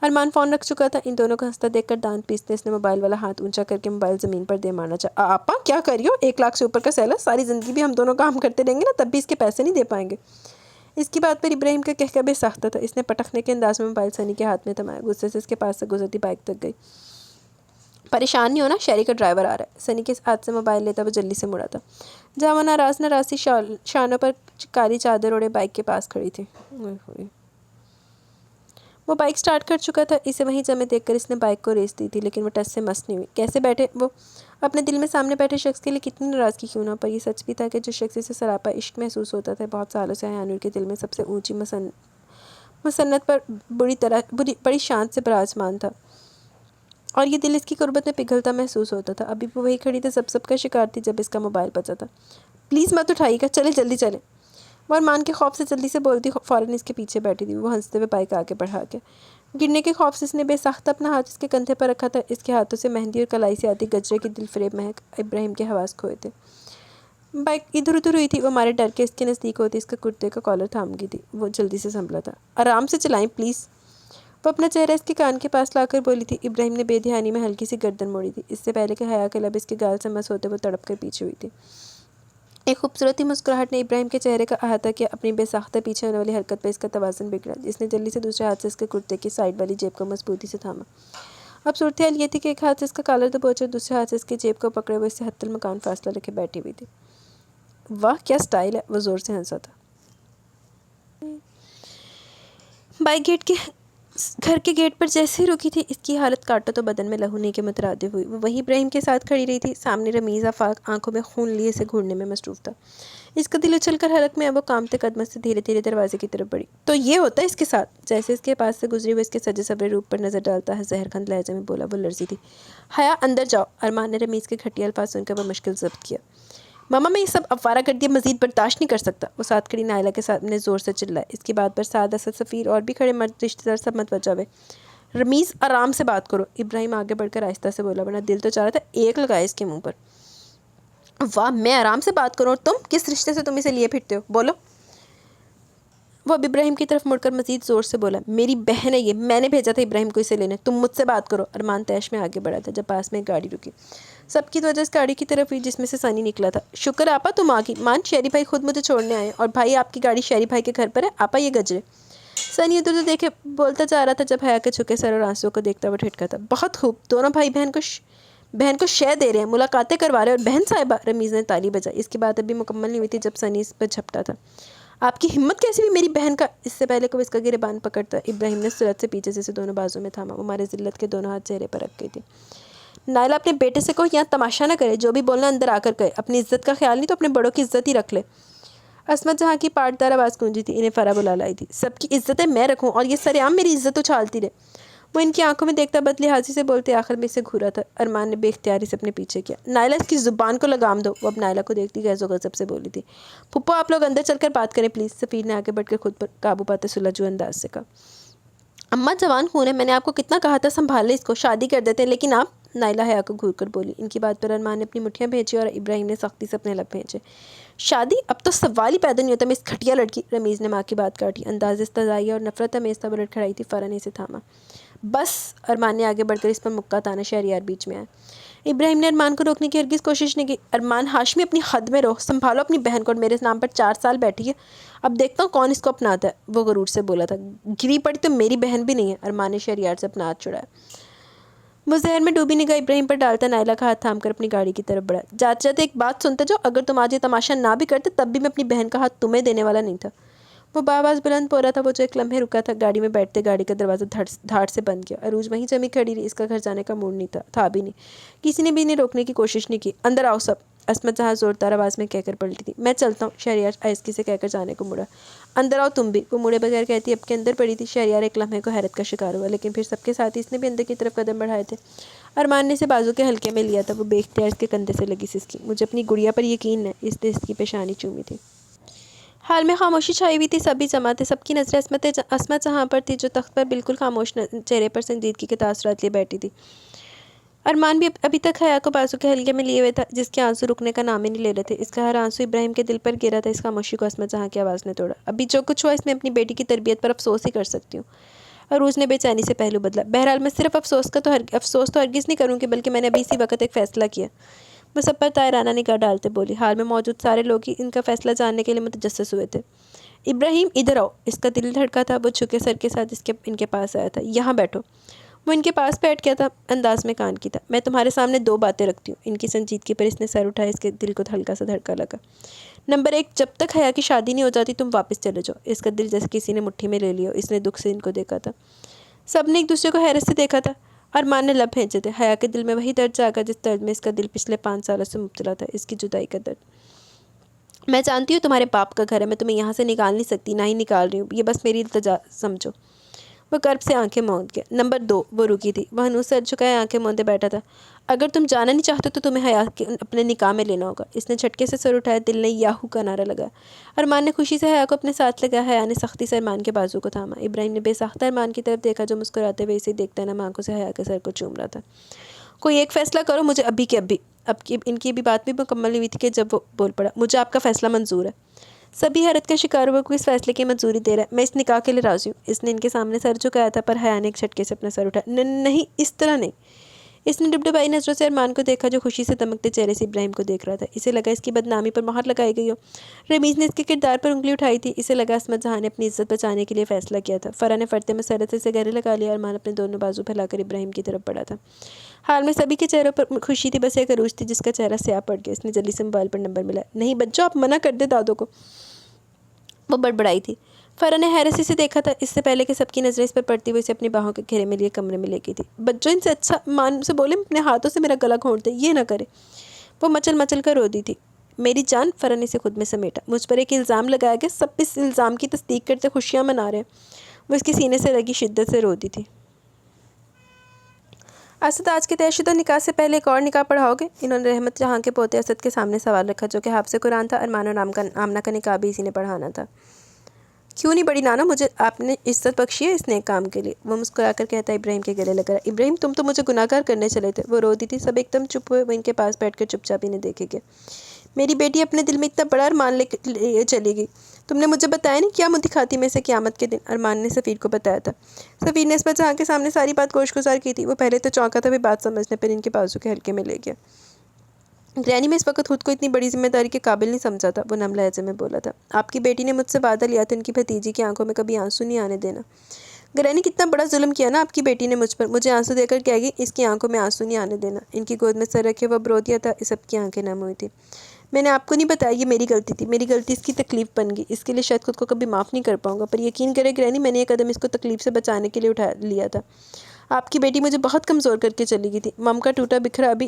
ارمان فون رکھ چکا تھا۔ ان دونوں کو ہنستا دیکھ کر دانت پیستے اس نے موبائل والا ہاتھ اونچا کر کے موبائل زمین پر دے مارنا چاہا۔ آپا کیا کر رہی ہو؟ 1 لاکھ سے اوپر کا سیلر، ساری زندگی بھی ہم دونوں کام کرتے رہیں گے نا، تب بھی اس کے پیسے نہیں دے پائیں گے۔ اس کی بات پر ابراہیم کا کہکہ بے ساختہ تھا۔ اس نے پٹکنے کے انداز میں موبائل سنی کے ہاتھ میں تھمایا، غصے سے اس کے پاس سے گزرتی بائک تک گئی۔ پریشان نہیں ہونا، شہری کا ڈرائیور آ رہا ہے۔ سنی کے ہاتھ سے موبائل لیتا وہ جلدی سے مڑا تھا، جہاں وہ ناراض سی شانوں پر کالی چادر اوڑھے بائک کے پاس کھڑی تھی۔ وہ بائک سٹارٹ کر چکا تھا۔ اسے وہیں جمے دیکھ کر اس نے بائک کو ریس دی تھی، لیکن وہ ٹچ سے مس نہیں ہوئی۔ کیسے بیٹھے وہ اپنے دل میں سامنے بیٹھے شخص کے لیے کتنی ناراضگی کیوں نہ ہو، پر یہ سچ بھی تھا کہ جو شخص اسے سراپا عشق محسوس ہوتا تھا، بہت سالوں سے حیانور کے دل میں سب سے اونچی مسنت پر بڑی شان سے براجمان تھا، اور یہ دل اس کی قربت میں پگھلتا محسوس ہوتا تھا۔ ابھی وہ وہی کھڑی تھی، سب کا شکار تھی، جب اس کا موبائل بجا تھا۔ پلیز مت اٹھائیے گا، چلے جلدی چلے۔ وہ ارمان کے خوف سے جلدی سے بولتی فوراً اس کے پیچھے بیٹھی تھی۔ وہ ہنستے ہوئے بائک آگے بڑھا کے گرنے کے خوف سے اس نے بے ساختہ اپنا ہاتھ اس کے کندھے پر رکھا تھا۔ اس کے ہاتھوں سے مہندی اور کلائی سے آتی گجرے کی دل فریب مہک ابراہیم کے حواس کھوئے تھے۔ بائک ادھر ادھر ہوئی تھی، وہ ہمارے ڈر کے اس کے نزدیک ہوتی اس کا کرتے کا کالر تھام گئی تھی۔ وہ جلدی سے سنبھلا تھا۔ آرام سے چلائیں پلیز۔ وہ اپنا چہرہ اس کے کان کے پاس لا کر بولی تھی۔ ابراہیم نے بے دھیانی میں ہلکی سی گردن موڑی تھی۔ اس سے پہلے کہ حیا کے لب اس کے گال سے مس ہوتے وہ تڑپ کر پیچھے ہوئی تھی۔ ایک خوبصورتی مسکراہٹ نے ابراہیم کے چہرے کا احاطہ کیا۔ اپنی بے ساختہ پیچھے ہونے والی حرکت پہ اس کا توازن بگڑا۔ اس نے جلدی سے دوسرے ہاتھ سے اس کے کرتے کی سائڈ والی جیب کو مضبوطی سے تھاما۔ اب صورتحال یہ تھی کہ ایک ہاتھ سے اس کا کالر دبوچے اور دوسرے ہاتھ سے اس کی جیب کو پکڑے وہ اس سے حتی المکان فاصلہ رکھے بیٹھی ہوئی تھی۔ واہ کیا سٹائل ہے، وہ زور سے ہنسا تھا۔ بائک گھر کے گیٹ پر جیسے ہی رکی تھی، اس کی حالت کاٹو تو بدن میں لہو نہیں کے مترادف ہوئی۔ وہ وہیں ابراہیم کے ساتھ کھڑی رہی تھی، سامنے رمیز آفاق آنکھوں میں خون لیے سے گھورنے میں مصروف تھا۔ اس کا دل اچھل کر حلق میں اب وہ کامتے قدموں سے دھیرے دھیرے دروازے کی طرف بڑھی۔ تو یہ ہوتا ہے اس کے ساتھ؟ جیسے اس کے پاس سے گزری وہ اس کے سجے سبرے روپ پر نظر ڈالتا ہے، زہر خند لہجے میں بولا۔ وہ لرزی تھی۔ حیا اندر جاؤ۔ ارمان نے رمیز کے گھٹیا الفاظ سن کر وہ مشکل ضبط کیا۔ ماما میں یہ سب افوارہ گردی مزید برداشت نہیں کر سکتا۔ وہ ساتھ کھڑی نائلہ کے سامنے زور سے چلائے۔ اس کی بات پر سعد، اسد، سفیر اور بھی کھڑے مرد رشتہ دار سب متوجہ ہوئے۔ رمیز آرام سے بات کرو۔ ابراہیم آگے بڑھ کر آہستہ سے بولا، ورنہ دل تو چاہ رہا تھا ایک لگائے اس کے منہ پر۔ واہ میں آرام سے بات کروں اور تم کس رشتے سے تم اسے لیے پھرتے ہو، بولو۔ وہ اب ابراہیم کی طرف مڑ کر مزید زور سے بولا، میری بہن ہے یہ، میں نے بھیجا تھا ابراہیم کو اسے لینے، تم مجھ سے بات کرو۔ ارمان تیش میں آگے بڑھا تھا جب پاس میں ایک گاڑی رکی۔ سب کی توجہ اس گاڑی کی طرف ہوئی جس میں سے سنی نکلا تھا۔ شکر آپا تم آ گئی۔ مان شہری بھائی خود مجھے چھوڑنے آئے، اور بھائی آپ کی گاڑی شہری بھائی کے گھر پر ہے۔ آپا یہ گجرے۔ سنی ادھر ادھر دیکھے بولتا جا رہا تھا جب حیا کے جھکے سر اور آنسوؤں کو دیکھتا وہ ٹھٹکا تھا۔ بہت خوب، دونوں بھائی بہن کو شے دے رہے ہیں، ملاقاتیں کروا رہے ہیں، اور بہن صاحبہ، رمیز نے تالی بجائی۔ اس کی بات ابھی مکمل نہیں ہوئی تھی جب سنی اس پر جھپٹا تھا۔ آپ کی ہمت کیسی بھی میری بہن کا؟ اس سے پہلے کہ وہ اس کا گریبان پکڑتا ابراہیم نے سرعت سے پیچھے سے اسے دونوں بازو میں تھاما۔ وہ مارے ذلت کے دونوں ہاتھ چہرے پر رکھ گئی تھی۔ نائلہ اپنے بیٹے سے کہو یہاں تماشا نہ کرے، جو بھی بولنا اندر آ کر کہے، اپنی عزت کا خیال نہیں تو اپنے بڑوں کی عزت ہی رکھ لے۔ عصمت جہاں کی پاٹدار آواز گونجی تھی، انہیں فرح بلا لائی تھی۔ سب کی عزتیں میں رکھوں اور یہ سر عام میری عزت اچھالتی رہے۔ وہ ان کی آنکھوں میں دیکھتا بد لحاظی سے بولتے آخر میں اسے گھورا تھا۔ ارمان نے بے اختیاری سے اپنے پیچھے کیا۔ نائلہ اس کی زبان کو لگام دو۔ وہ اب نائلہ کو دیکھتی غیظ و غضب سے بولی تھی۔ پھپھو آپ لوگ اندر چل کر بات کریں پلیز۔ سفیر نے آگے بڑھ کر خود پر قابو پاتے سلجھو انداز سے کہا۔ اماں جوان خون ہے، میں نے آپ کو کتنا کہا تھا سنبھال لے اس کو، شادی کر دیتے ہیں، لیکن آپ۔ نائلہ حیا کو گھور کر بولی۔ ان کی بات پر ارمان نے اپنی مٹھیاں بھیجی اور ابراہیم نے سختی سے اپنے لب بھیجے۔ شادی؟ اب تو سوال ہی پیدا نہیں ہوتا میں اس گھٹیا لڑکی۔ رمیز نے ماں کی بات کاٹی۔ انداز استحضائیہ اور نفرت امیز تھا، وہ لڑکھڑائی تھی، فوراً اسے تھاما۔ بس، ارمان نے آگے بڑھ کر اس پر مکہ تانا۔ شہریار بیچ میں آیا۔ ابراہیم نے ارمان کو روکنے کی ہرگز کوشش نہیں کی۔ ارمان ہاشمی اپنی حد میں رہو، سنبھالو اپنی بہن کو، اور میرے نام پر 4 سال بیٹھی ہے، اب دیکھتا ہوں کون اس کو اپناتا ہے۔ وہ غرور سے بولا تھا۔ گری پڑی تو میری بہن بھی نہیں ہے۔ ارمان نے شہریار سے اپنا ہاتھ چھڑایا۔ وہ زہر میں ڈوبی نگاہ ابراہیم پر ڈالتا نائلہ کا ہاتھ تھام کر اپنی گاڑی کی طرف بڑھا۔ جاتے جاتے ایک بات سنتے جاؤ، اگر تم آج یہ تماشا نہ بھی کرتے تب بھی میں اپنی بہن کا ہاتھ تمہیں دینے والا نہیں تھا۔ وہ بآواز بلند بول رہا تھا۔ وہ جو ایک لمحے رکا تھا، گاڑی میں بیٹھتے گاڑی کا دروازہ دھاڑ سے بند کیا۔ عروج وہیں جمی کھڑی رہی۔ اس کا گھر جانے کا موڈ نہیں تھا بھی نہیں۔ کسی نے بھی انہیں روکنے کی کوشش نہیں کی۔ اندر آؤ سب، عصمت جہاں زوردار آواز میں کہہ کر پلٹی تھی۔ میں چلتا ہوں، شہریار آہستگی سے کہہ کر جانے کو مڑا۔ اندر آؤ تم بھی، وہ مڑے بغیر کہتی اب کے اندر پڑی تھی۔ شہریار ایک لمحے کو حیرت کا شکار ہوا، لیکن پھر سب کے ساتھ اس نے بھی اندر کی طرف قدم بڑھائے تھے۔ ارمان نے اسے بازو کے ہلکے میں لیا تھا۔ وہ بے اختیار اس کے کندھے سے لگی سسکی۔ مجھے اپنی گڑیا پر یقین ہے، اس نے اس کی پیشانی چومی تھی۔ حال میں خاموشی چھائی ہوئی تھی، سبھی جمع تھے۔ سب کی نظریں عصمت جہاں پر تھی، جو تخت پر بالکل خاموش چہرے پر سنجیدگی کے تاثرات لیے بیٹھی تھی۔ ارمان بھی ابھی تک حیا کو بازو کے حلقے میں لیے ہوئے تھا، جس کے آنسو رکنے کا نام ہی نہیں لے رہے تھے۔ اس کا ہر آنسو ابراہیم کے دل پر گرا تھا۔ اس خاموشی کو عصمت جہاں کی آواز نے توڑا۔ ابھی جو کچھ ہوا اس میں اپنی بیٹی کی تربیت پر افسوس ہی کر سکتی ہوں۔ عروج نے بے چینی سے پہلو بدلا۔ بہرحال میں صرف افسوس تو ہرگز نہیں کروں گی، بلکہ میں نے ابھی اسی وقت ایک فیصلہ کیا۔ وہ سب پر طائرانہ نگاہ ڈالتے بولی۔ حال میں موجود سارے لوگ ہی ان کا فیصلہ جاننے کے لیے متجسس ہوئے تھے۔ ابراہیم ادھر آؤ۔ اس کا دل دھڑکا تھا۔ وہ جھکے سر کے ساتھ ان کے پاس آیا تھا۔ یہاں بیٹھو۔ وہ ان کے پاس بیٹھ گیا تھا، انداز میں کان کی تھا۔ میں تمہارے سامنے 2 باتیں رکھتی ہوں۔ ان کی سنجیدگی پر اس نے سر اٹھایا۔ اس کے دل کو ہلکا سا دھڑکا لگا۔ نمبر 1، جب تک حیا کی شادی نہیں ہو جاتی تم واپس چلے جاؤ۔ اس کا دل جیسے کسی نے مٹھی میں لے لیا۔ اس نے دکھ سے ان کو دیکھا تھا۔ سب نے ایک دوسرے کو حیرت سے دیکھا تھا۔ ارمان نے لب بھینچے تھے۔ حیا کے دل میں وہی درد جاگا جس درد میں اس کا دل پچھلے 5 سالوں سے مبتلا تھا، اس کی جدائی کا درد۔ میں جانتی ہوں تمہارے باپ کا گھر ہے، میں تمہیں یہاں سے نکال نہیں سکتی، نہ ہی نکال رہی ہوں، یہ بس میری التجا سمجھو۔ وہ کرب سے آنکھیں موند گیا۔ نمبر 2، وہ رکی تھی۔ وہ ہنوز سر جھکائے آنکھیں موندے بیٹھا تھا۔ اگر تم جانا نہیں چاہتے تو تمہیں حیا کے اپنے نکاح میں لینا ہوگا۔ اس نے جھٹکے سے سر اٹھایا۔ دل نے یاہو کا نعرہ لگا۔ ارمان نے خوشی سے حیا کو اپنے ساتھ لگایا۔ حیا نے سختی سے ارمان کے بازو کو تھاما۔ ابراہیم نے بے ساختہ ارمان کی طرف دیکھا جو مسکراتے ہوئے اسے دیکھتا نم آنکھوں سے حیا کے سر کو چوم رہا تھا۔ کوئی ایک فیصلہ کرو مجھے ابھی کے ابھی۔ ان کی ابھی بات بھی مکمل نہیں ہوئی تھی کہ جب وہ بول پڑا۔ مجھے آپ کا فیصلہ منظور ہے۔ سبھی حیرت کا شکار ہوا کہ اس فیصلے کی منظوری دے رہا ہے۔ میں اس نکاح کے لیے راضی ہوں۔ اس نے ان کے سامنے سر جھکایا تھا، پر حیا نے ایک جھٹکے سے اپنا سر اٹھایا۔ نہیں، اس طرح نہیں۔ اس نے ڈبڈبائی نظروں سے ارمان کو دیکھا جو خوشی سے دمکتے چہرے سے ابراہیم کو دیکھ رہا تھا۔ اسے لگا اس کی بدنامی پر مہر لگائی گئی ہو۔ رمیز نے اس کے کردار پر انگلی اٹھائی تھی۔ اسے لگا عصمت جہاں نے اپنی عزت بچانے کے لیے فیصلہ کیا تھا۔ فرح نے فرتے مسرت سے گلے لگا لیا۔ ارمان اپنے دونوں بازو پھیلا کر ابراہیم کی طرف بڑھا تھا۔ حال میں سبھی کے چہروں پر خوشی تھی، بس ایک عروج تھی جس کا چہرہ سیاہ پڑ گیا۔ اس نے جلدی سے موبائل پر نمبر ملایا۔ نہیں بچوں، آپ منع کر دے دادوں کو، وہ بڑبڑائی تھی۔ فرح نے حیرت سے دیکھا تھا۔ اس سے پہلے کہ سب کی نظریں اس پر پڑتی ہوئی اسے اپنی باہوں کے گھیرے میں لیے کمرے میں لے گئی تھی۔ بچوں، ان سے اچھا مان سے بولے اپنے ہاتھوں سے میرا گلا گھونٹ دے، یہ نہ کرے۔ وہ مچل مچل کر رو دی تھی۔ میری جان، فرح نے اسے خود میں سمیٹا، مجھ پر ایک الزام لگایا گیا، سب اس الزام کی تصدیق کرتے خوشیاں منا رہے ہیں۔ وہ اس کے سینے سے لگی شدت سے رو دی تھی۔ اسد، آج کے طے شدہ نکاح سے پہلے ایک اور نکاح پڑھاؤ گے؟ انہوں نے رحمت جہاں کے پوتے اسد کے سامنے سوال رکھا جو کہ حافظ قرآن تھا۔ ارمان اور آمنہ کا نکاح بھی اسی نے پڑھانا تھا۔ کیوں نہیں بڑی نانا، مجھے آپ نے عزت بخشی ہے اس نیک کام کے لیے، وہ مسکرا کر کہتا ابراہیم کے گلے لگا۔ ابراہیم، تم تو مجھے گناہ گار کرنے چلے تھے۔ وہ رو دی تھی۔ سب ایک دم چپ ہوئے۔ وہ ان کے پاس بیٹھ کر چپ چاپ انہیں دیکھے گیا۔ میری بیٹی اپنے دل میں اتنا بڑا ارمان لے چلی گئی، تم نے مجھے بتایا نہیں؟ کیا منہ دکھاتی میں سے قیامت کے دن؟ ارمان نے سفیر کو بتایا تھا۔ سفیر نے عصمت جہاں کے سامنے ساری بات گوش گزار کی تھی۔ وہ پہلے تو چونکا تھا، پھر بات سمجھنے پر ان کے بازو کے حلقے میں لے گیا۔ گرینی، میں اس وقت خود کو اتنی بڑی ذمہ داری کے قابل نہیں سمجھا تھا، وہ نم لہجے میں بولا تھا۔ آپ کی بیٹی نے مجھ سے وعدہ لیا تھا ان کی بھتیجی کی آنکھوں میں کبھی آنسو نہیں آنے دینا۔ گرینی، کتنا بڑا ظلم کیا نا آپ کی بیٹی نے مجھ پر، مجھے آنسو دے کر کہے گی اس کی آنکھوں میں آنسو نہیں آنے دینا۔ ان کی گود میں سر رکھے وہ اب رو دیا تھا۔ سب کی آنکھیں نم ہوئی تھی۔ میں نے آپ کو نہیں بتایا، یہ میری غلطی تھی، میری غلطی اس کی تکلیف بن گئی، اس کے لیے شاید خود کو کبھی معاف نہیں کر پاؤں گا، پر یقین کرے گرینی، میں نے یہ قدم اس کو تکلیف سے بچانے کے لیے اٹھا لیا تھا۔ آپ کی بیٹی مجھے بہت کمزور کر کے چلی گئی تھی۔ مم کا ٹوٹا بکھرا ابھی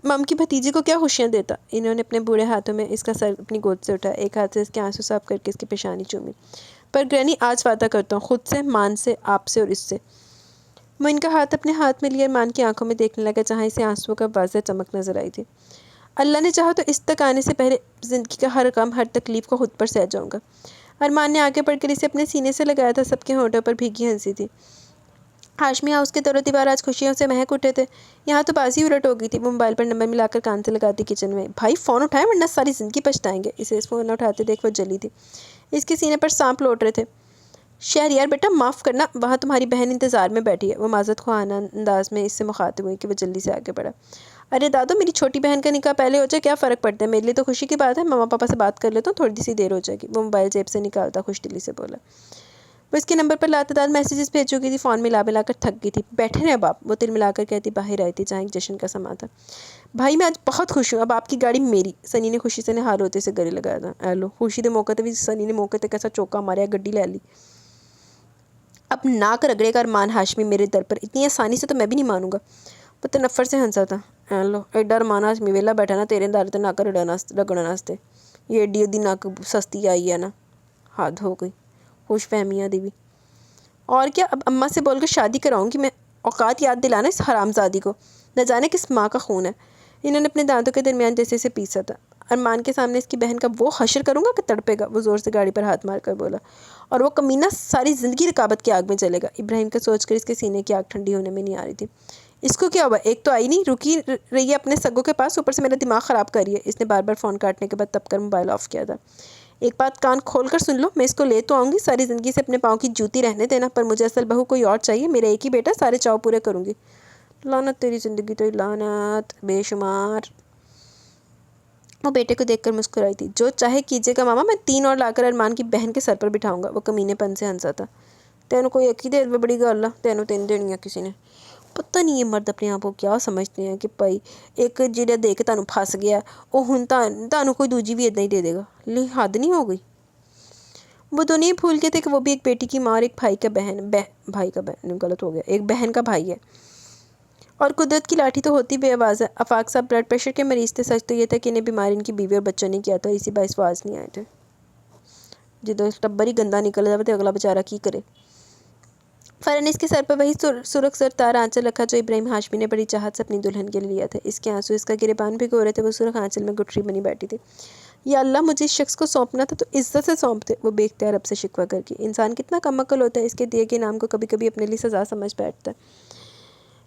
مم کی بھتیجی کو کیا خوشیاں دیتا۔ انہوں نے اپنے بوڑھے ہاتھوں میں اس کا سر اپنی گود سے اٹھایا، ایک ہاتھ سے اس کے آنسو صاف کر کے اس کی پیشانی چومی۔ پر گرینی، آج وعدہ کرتا ہوں، خود سے، مان سے، آپ سے اور اس سے۔ وہ ان کا ہاتھ اپنے ہاتھ میں لیے ارمان کی آنکھوں میں دیکھنے لگا جہاں اسے آنسوؤں کا واضح چمک نظر آئی تھی۔ اللہ نے چاہا تو اس تک آنے سے پہلے زندگی کا ہر غم، ہر تکلیف کو خود پر سہ جاؤں گا۔ ارمان نے آگے بڑھ کر اسے اپنے سینے سے لگایا تھا۔ سب کے ہونٹوں پر بھیگی ہنسی تھی۔ ہاشمی ہاؤس کے در و دیوار آج خوشیوں سے مہک اٹھے تھے۔ یہاں تو بازی الٹ ہو گئی تھی۔ وہ موبائل پر نمبر ملا کر کان سے لگاتی کچن میں۔ بھائی فون اٹھائیں ورنہ ساری زندگی پچھتائیں گے۔ اسے فون نہ اٹھاتے دیکھ وہ جلی تھی۔ اس کے سینے پر سانپ لوٹ رہے تھے۔ شہریار بیٹا، معاف کرنا، وہاں تمہاری بہن انتظار میں بیٹھی ہے۔ وہ معذرت خواہانہ انداز میں اس سے مخاطب ہوئی کہ وہ جلدی سے آگے بڑھا۔ ارے دادو، میری چھوٹی بہن کا نکاح پہلے ہو جائے کیا فرق پڑتا ہے، میرے لیے تو خوشی کی بات ہے، ماما پاپا سے بات کر لیتا ہوں، تھوڑی سی دیر ہو جائے گی۔ وہ موبائل جیب سے نکالتا خوش دلی سے بولا۔ وہ اس کے نمبر پر لاتعداد میسیجز بھیج چکی تھی، فون ملا کر تھک گئی تھی۔ بیٹھے رہے اب آپ، وہ تل ملا کر کہتی باہر آئی تھی جہاں ایک جشن کا سما تھا۔ بھائی میں آج بہت خوش ہوں، اب آپ کی گاڑی میری۔ سنی نے خوشی سے نہال ہوتے سے گلے لگایا تھا۔ ایلو خوشی دے موقع تے بھی سنی نے موقع تے کیسا چوکا ماریا، گڈی لے لی۔ اب ناک رگڑے کا ارمان ہاشمی میرے در پر، اتنی آسانی سے تو میں بھی نہیں مانوں گا۔ وہ تنفر سے ہنسا تھا۔ ایلو ایڈا ارمان ہاشمی ویلا بیٹھا نا تیرے دار تے ناک رگڑن واسطے، یہ ایڈی ایڈی ناک سستی آئی ہے نا، حد ہو گئی خوش فہمیاں دی بھی۔ اور کیا، اب اماں سے بول کر شادی کراؤں گی میں، اوقات یاد دلانا اس حرام زادی کو، نہ جانے کس ماں کا خون ہے۔ انہوں نے اپنے دانتوں کے درمیان جیسے پیسا تھا۔ ارمان کے سامنے اس کی بہن کا وہ حشر کروں گا کہ تڑپے گا، وہ زور سے گاڑی پر ہاتھ مار کر بولا، اور وہ کمینہ ساری زندگی رکابت کی آگ میں جلے گا۔ ابراہیم کا سوچ کر اس کے سینے کی آگ ٹھنڈی ہونے میں نہیں آ رہی تھی۔ اس کو کیا ہوا؟ ایک تو آئی نہیں، رکی رہی ہے اپنے سگوں کے پاس، اوپر سے میرا دماغ خراب کر رہی ہے۔ اس نے بار بار فون کاٹنے کے بعد تب کر موبائل آف کیا تھا۔ ایک بات کان کھول کر سن لو، میں اس کو لے تو آؤں گی، ساری زندگی سے اپنے پاؤں کی جوتی رہنے دینا، پر مجھے اصل بہو کوئی اور چاہیے۔ میرا ایک ہی بیٹا، سارے چاؤ پورے کروں گی۔ لعنت تیری زندگی، تو لعنت بے شمار۔ وہ بیٹے کو دیکھ کر مسکرائی تھی۔ جو چاہے کیجیے گا ماما، میں 3 اور لا کر ارمان کی بہن کے سر پر بٹھاؤں گا۔ وہ کمینے پن سے ہنسا تھا۔ تینوں کوئی ایک ہی دیر میں بڑی گل، تینوں 3 دینی ہے کسی نے۔ پتہ نہیں یہ مرد اپنے آپ کو کیا سمجھتے ہیں کہ بھائی ایک جڑا دے کے تانوں پھس گیا، وہ ہن تانوں کوئی دوجی بھی ادھا ہی دے دے گا۔ حد نہیں ہو گئی؟ وہ دونوں ہی بھول گئے تھے کہ وہ بھی ایک بیٹی کی ماں اور ایک بھائی کا بہن غلط ہو گیا، ایک بہن کا بھائی ہے۔ اور قدرت کی لاٹھی تو ہوتی بے آواز ہے۔ آفاق صاحب بلڈ پریشر کے مریض تھے، سچ تو یہ تھا کہ انہیں بیماری ان کی بیوی اور بچوں نے کیا تھا، اسی باعث وہ آج نہیں آئے تھے۔ جدو ٹبر ہی گندا نکل جائے تو اگلا بیچارہ کی کرے۔ فوراً اس کے سر پر وہی سرخ زرتار آنچل رکھا جو ابراہیم ہاشمی نے بڑی چاہت سے اپنی دلہن کے لیے لیا تھا۔ اس کے آنسو اس کا گریبان بھگو رہے تھے، وہ سرخ آنچل میں گٹھری بنی بیٹھی تھی۔ یا اللہ، مجھے اس شخص کو سونپنا تھا تو عزت سے سونپتے، وہ بے اختیار رب سے شکوہ کر کے۔ انسان کتنا کم عقل ہوتا ہے، اس کے دیے گئے انعام کو کبھی کبھی اپنے لیے سزا سمجھ بیٹھتا ہے۔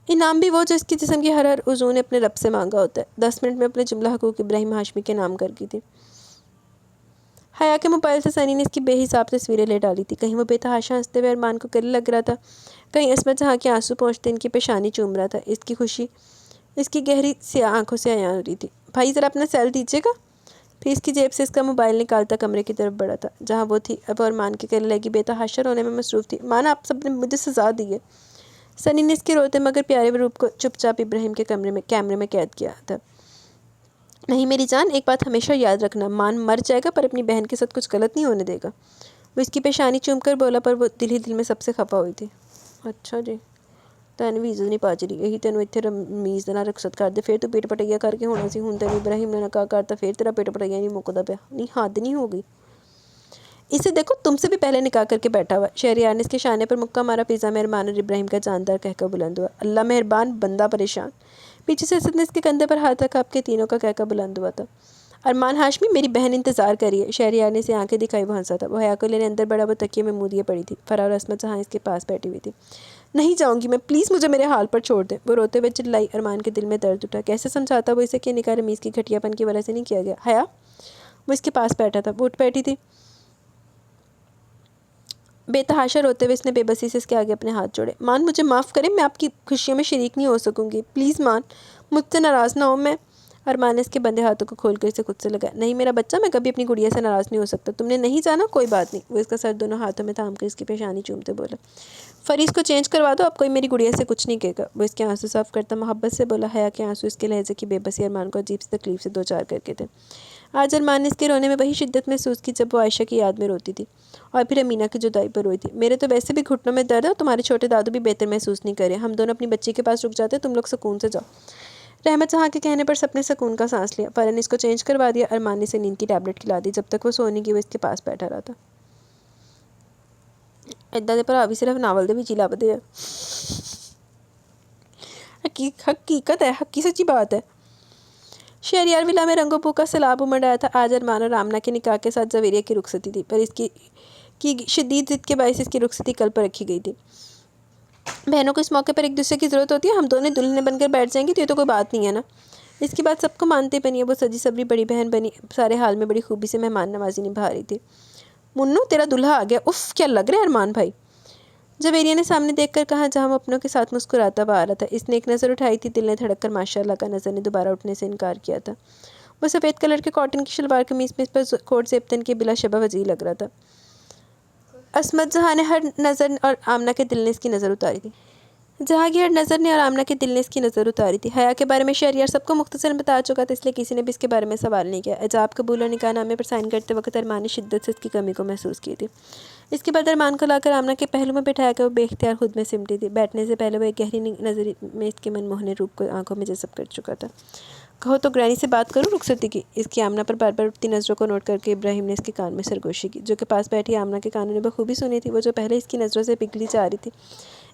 انعام بھی وہ جو اس کی جسم کی ہر عضو نے اپنے رب سے مانگا ہوتا ہے۔ 10 منٹ میں اپنے جملہ حقوق ابراہیم ہاشمی کے نام کر کی تھی۔ حیا کے موبائل سے سنی نے اس کی بے حساب تصویریں لے ڈالی تھی۔ کہیں وہ بے تحاشا ہنستے ہوئے ارمان کو گلے لگ رہا تھا، کہیں عصمت جہاں کے آنسو پہنچتے ان کی پیشانی چوم رہا تھا۔ اس کی خوشی اس کی گہری سیاہ آنکھوں سے عیاں ہو رہی تھی۔ بھائی ذرا اپنا سیل دیجیے گا۔ پھر اس کی جیب سے اس کا موبائل نکالتا کمرے کی طرف بڑھا تھا جہاں وہ تھی۔ اب وہ ارمان کے گلے لگی بے تحاشا رونے میں مصروف تھی۔ مانا آپ سب نے مجھے سزا دی ہے۔ سنی نے اس کے روتے مگر پیارے روپ کو چپ چاپ ابراہیم کے کیمرے میں قید کیا تھا۔ نہیں میری جان، ایک بات ہمیشہ یاد رکھنا، مان مر جائے گا پر اپنی بہن کے ساتھ کچھ غلط نہیں ہونے دے گا۔ وہ اس کی پیشانی چوم کر بولا، پر وہ دل ہی دل میں سب سے خفا ہوئی تھی۔ اچھا جی، تینوں بھی عزت نہیں پاچ رہی، یہی تینوں اتنے رمیز دینا رخصت کر دے، پھر تو پیٹ پٹیا کر کے ہونا سی، ہوں تینوں ابراہیم نے نکاح کرتا، پھر تیرا پیٹ پٹیا نہیں مکدا پیا۔ نہیں حد نہیں ہو گئی؟ اسے دیکھو تم سے بھی پہلے نکاح کر کے بیٹھا ہوا۔ شہریار نے اس کے شانے پر مکہ مارا۔ فضا میں ارمان اور ابراہیم کا جاندار کہکا بلند ہوا۔ اللہ مہربان، بندہ پریشان۔ پیچھے سے اسد نے اس کے کندھے پر ہاتھ رکھا۔ اب کے تینوں کا کہکا بلند ہوا تھا۔ ارمان ہاشمی، میری بہن انتظار کر رہی ہے۔ شہریار نے اسے آنکھیں دکھائی، وہ ہنسا تھا۔ وہ حیا کو لینے اندر بڑا، وہ تکیے میں منہ دیے پڑی تھی۔ فرا اور عصمت جہاں اس کے پاس بیٹھی ہوئی تھی۔ نہیں جاؤں گی میں، پلیز مجھے میرے حال پر چھوڑ دیں، وہ روتے ہوئے چلائی۔ ارمان کے دل میں درد اٹھا۔ کیسے سمجھاتا وہ اسے کہ نکاح رمیز کی گھٹیا پن کی وجہ سے نہیں کیا گیا؟ حیا، وہ اس کے پاس بیٹھا تھا، وہ اٹھ بیٹھی تھی۔ بے تحاشا روتے ہوئے اس نے بے بسی سے اس کے آگے اپنے ہاتھ جوڑے۔ مان مجھے معاف کریں، میں آپ کی خوشیوں میں شریک نہیں ہو سکوں گی، پلیز مان، مجھ سے ناراض نہ ہو۔ میں ارمان نے اس کے بندے ہاتھوں کو کھول کر اسے خود سے لگا۔ نہیں میرا بچہ، میں کبھی اپنی گڑیا سے ناراض نہیں ہو سکتا، تم نے نہیں جانا، کوئی بات نہیں۔ وہ اس کا سر دونوں ہاتھوں میں تھام کر اس کی پیشانی چومتے بولا۔ فریز کو چینج کروا دو، اب کوئی میری گڑیا سے کچھ نہیں کہے گا۔ وہ اس کے آنسو صاف کرتا محبت سے بولا۔ حیا کے آنسو اس کے لہجے کی بے بسی ارمان کو عجیب سی تکلیف سے دو چار کر کے تھے۔ آج ارمان نے اس کے رونے میں وہی شدت محسوس کی جب وہ عائشہ کی یاد میں روتی تھی، اور پھر امینہ کی جدائی پر روئی تھی۔ میرے تو ویسے بھی گھٹنوں میں درد ہے، اور تمہارے چھوٹے دادو بھی بہتر محسوس نہیں کر رہے، ہم دونوں اپنی بچی کے پاس رک جاتے، تم لوگ سکون سے جاؤ۔ رحمت جہاں کے کہنے پر سب نے سکون کا سانس لیا۔ فوراً اس کو چینج کروا دیا۔ ارمان نے اسے نیند کی ٹیبلٹ کھلا دی۔ جب تک وہ سونی کی وہ اس کے پاس بیٹھا رہا تھا۔ ادھا دے بھرا بھی صرف ناول دے وچ ہی لبدے آ، حقیقت ہے، حقی سچی بات ہے۔ شہریار ولا میں رنگوں بو کا سیلاب امڑ آیا تھا۔ آج ارمان اور آمنہ کے نکاح کے ساتھ زویریہ کی رخصتی تھی، پر اس کی شدید ضد کے باعث اس کی رخصتی کل پر رکھی گئی تھی۔ بہنوں کو اس موقع پر ایک دوسرے کی ضرورت ہوتی ہے، ہم دونوں دلہنیں بن کر بیٹھ جائیں گی تو یہ تو کوئی بات نہیں ہے نا۔ اس کی بات سب کو مانتے بنی ہے۔ وہ سجی سبری بڑی بہن بنی سارے حال میں بڑی خوبی سے مہمان نوازی نبھا رہی تھی۔ منو تیرا دلہا آ گیا، اف کیا لگ رہا ہے ارمان بھائی، جویریہ نے سامنے دیکھ کر کہا جہاں وہ اپنوں کے ساتھ مسکراتا ہوا آ رہا تھا۔ اس نے ایک نظر اٹھائی تھی، دل نے دھڑک کر ماشاء اللہ کا نظر نے دوبارہ اٹھنے سے انکار کیا تھا۔ وہ سفید کلر کے کاٹن کی شلوار قمیص میں اس پر کوٹ زیبتن کے بلا شبہ وجیح لگ رہا تھا۔ عصمت جہاں نے ہر نظر اور آمنہ کے دل نے اس کی نظر اتاری تھی۔ جہانگیر نظر نے اور آمنہ کے دل نے اس کی نظر اتاری تھی۔ حیا کے بارے میں شہریار سب کو مختصراً بتا چکا تھا، اس لیے کسی نے بھی اس کے بارے میں سوال نہیں کیا۔ اعجاب قبول اور نکاح نامے پر سائن کرتے وقت ارمان نے شدت سے اس کی کمی کو محسوس کی تھی۔ اس کے بعد ارمان کو لا کر آمنہ کے پہلو میں بٹھایا کر وہ بے اختیار خود میں سمٹی تھی۔ بیٹھنے سے پہلے وہ ایک گہری نظر میں اس کے من موہنے روپ کو آنکھوں میں جذب کر چکا تھا۔ کہو تو گرانی سے بات کروں رخصتی کی؟ اس کی آمنہ پر بار بار اٹھتی نظروں کو نوٹ کر کے ابراہیم نے اس کے کان میں سرگوشی کی، جو کہ پاس بیٹھی آمنہ کے کانوں نے بخوبی سنی تھی۔ وہ جو پہلے اس کی نظروں سے پگھلی جا رہی تھی،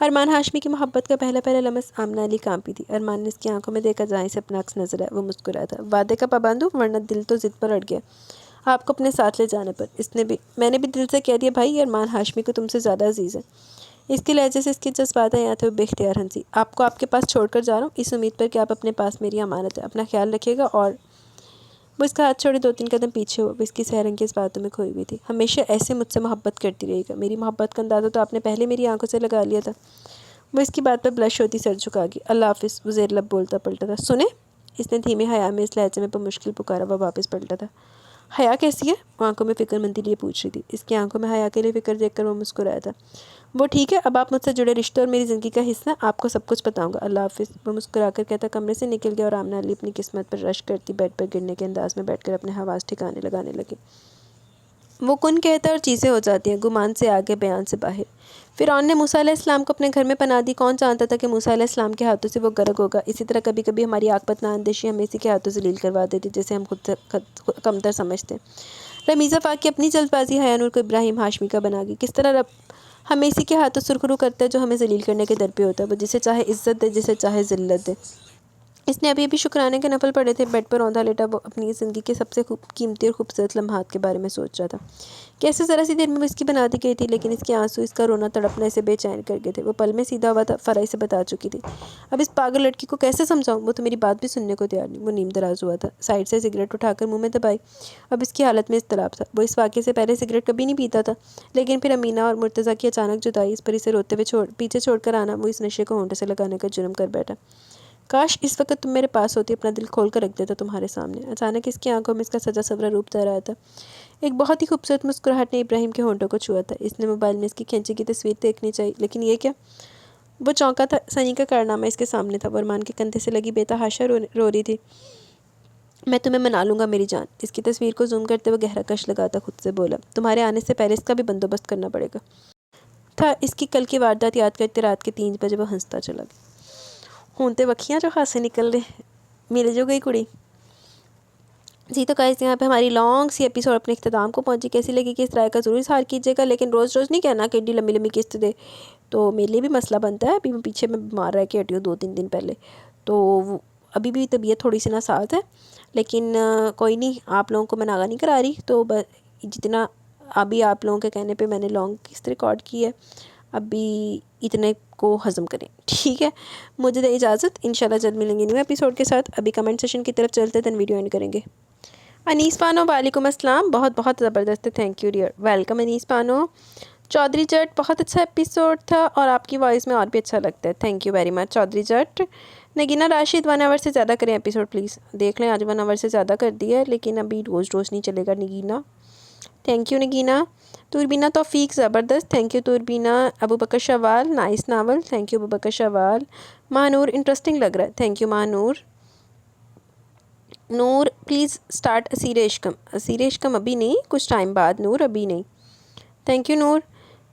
ارمان ہاشمی کی محبت کا پہلا پہلا لمس آمنہ علی کانپی تھی۔ ارمان نے اس کی آنکھوں میں دیکھا جہاں سے اپنا عکس نظر آیا۔ وہ مسکرایا تھا۔ وعدے کا پابند ہوں ورنہ دل تو ضد پر اڑ گیا آپ کو اپنے ساتھ لے جانے پر۔ میں نے بھی دل سے کہہ دیا بھائی، ارمان ہاشمی کو تم سے زیادہ عزیز ہے۔ اس کے لہجے سے اس کی جذبات یہاں تھے۔ وہ بے اختیار ہنسی۔ آپ کو آپ کے پاس چھوڑ کر جا رہا ہوں اس امید پر کہ آپ اپنے پاس میری امانت ہے، اپنا خیال رکھیے گا۔ اور وہ اس کا ہاتھ چھوڑے 2-3 قدم پیچھے ہوا۔ وہ اس کی سحرنگیز اس باتوں میں کھوئی ہوئی تھی۔ ہمیشہ ایسے مجھ سے محبت کرتی رہے گا۔ میری محبت کا اندازہ تو آپ نے پہلے میری آنکھوں سے لگا لیا تھا۔ وہ اس کی بات پر بلش ہوتی سر جھکا گئی۔ اللہ حافظ، وہ زیر لب بولتا پلٹا تھا۔ سنیں، اس نے دھیمے حیا میں اس لہجے میں بمشکل پکارا۔ وہ واپس پلٹا تھا۔ حیا کیسی ہے؟ وہ آنکھوں میں فکر مندی لیے پوچھ رہی تھی۔ اس کی آنکھوں میں حیا کے لیے فکر دیکھ کر وہ مسکرایا تھا۔ وہ ٹھیک ہے، اب آپ مجھ سے جڑے رشتے اور میری زندگی کا حصہ ہیں، آپ کو سب کچھ بتاؤں گا۔ اللہ حافظ، وہ مسکرا کر کہتا کمرے سے نکل گیا اور آمنہ علی اپنی قسمت پر رشک کرتی بیڈ پر گرنے کے انداز میں بیٹھ کر اپنے حواس ٹھکانے لگانے لگی۔ وہ کن کہتا ہے اور چیزیں ہو جاتی ہیں، گمان سے آگے، بیان سے باہر۔ فرعون نے موسیٰ علیہ السلام کو اپنے گھر میں پناہ دی۔ کون جانتا تھا کہ موسیٰ علیہ السلام کے ہاتھوں سے وہ غرق ہوگا۔ اسی طرح کبھی کبھی ہماری آکبت نااندیشی ہمیں اسی کے ہاتھوں ذلیل کروا دیتی جسے ہم خود کمتر سمجھتے ہیں۔ رمیزہ پاک کی اپنی جلد بازی حیا نور کو ابراہیم ہاشمی کا بنا گئی۔ کس طرح رب ہمیں اسی کے ہاتھوں سرخرو کرتا ہے جو ہمیں ذلیل کرنے کے در پہ ہوتا ہے۔ وہ جسے چاہے عزت دے، جسے چاہے ذلت دے۔ اس نے ابھی شکرانے کے نفل پڑھے تھے۔ بیڈ پر روندہ لیٹا وہ اپنی زندگی کے سب سے قیمتی اور خوبصورت لمحات کے بارے میں سوچ رہا تھا۔ کیسے ذرا سی دیر میں وہ اس کی بنا دی گئی تھی، لیکن اس کے آنسو، اس کا رونا تڑپنا اسے بے چین کر گئے تھے۔ وہ پل میں سیدھا ہوا تھا، فرح اسے بتا چکی تھی۔ اب اس پاگل لڑکی کو کیسے سمجھاؤں؟ وہ تو میری بات بھی سننے کو تیار نہیں۔ وہ نیم دراز ہوا تھا، سائیڈ سے سگریٹ اٹھا کر منہ میں دبائی۔ اب اس کی حالت میں اضطراب تھا۔ وہ اس واقعے سے پہلے سگریٹ کبھی نہیں پیتا تھا، لیکن پھر امینہ اور مرتضیٰ کی اچانک جدائی، اس پر اسے روتے ہوئے پیچھے چھوڑ کر آنا، وہ اس نشے کو ہونٹوں سے لگانے کا جرم کر بیٹھا۔ کاش اس وقت تم میرے پاس ہوتی، اپنا دل کھول کر رکھ دیتا تمہارے سامنے۔ اچانک اس کی آنکھوں میں اس کا سجا سورا روپ تیر آیا تھا۔ ایک بہت ہی خوبصورت مسکراہٹ نے ابراہیم کے ہونٹوں کو چھوا تھا۔ اس نے موبائل میں اس کی کھینچی کی تصویر دیکھنی چاہی، لیکن یہ کیا؟ وہ چونکا تھا۔ سنی کا کارنامہ اس کے سامنے تھا۔ وہ ارمان کے کندھے سے لگی بے تحاشا رو رہی تھی۔ میں تمہیں منا لوں گا میری جان۔ اس کی تصویر کو زوم کرتے ہوئے گہرا کش لگاتا خود سے بولا، تمہارے آنے سے پہلے اس کا بھی بندوبست کرنا پڑے گا۔ تھا اس کی کل کی واردات یاد کرتے رات کے 3 بجے وہ ہنستا چلا گیا۔ ہونتے وکھیاں جو خاصے نکل رہے، ملے جو گئی کڑی۔ جی تو گائز، یہاں پہ ہماری لانگ سی ایپیسوڈ اپنے اختتام کو پہنچی۔ کیسی لگی کہ اس رائے کا ضرور اظہار کیجیے گا، لیکن روز روز نہیں کہنا کہ ایڈی لمبی لمبی قسط دے، تو میرے لیے بھی مسئلہ بنتا ہے۔ ابھی میں پیچھے میں بیمار رہ کے ہٹی ہوں 2-3 دن پہلے، تو ابھی بھی طبیعت تھوڑی سی ناساز ہے، لیکن کوئی نہیں، آپ لوگوں کو میں ناغہ نہیں کرا رہی، تو جتنا ابھی آپ لوگوں کے کہنے پہ میں نے لانگ قسط ریکارڈ کی ہے، ابھی اتنے کو ہضم کریں، ٹھیک ہے؟ مجھے دیں اجازت، انشاءاللہ جلد ملیں گے نیو ایپیسوڈ کے ساتھ۔ ابھی کمنٹ سیشن کی طرف چلتے دین ویڈیو اینڈ کریں گے۔ انیس بانو، وعلیکم السلام، بہت بہت زبردست ہے، تھینک یو ڈیئر، ویلکم انیس بانو۔ چودھری جٹ، بہت اچھا ایپیسوڈ تھا اور آپ کی وائس میں اور بھی اچھا لگتا ہے، thank you very much Chaudhry Jatt. Nagina Rashid, 1 hour سے زیادہ کریں ایپیسوڈ پلیز، دیکھ لیں آج 1 آور سے زیادہ کر دی ہے، لیکن ابھی روز روز نہیں چلے گا نگینہ، تھینک یو نگینہ۔ توربینہ توفیق، زبردست، thank you Turbina. Abu Bakr Shawal, nice novel, thank you Abu Bakr Shawal. Mahnoor, interesting لگ رہا ہے، thank you Mahnoor. Noor, please start Aseer Ishqam, اسیر عشقم ابھی نہیں، کچھ ٹائم بعد نور، ابھی نہیں، thank you Noor.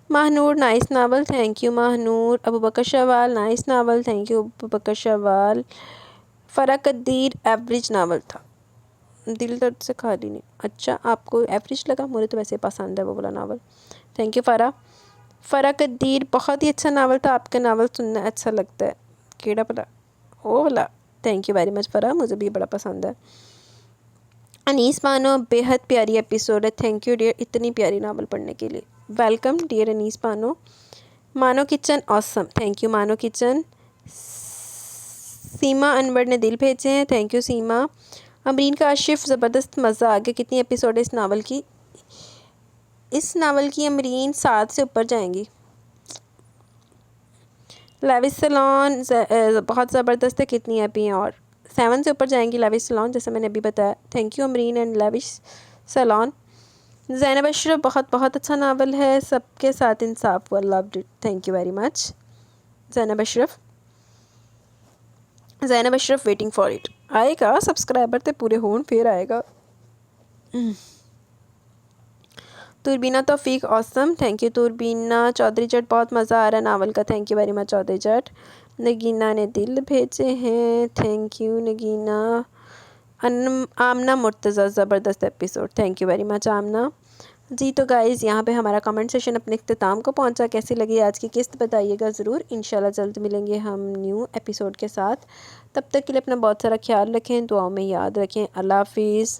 Mahnoor, nice novel, thank you Mahnoor. Abu Bakr Shawal, nice novel, thank you Abu Bakr Shawal. Farah Qadeer, average novel تھا، دل درد سے خالی نہیں، اچھا آپ کو ایوریج لگا، مجھے تو ویسے پسند ہے وہ والا ناول، تھینک یو فرح۔ فرح قدیر، بہت ہی اچھا ناول تھا، آپ کا ناول سننا اچھا لگتا ہے، کیڑا بلا او والا، تھینک یو ویری مچ فرح، مجھے بھی بڑا پسند ہے۔ انیس بانو، بےحد پیاری ایپیسوڈ ہے، تھینک یو ڈیئر اتنی پیاری ناول پڑھنے کے لیے، ویلکم ڈیئر انیس بانو۔ مانو کچن، آسم، تھینک یو مانو کچن۔ سیما انور نے دل بھیجے ہیں، تھینک یو سیما۔ امرین کاشف، زبردست، مزہ آ گیا، کتنی ایپیسوڈ ہے اس ناول کی؟ اس ناول کی امرین 7 سے اوپر جائیں گی۔ لیوش سلون، بہت زبردست ہے، کتنی ایپی ہیں؟ اور 7 سے اوپر جائیں گی لیوش سلون، جیسے میں نے ابھی بتایا، thank you Amreen and lavish salon. Zainab Ashraf, بہت بہت اچھا ناول ہے، سب کے ساتھ انصاف ہوا، load it, thank you very much Zainab Ashraf. Zainab Ashraf, waiting for it, آئے گا، سبسکرائبر تے پورے ہون پھر آئے گا۔ Turbina Taufiq, awesome, thank you Turbina. Chaudhry Jatt, بہت مزہ آ رہا ہے ناول کا، thank you very much Chaudhry Jatt. Nagina نے دل بھیجے ہیں، تھینک یو نگینہ۔ آمنہ مرتضیٰ، زبردست episode, thank you very much Amna. جی تو گائز یہاں پہ ہمارا کمنٹ سیشن اپنے اختتام کو پہنچا. کیسی لگی آج کی قسط بتائیے گا ضرور. انشاءاللہ جلد ملیں گے ہم نیو ایپیسوڈ کے ساتھ. تب تک کے لیے اپنا بہت سارا خیال رکھیں, دعاؤں میں یاد رکھیں. اللہ حافظ.